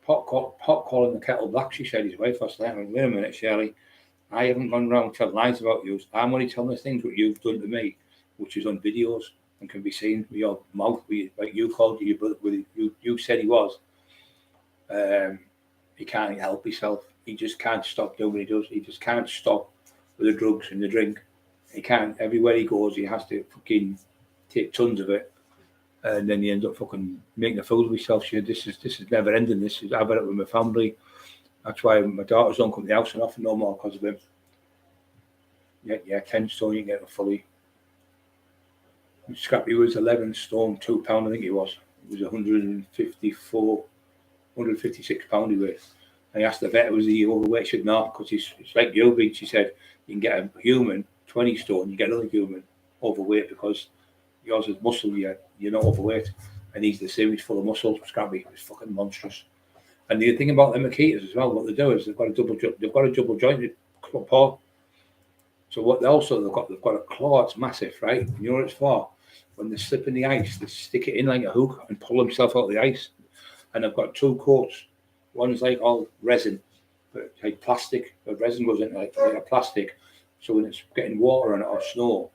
Pot calling the kettle black, she said, his wife last night. Wait a minute, Shirley. I haven't gone around telling lies about you. I'm only telling the things what you've done to me, which is on videos and can be seen with your mouth, like you called your brother, you said he was. He can't help himself. He just can't stop doing what he does. He just can't stop with the drugs and the drink. He can't. Everywhere he goes, he has to fucking take tons of it. And then he ends up fucking making a fool of himself. She said, this is never ending. I've had it with my family. That's why my daughters don't come to the house and often no more because of him. Yeah, 10 stone, you can get it fully. Scrappy was 11 stone, £2, I think he was. It was 156 pound he weighed. And I asked the vet, was he overweight? She said, no, because it's like you, she said, you can get a human, 20 stone, you get another human overweight because yours is muscle, you're not overweight. And he's the same, he's full of muscle. Scrappy is fucking monstrous. And the thing about them Akitas as well, what they do is they've got a double jointed paw. So what they've got a claw, it's massive, right? You know what it's for? When they slip in the ice, they stick it in like a hook and pull themselves out of the ice. And they've got 2 coats. One is like all resin, but like plastic. The resin goes into like a plastic. So when it's getting water on it or snow,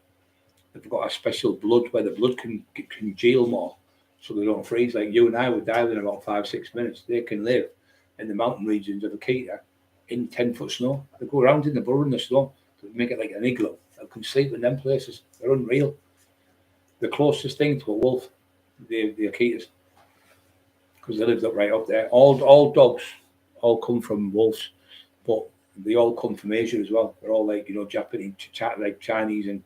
they've got a special blood where the blood can congeal more, so they don't freeze. Like you and I would die in about 5-6 minutes. They can live in the mountain regions of Akita in 10-foot snow. They go around in the burrow in the snow to make it like an igloo. They can sleep in them places. They're unreal. the closest thing to a wolf, the Akitas, because they lived right up there. All dogs all come from wolves, but they all come from Asia as well. They're all like, you know, Japanese, like Chinese and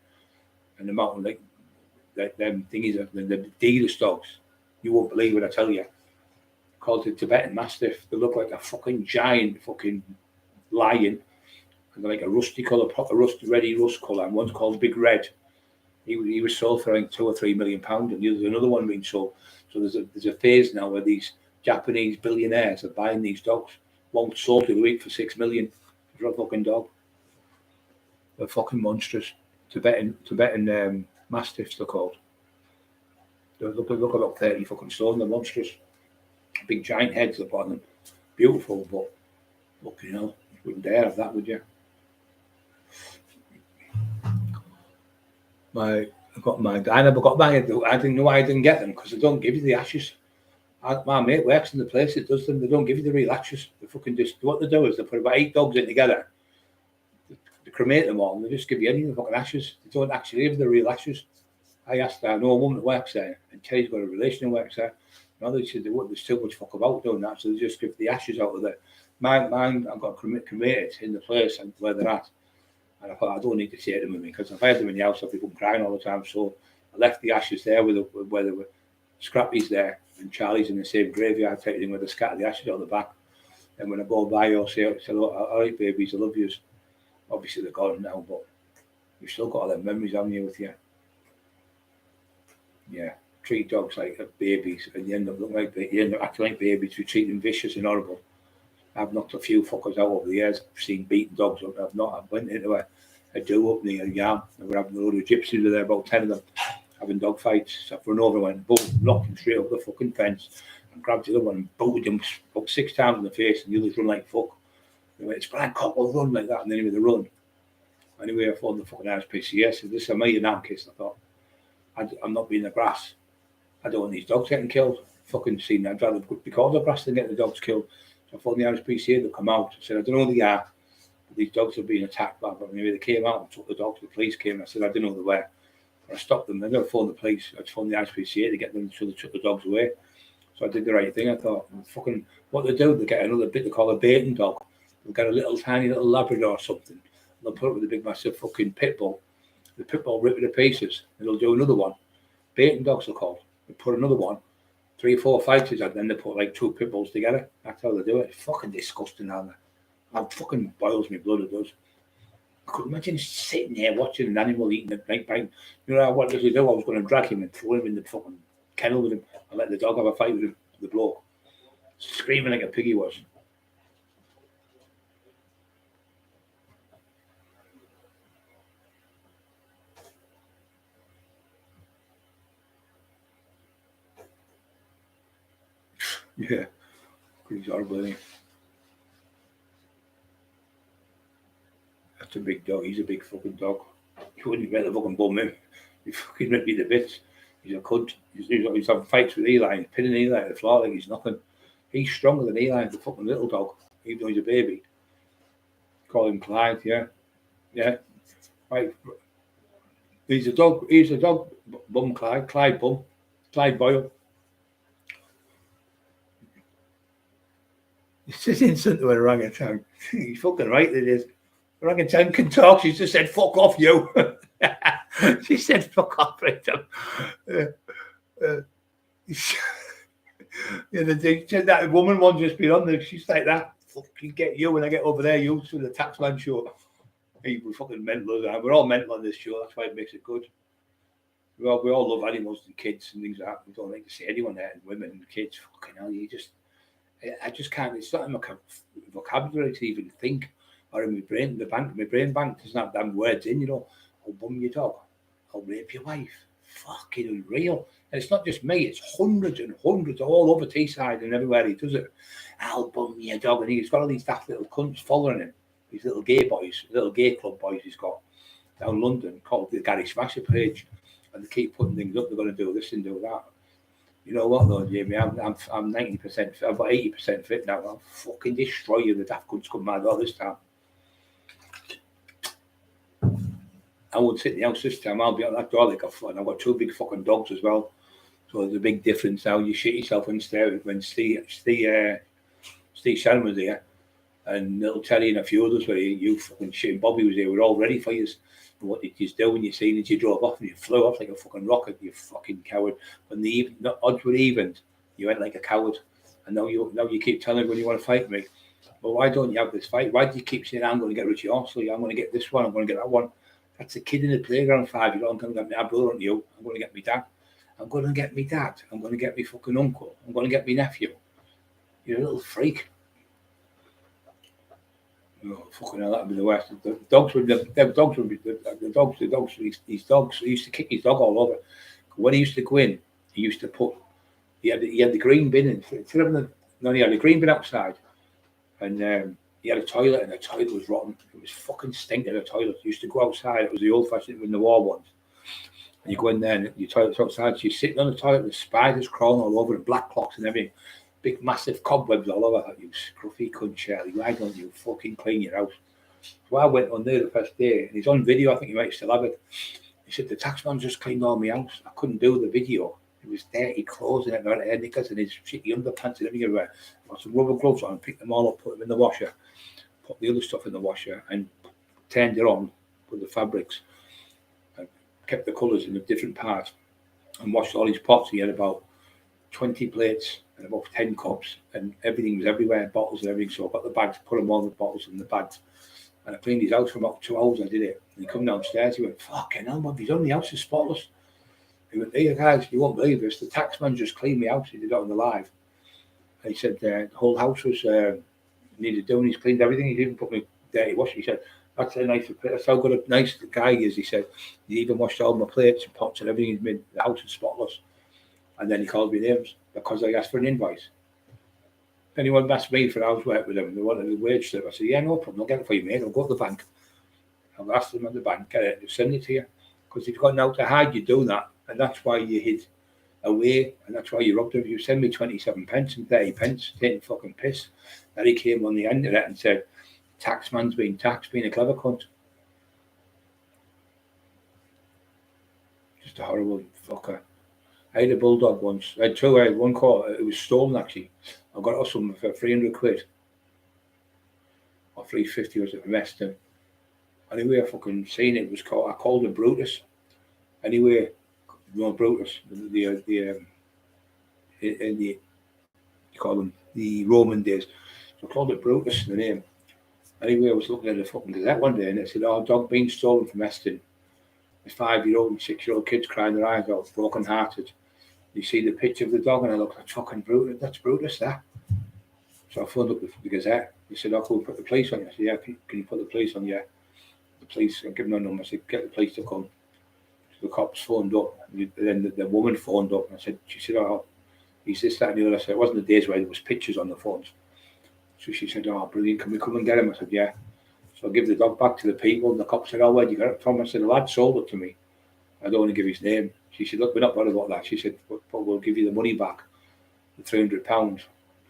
the mountain, like them thingies, the dealest dogs. You won't believe what I tell you. Called the Tibetan Mastiff. They look like a fucking giant fucking lion. And they're like a rusty colour, proper ready rust colour. And one's called Big Red. He was sold for like £2 or £3 million, and there's another one being sold. So there's a phase now where these Japanese billionaires are buying these dogs. One sold the other week for £6 million for a fucking dog. They're fucking monstrous. Tibetan Mastiffs they're called. They look about 30 fucking stone. They're monstrous. Big giant heads upon them. Beautiful, but look, you know, you wouldn't dare have that, would you? I never got mine. I didn't know why I didn't get them, because they don't give you the ashes. My mate works in the place that does them. They don't give you the real ashes. They fucking just, what they do is they put about 8 dogs in together. They cremate them all, and they just give you any of the fucking ashes. They don't actually give the real ashes. I asked her, I know a woman that works there, and Terry's got a relation who works there. No, they said there's too much fuck about doing that, so they just give the ashes out of there. Mine, I've got cremated in the place and where they're at. And I thought, I don't need to take them with me, because if I had them in the house, I'd be crying all the time. So I left the ashes there where there were Scrappy's there and Charlie's in the same graveyard type thing, where they scatter the ashes out the back. And when I go by, I'll say, all right, babies, I love yous. Obviously, they're gone now, but you've still got all them memories, haven't you, with you? Yeah, treat dogs like babies, and you end up acting like babies. You treat them vicious and horrible. I've knocked a few fuckers out over the years. I've seen beaten dogs up. I went into a do up near Yam, and we're having a load of gypsies there, about 10 of them, having dog fights. So I've run over and went, boom, knocked him straight up the fucking fence, and grabbed the other one and booted him about 6 times in the face, and the others run like fuck. They went, it's Brian Cockerill, run like that, and then he would run. Anyway, I phoned the fucking RSPCA, so this is a million amp case. I thought, I'm not being the grass. I don't want these dogs getting killed. Fucking seen that. I'd rather be called the grass than get the dogs killed. So I phoned the RSPCA, they'll come out. I said, I don't know who they are, but these dogs are being attacked. But anyway, they came out and took the dogs. The police came, and I said, I didn't know who they were. I stopped them. I never phoned the police. I phoned the RSPCA to get them, so they took the dogs away. So I did the right thing. I thought, fucking, what they do, they get another bit they call a baiting dog. They'll get a little tiny little Labrador or something. They'll put it with a big massive fucking pit bull. The pit bull rip it to pieces, and they'll do another one. Baiting dogs are called. They put another one, 3 or 4 fighters, and then they put like 2 pit bulls together. That's how they do it. It's fucking disgusting, aren't they? It fucking boils me blood, it does. I couldn't imagine sitting here watching an animal eating a big bite. You know what does he do? I was going to drag him and throw him in the fucking kennel with him and let the dog have a fight with him, the bloke. Screaming like a pig he was. Yeah, he's horrible, isn't he? That's a big dog. He's a big fucking dog. You wouldn't better fucking bum him. He fucking rip you to bits. He's a cunt. He's having fights with Eli. He's pinning Eli at the floor like he's nothing. He's stronger than Eli, the fucking little dog, even though he's a baby. Call him Clyde, yeah. Yeah. Right. He's a dog. Bum Clyde. Clyde Bum. Clyde Boyle. It's just instant to an orangutan. He's fucking right, it is. Orangutan can talk. She just said, fuck off, you. She said, fuck off, right? That woman one just been on there. She's like that. Fucking get you when I get over there, you to the Taxman show. Hey, we're fucking mental. We're all mental on this show. That's why it makes it good. We all love animals and kids and things like that. We don't like to see anyone there, and women and kids. Fucking hell, I just can't. It's not in my vocabulary to even think, or in my brain. My brain bank doesn't have damn words in. You know, I'll bum your dog. I'll rape your wife. Fucking unreal. And it's not just me. It's hundreds and hundreds all over Teesside and everywhere he does it. I'll bum your dog, and he's got all these daft little cunts following him. These little gay boys, little gay club boys. He's got down London called the Gary Smasher page, and they keep putting things up. They're going to do this and do that. You know what though, Jamie? I'm 90%. I've got 80% fit now. I'll fucking destroy you. The daft cunts come mad all this time. I won't sit in the house this time. I'll be on that door like a foot. And I've got 2 big fucking dogs as well. So there's a big difference now. You shit yourself when Steve Shannon was there, and little Terry and a few others were here. You fucking shit, and Bobby was there. We're all ready for you. And what did you do when you seen that you drove off and you flew off like a fucking rocket? You fucking coward. When the odds were evened, you went like a coward. And now you keep telling everyone you want to fight me. Well, why don't you have this fight? Why do you keep saying I'm going to get Richie Horsley? I'm going to get this one. I'm going to get that one. That's a kid in the playground, 5-year-old. I'm going to get my brother on you. I'm going to get my dad. I'm going to get me dad. I'm going to get me fucking uncle. I'm going to get me nephew. You're a little freak. Oh, fucking hell, that'd be the worst. The dogs would be these dogs. He used to kick his dog all over. When he used to go in, he used to put. He had the green bin in. He had the green bin outside, and he had a toilet, and the toilet was rotten. It was fucking stinking. The toilet. You used to go outside. It was the old-fashioned in the war ones. And you go in there, and your toilet's outside. So you're sitting on the toilet with spiders crawling all over, and black clocks and everything. Big, massive cobwebs all over. You scruffy cunt, Shirley. Why don't you fucking clean your house? So I went on there the first day, and he's on video. I think you might still have it. He said, the taxman just cleaned all my house. I couldn't do the video. It was dirty clothes and hair knickers and his shitty underpants and everything. I got some rubber gloves on, picked them all up, put them in the washer, put the other stuff in the washer, and turned it on with the fabrics. And kept the colours in the different parts and washed all his pots. He had about 20 plates and about 10 cups, and everything was everywhere, bottles and everything. So I got the bags, put them all in the bottles and the bags, and I cleaned his house for about 2 hours. I did it. And he come downstairs, he went, fucking hell, man, he's on the house is spotless. He went, hey guys, you won't believe this, the taxman just cleaned me house. He did it on the live. And he said the whole house was needed doing. He's cleaned everything. He didn't put me dirty wash. He said, that's a nice, that's how good a nice guy he is. He said, he even washed all my plates and pots and everything. He's made the house is spotless. And then he called me names because I asked for an invoice. Anyone asked me for hours work with them, they wanted a wage slip. I said, yeah, no problem, I'll get it for you, mate. I'll go to the bank. I'll ask them at the bank, get it, they'll send it to you. Because if you've got now to hide, you do that. And that's why you hid away, and that's why you robbed them. You send me 27 pence and 30 pence, taking fucking piss. Then he came on the end of it and said, taxman's being taxed, being a clever cunt. Just a horrible fucker. I had a bulldog once. I had two. I had one caught. It was stolen actually. I got it off someone for 300 quid or 350 was it from Eston. Anyway, I fucking seen it. It was called. I called him Brutus. Anyway, you know Brutus. You call them the Roman days. So I called it Brutus, the name. Anyway, I was looking at the fucking Gazette one day and it said, "Oh, dog being stolen from Eston." There's 5-year-old and 6-year-old kids crying their eyes out, broken hearted. You see the picture of the dog and I look, that's fucking Brutus. That's Brutus, that. So I phoned up the Gazette. They said, "Oh, can we put the police on you?" I said, "Yeah, can you put the police on you?" The police, I give them a number. I said, "Get the police to come." So the cops phoned up. And then the woman phoned up and I said, she said, "Oh, he's this, that, and the other." I said, it wasn't the days where there was pictures on the phones. So she said, "Oh, brilliant. Can we come and get him?" I said, "Yeah." So I give the dog back to the people. And the cop said, "Oh, where'd you get it from?" I said, "The lad sold it to me. I don't want to give his name." She said, "Look, we're not worried about that." She said, but we'll give you the money back, the £300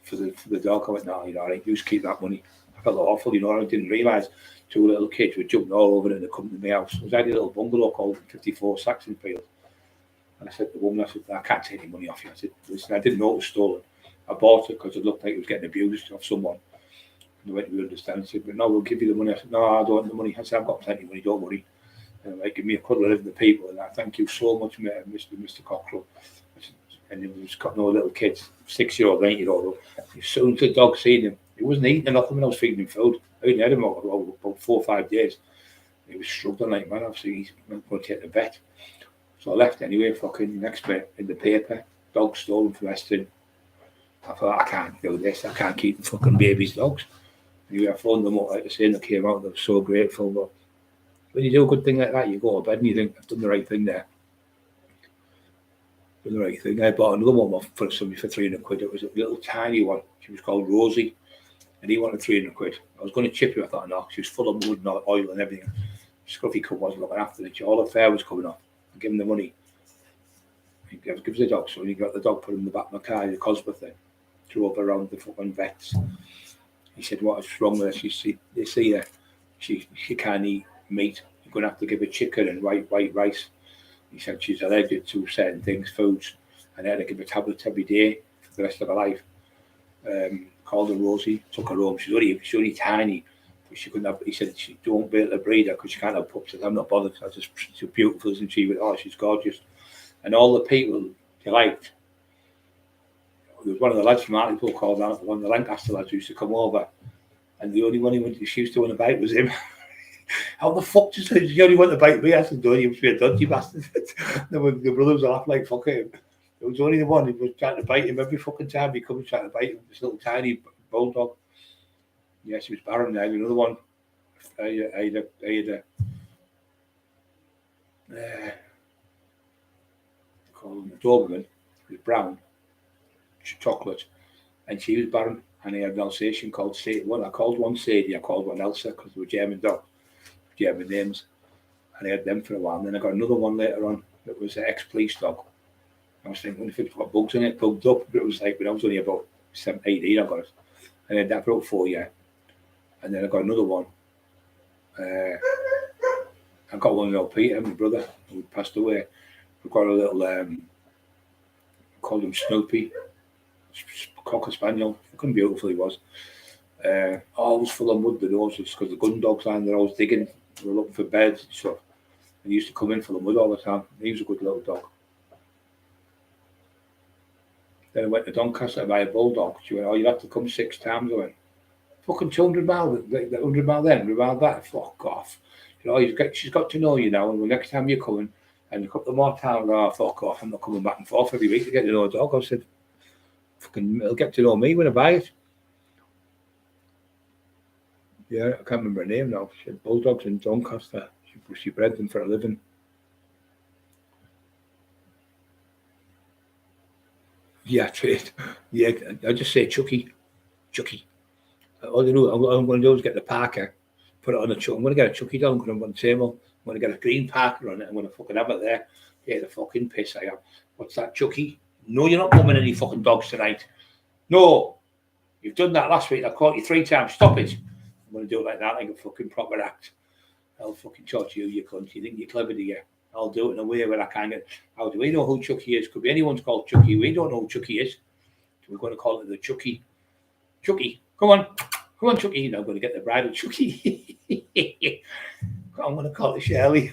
for the dog." I went, "No, you know, right, you just keep that money." I felt awful, you know. I didn't realise 2 little kids were jumping all over it and they come to my house. It was like a little bungalow called 54 Saxon Field. And I said to the woman, I said, "I can't take any money off you." I said, "Listen, I didn't know it was stolen. I bought it because it looked like it was getting abused off someone." And they went, "We understand." I said, "But no, we'll give you the money." I said, "No, I don't want the money." I said, "I've got plenty of money, don't worry." And like, give me a cuddle of the people. And I thank you so much, Mr. Cockerill. And he was got no little kids, 6-year-old, 8-year-old. As soon as the dog seen him, he wasn't eating nothing when I was feeding him food. I hadn't had him about 4 or 5 days. He was struggling like, man, obviously he's going to take the vet. So I left anyway, fucking next bit in the paper, dog stolen from Eston. I thought, I can't do this, I can't keep the fucking babies' dogs. Anyway, I phoned them up, like I said, and they came out, they were so grateful. But when you do a good thing like that, you go to bed and you think, I've done the right thing there. Done the right thing. I bought another one for somebody for 300 quid. It was a little tiny one. She was called Rosie. And he wanted 300 quid. I was going to chip her. I thought, no, she was full of mud and oil and everything. Scruffy cunt wasn't looking after it. All her fare was coming off. I gave him the money. He gives the dog. So he got the dog, put him in the back of my car, the Cosworth thing. Drove around the fucking vets. He said, "What is wrong with her?" They see her. She can't eat meat. going to have to give her chicken and white rice. He said she's allergic to certain things, foods, and I had to give her tablets every day for the rest of her life. Called her Rosie, took her home. She's only tiny, but she couldn't have. He said she don't be able to breed her because she can't have pups. I said, I'm not bothered. She's beautiful, isn't she? But oh, she's gorgeous. And all the people they liked. There was one of the lads from Hartlepool called out, one of the Lancaster lads who used to come over, and the only one she used to want to bite was him. How the fuck does he only want to bite me? I said, don't you must be a dodgy bastard. The brothers were laughing like fuck him. It was only the one who was trying to bite him every fucking time he comes trying to bite him. This little tiny bulldog. Yeah, she was barren. I had another one. I had a called a Doberman. It was brown, chocolate, and she was barren. And I had an Alsatian called Sadie. Well, I called one Sadie, I called one Elsa because they were German dogs, German names. And I had them for a while. And then I got another one later on that was an ex-police dog. I was thinking, if it's got bugs in it, bugged up. But it was like when I was only about 18, I got it. And I had that for about 4 years. And then I got another one. I got one of Peter, my brother, who passed away. We got a little, called him Snoopy, Cocker Spaniel. Fucking beautiful he was. Always full of mud, the noses, because the gun dogs and they're always digging. They were looking for beds and stuff. And he used to come in full of mud all the time. He was a good little dog. Then I went to Doncaster to buy a bulldog. She went, oh, you have to come 6 times. I went, fucking 200 miles, 100 miles then, 100 miles that. Fuck off. You know, she's got to know you now, and the next time you're coming, and a couple of more times, oh, fuck off, I'm not coming back and forth every week to get to know a dog. I said, fucking, it'll get to know me when I buy it. Yeah, I can't remember her name now. She had bulldogs in Doncaster. She bred them for a living. Yeah, trade. Yeah, I just say Chucky. All you know, I'm going to do is get the Parker, put it on a Chucky. I'm going to get a Chucky dog because I'm on the table. I'm going to get a green Parker on it. I'm going to fucking have it there. Yeah, the fucking piss I am. What's that, Chucky? No, you're not coming any fucking dogs tonight. No, you've done that last week. I caught you 3 times. Stop it. I'm going to do it like that, like a fucking proper act. I'll fucking charge you cunt. You think you're clever, do you? I'll do it in a way where I can't get. How do we know who Chucky is? Could be anyone's called Chucky. We don't know who Chucky is. So we're going to call it the Chucky. Chucky, come on, Chucky. Now I'm going to get the bridal Chucky. I'm going to call it Shirley.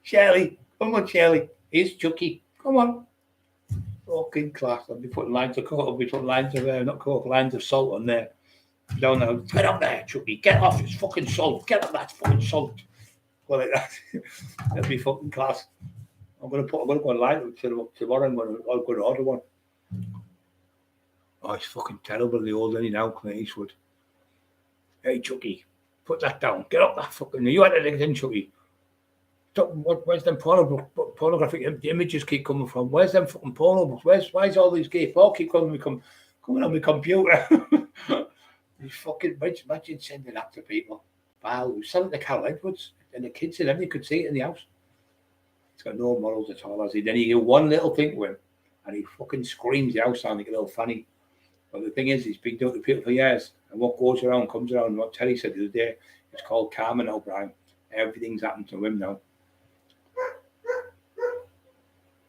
Shirley, come on, Shirley. Here's Chucky. Come on. Fucking class. I'll be putting lines of coke. I'll be putting lines of not coke, lines of salt on there. Down there. Get up there, Chucky. Get off. It's fucking salt. Get up that fucking salt. Go like that. That'll be fucking class. I'm going to go online tomorrow. I'm going to order one. Oh, it's fucking terrible. The old any now, Clint Eastwood. Hey, Chucky, put that down. Get up that fucking. You had it in, Chucky. Where's them pornographic images keep coming from? Where's them fucking porno books? Why's all these gay porn keep coming on my computer? You fucking imagine sending that to people. Wow, we sell it to Carol Edwards and the kids and everything could see it in the house. He's got no morals at all, has he? Then he do one little thing to him and he fucking screams the house down like a little fanny. But the thing is, he's been doing it to people for years. And what goes around comes around. And what Terry said the other day, it's called karma now, Brian. Everything's happened to him now.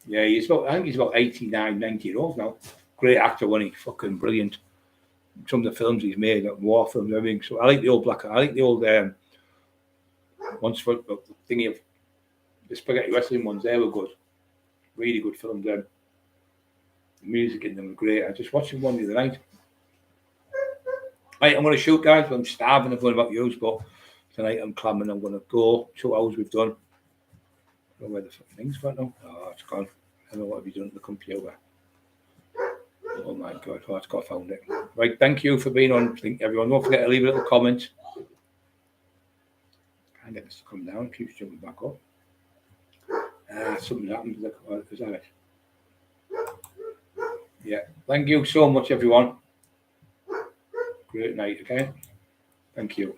Yeah, I think he's about 89, 90 years old now. Great actor, wasn't he? Fucking brilliant. Some of the films he's made, like war films, everything. So I like the old ones for the thingy of the spaghetti wrestling ones. They were good, really good films. Then the music in them was great. I just watched one the other night. Right, I'm going to shoot, guys. I'm starving. I'm going about use, but tonight I'm clamming. I'm going to go. 2 hours we've done. I don't know where the thing's gone now. Oh, it's gone. I don't know what have you done to the computer. Oh my God, oh, it's got found it. Right, thank you for being on. Everyone, don't forget to leave a little comment. Can't get this to come down, it keeps jumping back up. Something happened. Is that it? Yeah, thank you so much, everyone. Great night, okay? Thank you.